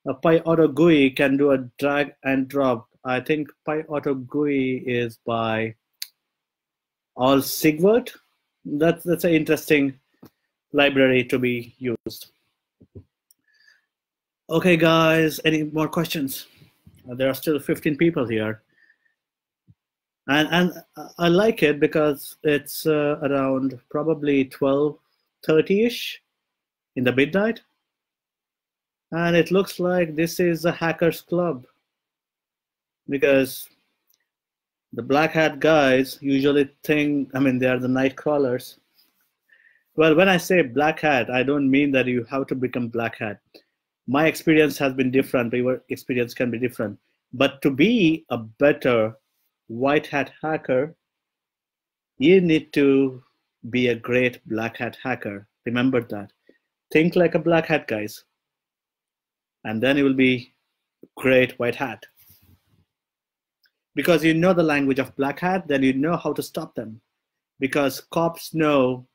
A PyAuto GUI can do a drag and drop. I think PyAuto GUI is by All Sigvart. That's an interesting library to be used. Okay, guys, any more questions? There are still 15 people here. And I like it because it's around probably 12:30-ish in the midnight. And it looks like this is a hackers club, because the black hat guys usually think, they are the night crawlers. Well, when I say black hat, I don't mean that you have to become black hat. My experience has been different, but your experience can be different. But to be a better white hat hacker, you need to be a great black hat hacker. Remember that. Think like a black hat, guys. And then you will be great white hat. Because you know the language of black hat, then you know how to stop them. Because cops know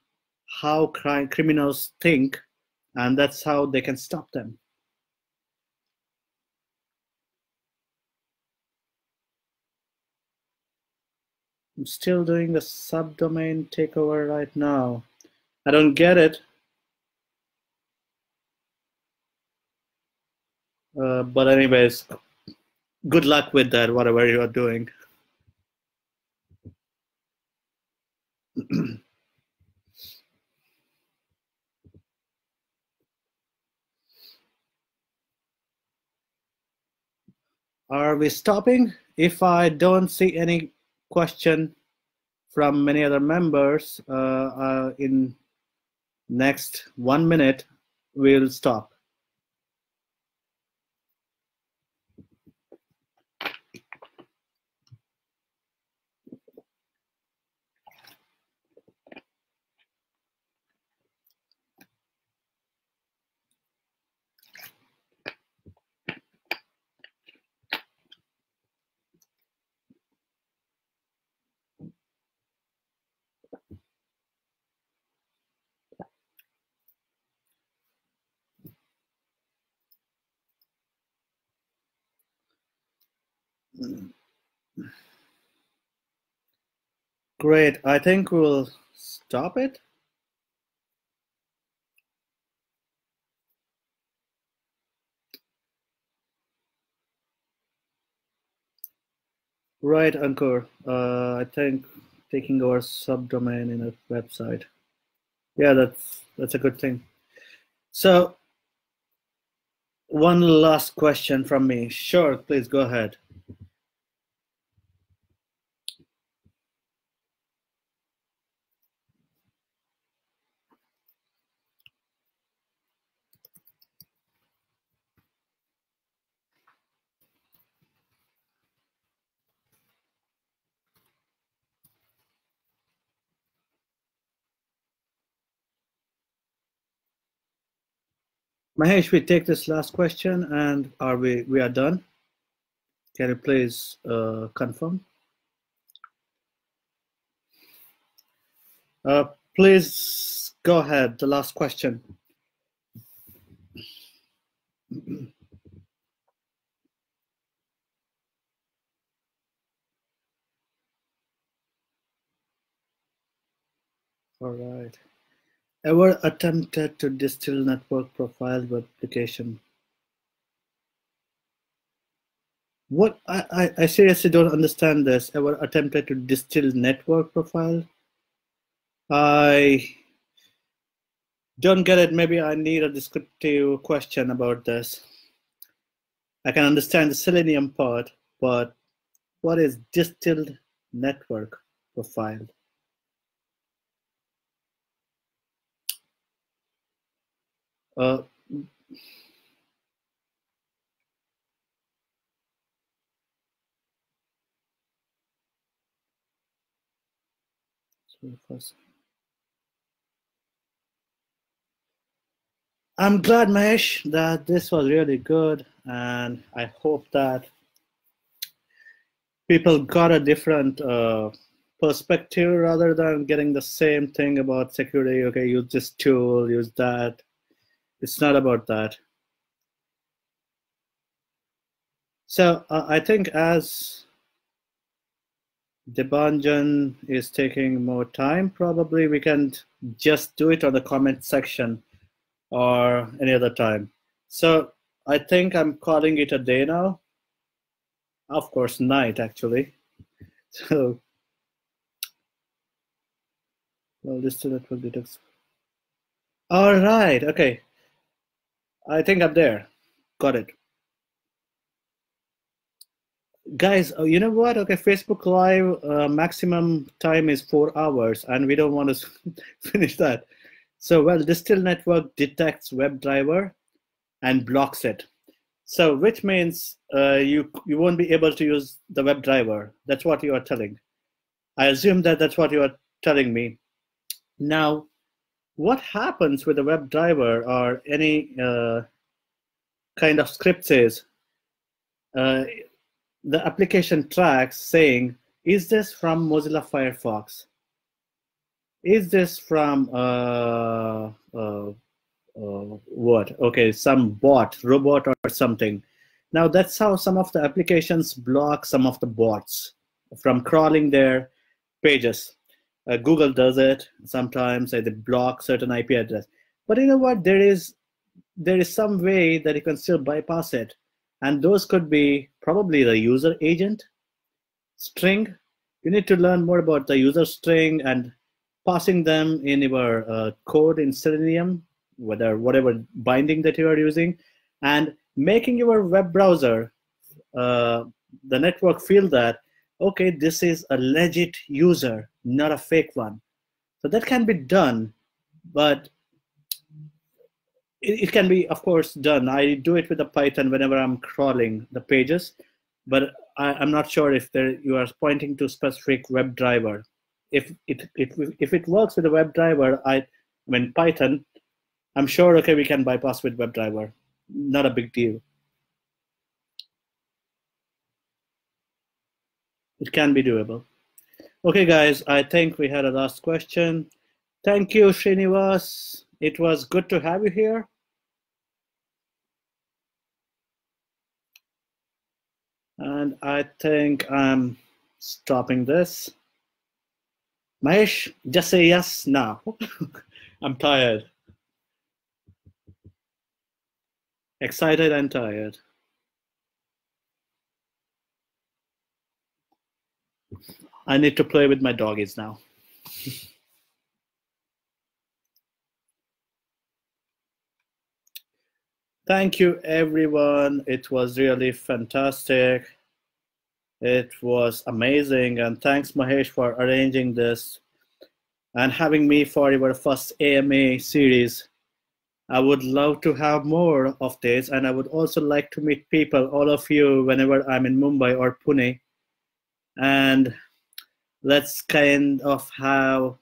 how criminals think, and that's how they can stop them. I'm still doing the subdomain takeover right now. I don't get it. But anyways, good luck with that, whatever you are doing. Are we stopping? If I don't see any question from many other members in next 1 minute, we'll stop. Great, I think we'll stop it. Right, Ankur. I think taking our subdomain in a website. Yeah, that's a good thing. So one last question from me. Sure, please go ahead. Mahesh, we take this last question and we are done? Can you please confirm? Please go ahead, the last question. All right. Ever attempted to distill network profile web application? What I seriously don't understand this. Ever attempted to distill network profile? I don't get it. Maybe I need a descriptive question about this. I can understand the Selenium part, but what is distilled network profile? Uh, I'm glad, Mahesh, that this was really good, and I hope that people got a different perspective rather than getting the same thing about security. Okay, use this tool, use that. It's not about that. So I think as Debanjan is taking more time, probably we can just do it on the comment section or any other time. So I think I'm calling it a day now. Of course, night actually. So, well, this still network details. All right, okay. I think I'm there. Got it. Guys, you know what? Okay, Facebook Live maximum time is 4 hours, and we don't want to finish that. So, well, Distill Network detects WebDriver and blocks it. So, which means you won't be able to use the WebDriver. That's what you are telling. I assume that that's what you are telling me. Now, what happens with the WebDriver or any kind of script says uh, the application tracks saying, is this from Mozilla Firefox? Is this from what? Okay, some bot, robot or something. Now that's how some of the applications block some of the bots from crawling their pages. Google does it sometimes. They block certain IP address. But you know what? There is some way that you can still bypass it, and those could be probably the user agent string. You need to learn more about the user string and passing them in your code in Selenium, whatever binding that you are using, and making your web browser, the network feel that, okay, this is a legit user, not a fake one. So that can be done, but it can be, of course, done. I do it with the Python whenever I'm crawling the pages, but I'm not sure if you are pointing to specific web driver. If it works with a web driver, I mean Python, I'm sure, okay, we can bypass with web driver. Not a big deal. It can be doable. Okay, guys, I think we had a last question. Thank you, Srinivas. It was good to have you here. And I think I'm stopping this. Mahesh, just say yes now. I'm tired. Excited and tired. I need to play with my doggies now. Thank you, everyone. It was really fantastic. It was amazing. And thanks, Mahesh, for arranging this and having me for your first AMA series. I would love to have more of this. And I would also like to meet people, all of you, whenever I'm in Mumbai or Pune. And let's kind of have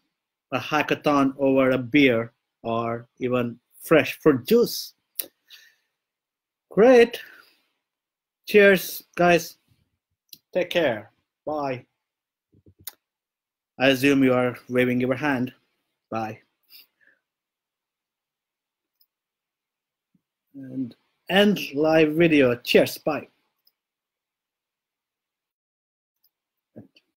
a hackathon over a beer or even fresh fruit juice. Great. Cheers, guys. Take care. Bye. I assume you are waving your hand. Bye. And end live video. Cheers. Bye.